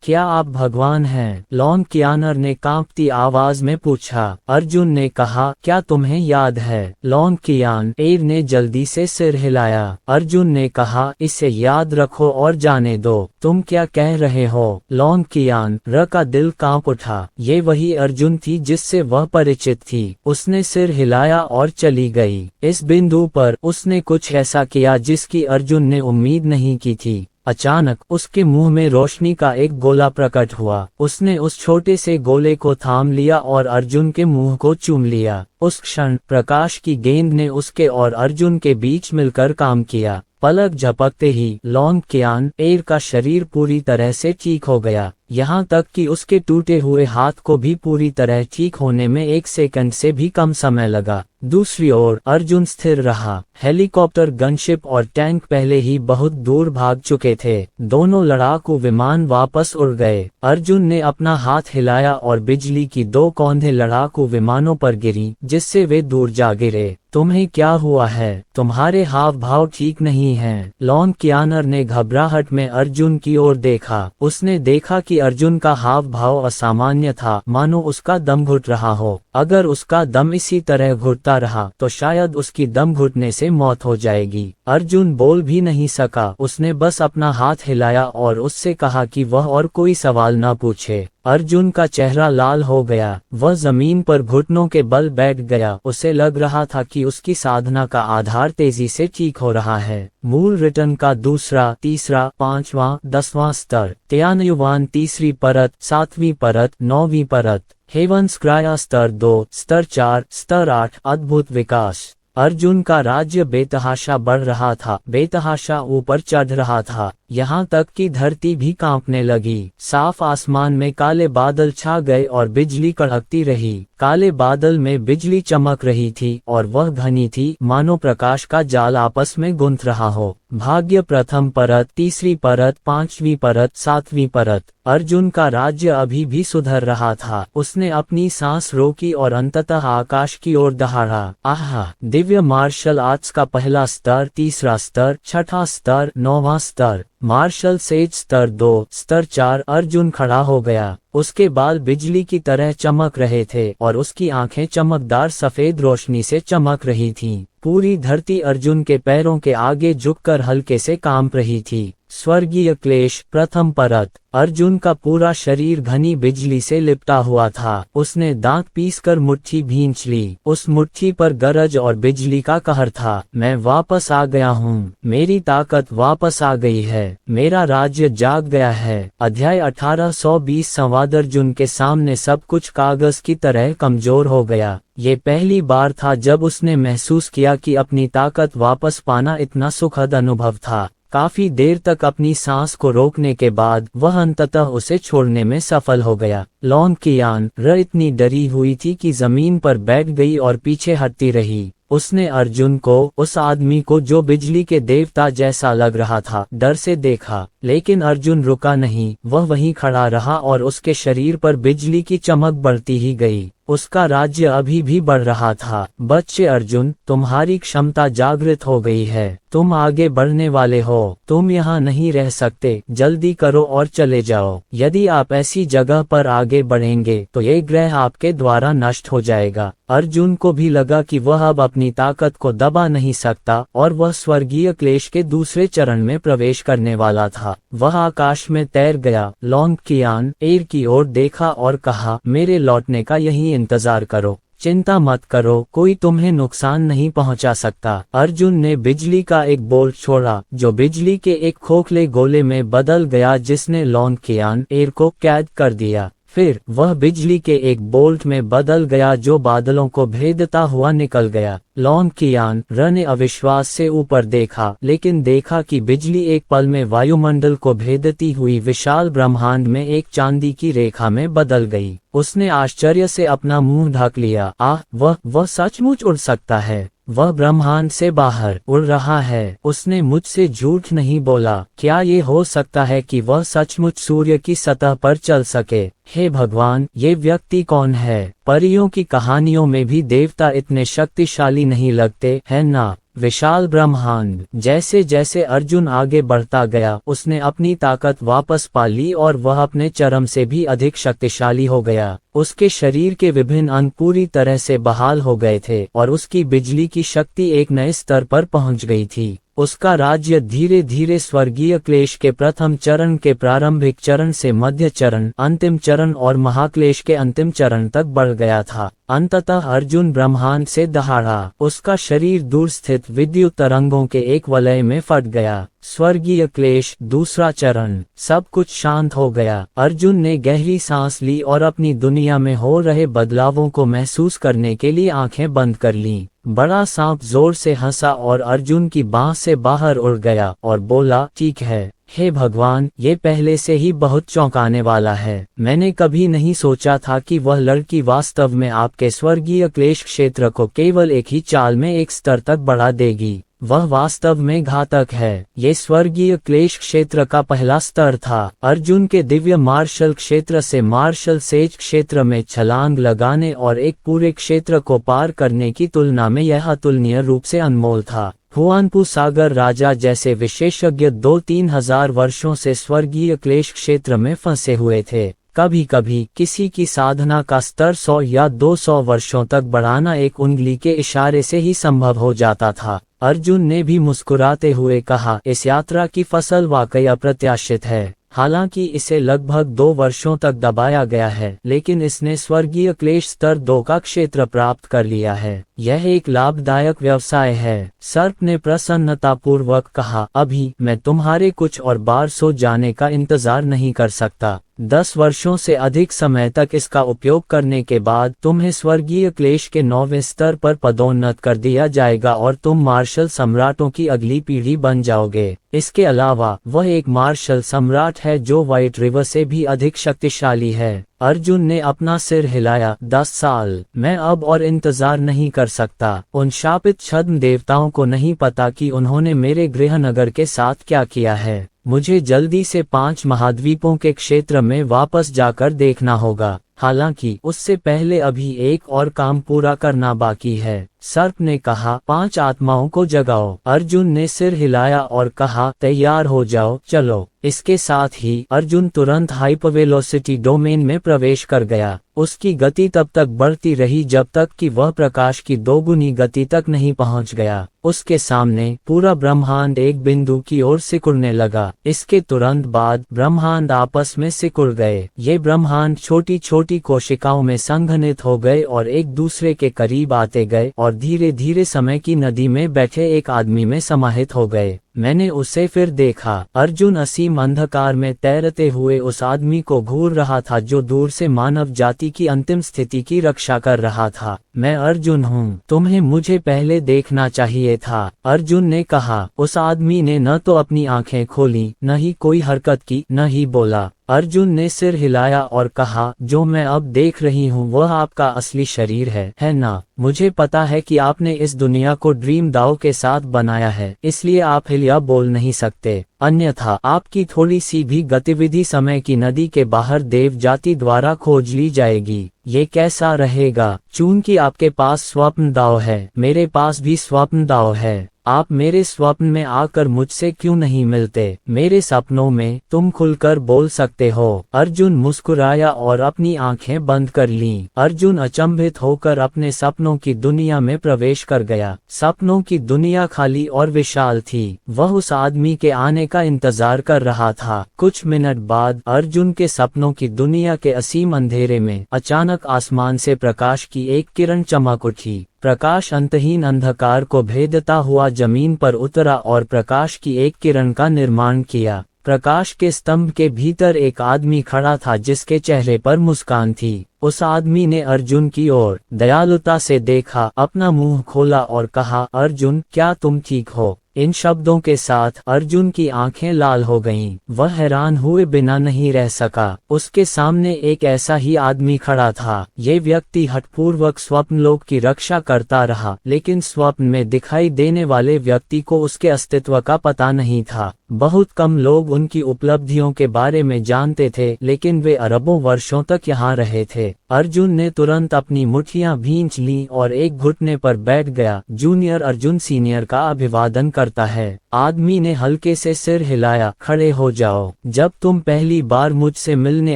क्या आप भगवान हैं? लॉन्ग कियानर ने कांपती आवाज में पूछा। अर्जुन ने कहा, क्या तुम्हें याद है? लॉन्ग कियान एर ने जल्दी से सिर हिलाया। अर्जुन ने कहा, इसे याद रखो और जाने दो। तुम क्या कह रहे हो? लॉन्ग कियान र का दिल कांप उठा। ये वही अर्जुन थी जिससे वह परिचित थी। उसने सिर हिलाया और चली गई। इस बिंदु पर उसने कुछ ऐसा किया जिसकी अर्जुन ने उम्मीद नहीं की थी। अचानक उसके मुंह में रोशनी का एक गोला प्रकट हुआ। उसने उस छोटे से गोले को थाम लिया और अर्जुन के मुंह को चूम लिया। उस क्षण प्रकाश की गेंद ने उसके और अर्जुन के बीच मिलकर काम किया। पलक झपकते ही लॉन्ग क्यान एर का शरीर पूरी तरह से ठीक हो गया, यहाँ तक कि उसके टूटे हुए हाथ को भी पूरी तरह ठीक होने में 1 सेकंड से भी कम समय लगा। दूसरी ओर अर्जुन स्थिर रहा। हेलीकॉप्टर, गनशिप और टैंक पहले ही बहुत दूर भाग चुके थे। दोनों लड़ाकू विमान वापस उड़ गए। अर्जुन ने अपना हाथ हिलाया और बिजली की 2 कौंधे लड़ाकू विमानों पर गिरी, जिससे वे दूर जा गिरे। तुम्हें क्या हुआ है? तुम्हारे हाव भाव ठीक नहीं हैं। लॉन्ग क्यानर ने घबराहट में अर्जुन की ओर देखा। उसने देखा कि अर्जुन का हाव भाव असामान्य था, मानो उसका दम घुट रहा हो। अगर उसका दम इसी तरह घुटता रहा तो शायद उसकी दम घुटने से मौत हो जाएगी। अर्जुन बोल भी नहीं सका। उसने बस अपना हाथ हिलाया और उससे कहा कि वह और कोई सवाल न पूछे। अर्जुन का चेहरा लाल हो गया। वह जमीन पर घुटनों के बल बैठ गया। उसे लग रहा था कि उसकी साधना का आधार तेजी से ठीक हो रहा है। मूल रिटर्न का दूसरा, तीसरा, 5वां, 10वां स्तर, त्यानयुवान तीसरी परत, 7वीं परत, 9वीं परत, हेवंस क्राया स्तर 2, स्तर 4, स्तर 8, अद्भुत विकास। अर्जुन का राज्य बेतहाशा बढ़ रहा था, बेतहाशा ऊपर चढ़ रहा था, यहाँ तक कि धरती भी कांपने लगी। साफ आसमान में काले बादल छा गए और बिजली कड़कती रही। काले बादल में बिजली चमक रही थी और वह घनी थी, मानो प्रकाश का जाल आपस में गुंथ रहा हो। भाग्य, प्रथम परत, तीसरी परत, 5वीं परत, 7वीं परत। अर्जुन का राज्य अभी भी सुधर रहा था। उसने अपनी सांस रोकी और अंततः आकाश की ओर दहाड़ा। आहा! दिव्य मार्शल आर्ट्स का पहला स्तर, तीसरा स्तर, छठा स्तर, 9वां स्तर, मार्शल सेज स्तर 2, स्तर 4। अर्जुन खड़ा हो गया। उसके बाल बिजली की तरह चमक रहे थे और उसकी आंखें चमकदार सफेद रोशनी से चमक रही थीं। पूरी धरती अर्जुन के पैरों के आगे झुककर हल्के से कांप रही थी। स्वर्गीय क्लेश, प्रथम परत। अर्जुन का पूरा शरीर घनी बिजली से लिपटा हुआ था। उसने दांत पीसकर मुट्ठी भींच ली। उस मुट्ठी पर गरज और बिजली का कहर था। मैं वापस आ गया हूँ। मेरी ताकत वापस आ गई है। मेरा राज्य जाग गया है। अध्याय 1820। संवाद। अर्जुन के सामने सब कुछ कागज की तरह कमजोर हो गया। ये पहली बार था जब उसने महसूस किया कि अपनी ताकत वापस पाना इतना सुखद अनुभव था। काफी देर तक अपनी सांस को रोकने के बाद वह अंततः उसे छोड़ने में सफल हो गया। लॉन्ग क्यान इतनी डरी हुई थी कि जमीन पर बैठ गई और पीछे हटती रही। उसने अर्जुन को, उस आदमी को जो बिजली के देवता जैसा लग रहा था, डर से देखा, लेकिन अर्जुन रुका नहीं। वह वहीं खड़ा रहा और उसके शरीर पर बिजली की चमक बढ़ती ही गई। उसका राज्य अभी भी बढ़ रहा था। बच्चे अर्जुन, तुम्हारी क्षमता जागृत हो गई है। तुम आगे बढ़ने वाले हो। तुम यहाँ नहीं रह सकते। जल्दी करो और चले जाओ। यदि आप ऐसी जगह पर आगे बढ़ेंगे तो ये ग्रह आपके द्वारा नष्ट हो जाएगा। अर्जुन को भी लगा कि वह अब अपनी ताकत को दबा नहीं सकता और वह स्वर्गीय क्लेश के दूसरे चरण में प्रवेश करने वाला था। वह आकाश में तैर गया। लॉन्ग क्यान एर की ओर देखा और कहा, मेरे लौटने का यही इंतजार करो। चिंता मत करो, कोई तुम्हें नुकसान नहीं पहुंचा सकता। अर्जुन ने बिजली का एक बोल्ट छोड़ा जो बिजली के एक खोखले गोले में बदल गया, जिसने लॉन्ग क्यान एर को कैद कर दिया। फिर वह बिजली के एक बोल्ट में बदल गया जो बादलों को भेदता हुआ निकल गया। लॉन्ग क्यान ने अविश्वास से ऊपर देखा, लेकिन देखा कि बिजली एक पल में वायुमंडल को भेदती हुई विशाल ब्रह्मांड में एक चांदी की रेखा में बदल गई। उसने आश्चर्य से अपना मुंह ढक लिया। वह सचमुच उड़ सकता है। वह ब्रह्मांड से बाहर उड़ रहा है। उसने मुझसे झूठ नहीं बोला। क्या ये हो सकता है कि वह सचमुच सूर्य की सतह पर चल सके? हे भगवान, ये व्यक्ति कौन है? परियों की कहानियों में भी देवता इतने शक्तिशाली नहीं लगते हैं ना? विशाल ब्रह्मांड। जैसे जैसे अर्जुन आगे बढ़ता गया, उसने अपनी ताकत वापस पा ली और वह अपने चरम से भी अधिक शक्तिशाली हो गया। उसके शरीर के विभिन्न अंग पूरी तरह से बहाल हो गए थे और उसकी बिजली की शक्ति एक नए स्तर पर पहुंच गई थी। उसका राज्य धीरे धीरे स्वर्गीय क्लेश के प्रथम चरण के प्रारंभिक चरण से मध्य चरण, अंतिम चरण और महाक्लेश के अंतिम चरण तक बढ़ गया था। अंततः अर्जुन ब्रह्मांड से दहाड़ा। उसका शरीर दूर स्थित विद्युत तरंगों के एक वलय में फट गया। स्वर्गीय क्लेश, दूसरा चरण। सब कुछ शांत हो गया। अर्जुन ने गहरी सांस ली और अपनी दुनिया में हो रहे बदलावों को महसूस करने के लिए आंखें बंद कर लीं। बड़ा सांप जोर से हंसा और अर्जुन की बाह से बाहर उड़ गया और बोला, ठीक है, हे भगवान, ये पहले से ही बहुत चौंकाने वाला है। मैंने कभी नहीं सोचा था कि वह लड़की वास्तव में आपके स्वर्गीय क्लेश क्षेत्र को केवल एक ही चाल में एक स्तर तक बढ़ा देगी। वह वास्तव में घातक है। ये स्वर्गीय क्लेश क्षेत्र का पहला स्तर था। अर्जुन के दिव्य मार्शल क्षेत्र से मार्शल सेज क्षेत्र में छलांग लगाने और एक पूरे क्षेत्र को पार करने की तुलना में यह अतुलनीय रूप से अनमोल था। हुआनपू सागर राजा जैसे विशेषज्ञ 2-3 हजार वर्षों से स्वर्गीय क्लेश क्षेत्र में फंसे हुए थे। कभी कभी किसी की साधना का स्तर 100 या 200 वर्षों तक बढ़ाना एक उंगली के इशारे से ही संभव हो जाता था। अर्जुन ने भी मुस्कुराते हुए कहा, इस यात्रा की फसल वाकई अप्रत्याशित है। हालांकि इसे लगभग 2 वर्षों तक दबाया गया है, लेकिन इसने स्वर्गीय क्लेश स्तर 2 का क्षेत्र प्राप्त कर लिया है। यह एक लाभदायक व्यवसाय है। सर्प ने प्रसन्नतापूर्वक कहा, अभी मैं तुम्हारे कुछ और बार सो जाने का इंतजार नहीं कर सकता। 10 वर्षों से अधिक समय तक इसका उपयोग करने के बाद तुम्हें स्वर्गीय क्लेश के 9वें स्तर पर पदोन्नत कर दिया जाएगा और तुम मार्शल सम्राटों की अगली पीढ़ी बन जाओगे। इसके अलावा वह एक मार्शल सम्राट है जो व्हाइट रिवर से भी अधिक शक्तिशाली है। अर्जुन ने अपना सिर हिलाया, 10 साल, मैं अब और इंतजार नहीं कर सकता। उन शापित छद्म देवताओं को नहीं पता कि उन्होंने मेरे गृहनगर के साथ क्या किया है। मुझे जल्दी से 5 महाद्वीपों के क्षेत्र में वापस जाकर देखना होगा। हालांकि उससे पहले अभी एक और काम पूरा करना बाकी है। सर्प ने कहा, 5 आत्माओं को जगाओ। अर्जुन ने सिर हिलाया और कहा, तैयार हो जाओ, चलो। इसके साथ ही अर्जुन तुरंत हाइपरवेलोसिटी डोमेन में प्रवेश कर गया। उसकी गति तब तक बढ़ती रही जब तक कि वह प्रकाश की 2 गुनी गति तक नहीं पहुंच गया। उसके सामने पूरा ब्रह्मांड एक बिंदु की ओर सिकुड़ने लगा। इसके तुरंत बाद ब्रह्मांड आपस में सिकुड़ गए। ये ब्रह्मांड छोटी छोटी कोशिकाओं में संघनित हो गए और एक दूसरे के करीब आते गए और धीरे धीरे समय की नदी में बैठे एक आदमी में समाहित हो गए। मैंने उसे फिर देखा। अर्जुन असीम अंधकार में तैरते हुए उस आदमी को घूर रहा था जो दूर से मानव जाति की अंतिम स्थिति की रक्षा कर रहा था। मैं अर्जुन हूँ, तुम्हें मुझे पहले देखना चाहिए था, अर्जुन ने कहा। उस आदमी ने न तो अपनी आंखें खोली, न ही कोई हरकत की, न ही बोला। अर्जुन ने सिर हिलाया और कहा, जो मैं अब देख रही हूँ वह आपका असली शरीर है ना? मुझे पता है कि आपने इस दुनिया को ड्रीम दाव के साथ बनाया है, इसलिए आप हिल या बोल नहीं सकते। अन्यथा आपकी थोड़ी सी भी गतिविधि समय की नदी के बाहर देव जाति द्वारा खोज ली जाएगी। ये कैसा रहेगा? चूंकि आपके पास स्वप्न दाव है, मेरे पास भी स्वप्न दाव है। आप मेरे स्वप्न में आकर मुझसे क्यों नहीं मिलते? मेरे सपनों में तुम खुलकर बोल सकते हो। अर्जुन मुस्कुराया और अपनी आंखें बंद कर लीं। अर्जुन अचंभित होकर अपने सपनों की दुनिया में प्रवेश कर गया। सपनों की दुनिया खाली और विशाल थी। वह उस आदमी के आने का इंतजार कर रहा था। कुछ मिनट बाद अर्जुन के सपनों की दुनिया के असीम अंधेरे में अचानक आसमान से प्रकाश की एक किरण चमक उठी। प्रकाश अंतहीन अंधकार को भेदता हुआ जमीन पर उतरा और प्रकाश की एक किरण का निर्माण किया। प्रकाश के स्तंभ के भीतर एक आदमी खड़ा था जिसके चेहरे पर मुस्कान थी। उस आदमी ने अर्जुन की ओर दयालुता से देखा, अपना मुंह खोला और कहा, अर्जुन, क्या तुम ठीक हो? इन शब्दों के साथ अर्जुन की आंखें लाल हो गईं। वह हैरान हुए बिना नहीं रह सका। उसके सामने एक ऐसा ही आदमी खड़ा था। ये व्यक्ति हठपूर्वक स्वप्नलोक की रक्षा करता रहा, लेकिन स्वप्न में दिखाई देने वाले व्यक्ति को उसके अस्तित्व का पता नहीं था। बहुत कम लोग उनकी उपलब्धियों के बारे में जानते थे, लेकिन वे अरबों वर्षों तक यहाँ रहे थे। अर्जुन ने तुरंत अपनी मुट्ठियां भींच लीं और एक घुटने पर बैठ गया। जूनियर अर्जुन सीनियर का अभिवादन करता है। आदमी ने हल्के से सिर हिलाया, खड़े हो जाओ। जब तुम पहली बार मुझसे मिलने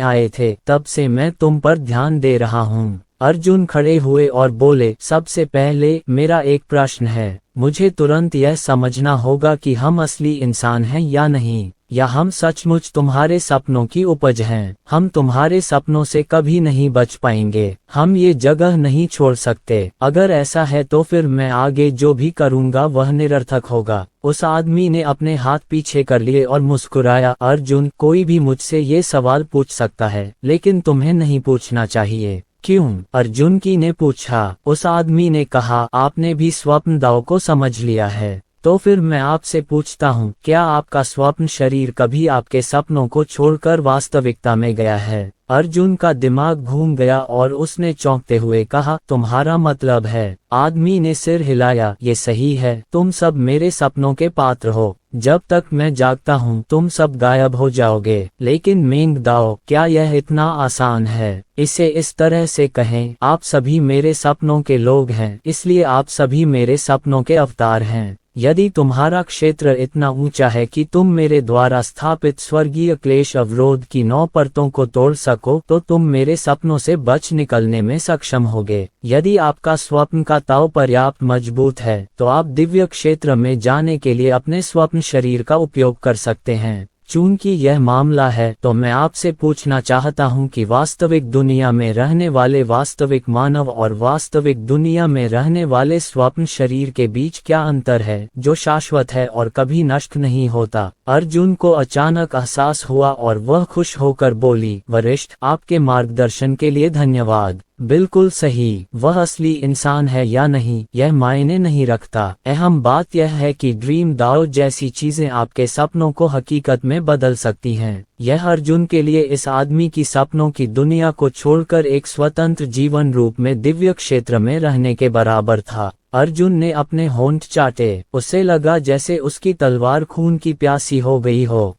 आए थे तब से मैं तुम पर ध्यान दे रहा हूँ। अर्जुन खड़े हुए और बोले, सबसे पहले मेरा एक प्रश्न है। मुझे तुरंत यह समझना होगा कि हम असली इंसान हैं या नहीं, या हम सचमुच तुम्हारे सपनों की उपज हैं। हम तुम्हारे सपनों से कभी नहीं बच पाएंगे। हम ये जगह नहीं छोड़ सकते। अगर ऐसा है तो फिर मैं आगे जो भी करूँगा वह निरर्थक होगा। उस आदमी ने अपने हाथ पीछे कर लिए और मुस्कुराया, अर्जुन, कोई भी मुझसे ये सवाल पूछ सकता है, लेकिन तुम्हें नहीं पूछना चाहिए, क्यों? अर्जुन की ने पूछा। उस आदमी ने कहा, आपने भी स्वप्न दाव को समझ लिया है। तो फिर मैं आपसे पूछता हूँ, क्या आपका स्वप्न शरीर कभी आपके सपनों को छोड़कर वास्तविकता में गया है? अर्जुन का दिमाग घूम गया और उसने चौंकते हुए कहा, तुम्हारा मतलब है? आदमी ने सिर हिलाया, ये सही है, तुम सब मेरे सपनों के पात्र हो। जब तक मैं जागता हूँ तुम सब गायब हो जाओगे। लेकिन मेंगदाओ, क्या यह इतना आसान है? इसे इस तरह से कहें, आप सभी मेरे सपनों के लोग हैं, इसलिए आप सभी मेरे सपनों के अवतार हैं। यदि तुम्हारा क्षेत्र इतना ऊंचा है कि तुम मेरे द्वारा स्थापित स्वर्गीय क्लेश अवरोध की 9 परतों को तोड़ सको, तो तुम मेरे सपनों से बच निकलने में सक्षम होगे। यदि आपका स्वप्न का ताव पर्याप्त मजबूत है, तो आप दिव्य क्षेत्र में जाने के लिए अपने स्वप्न शरीर का उपयोग कर सकते हैं। चूंकि यह मामला है, तो मैं आपसे पूछना चाहता हूं कि वास्तविक दुनिया में रहने वाले वास्तविक मानव और वास्तविक दुनिया में रहने वाले स्वप्न शरीर के बीच क्या अंतर है, जो शाश्वत है और कभी नष्ट नहीं होता? अर्जुन को अचानक एहसास हुआ और वह खुश होकर बोली, वरिष्ठ, आपके मार्गदर्शन के लिए धन्यवाद। बिल्कुल सही। वह असली इंसान है या नहीं, यह मायने नहीं रखता। अहम बात यह है कि ड्रीम दाओ जैसी चीजें आपके सपनों को हकीकत में बदल सकती हैं। यह अर्जुन के लिए इस आदमी की सपनों की दुनिया को छोड़कर एक स्वतंत्र जीवन रूप में दिव्य क्षेत्र में रहने के बराबर था। अर्जुन ने अपने होंठ चाटे। उसे लगा जैसे उसकी तलवार खून की प्यासी हो गई हो।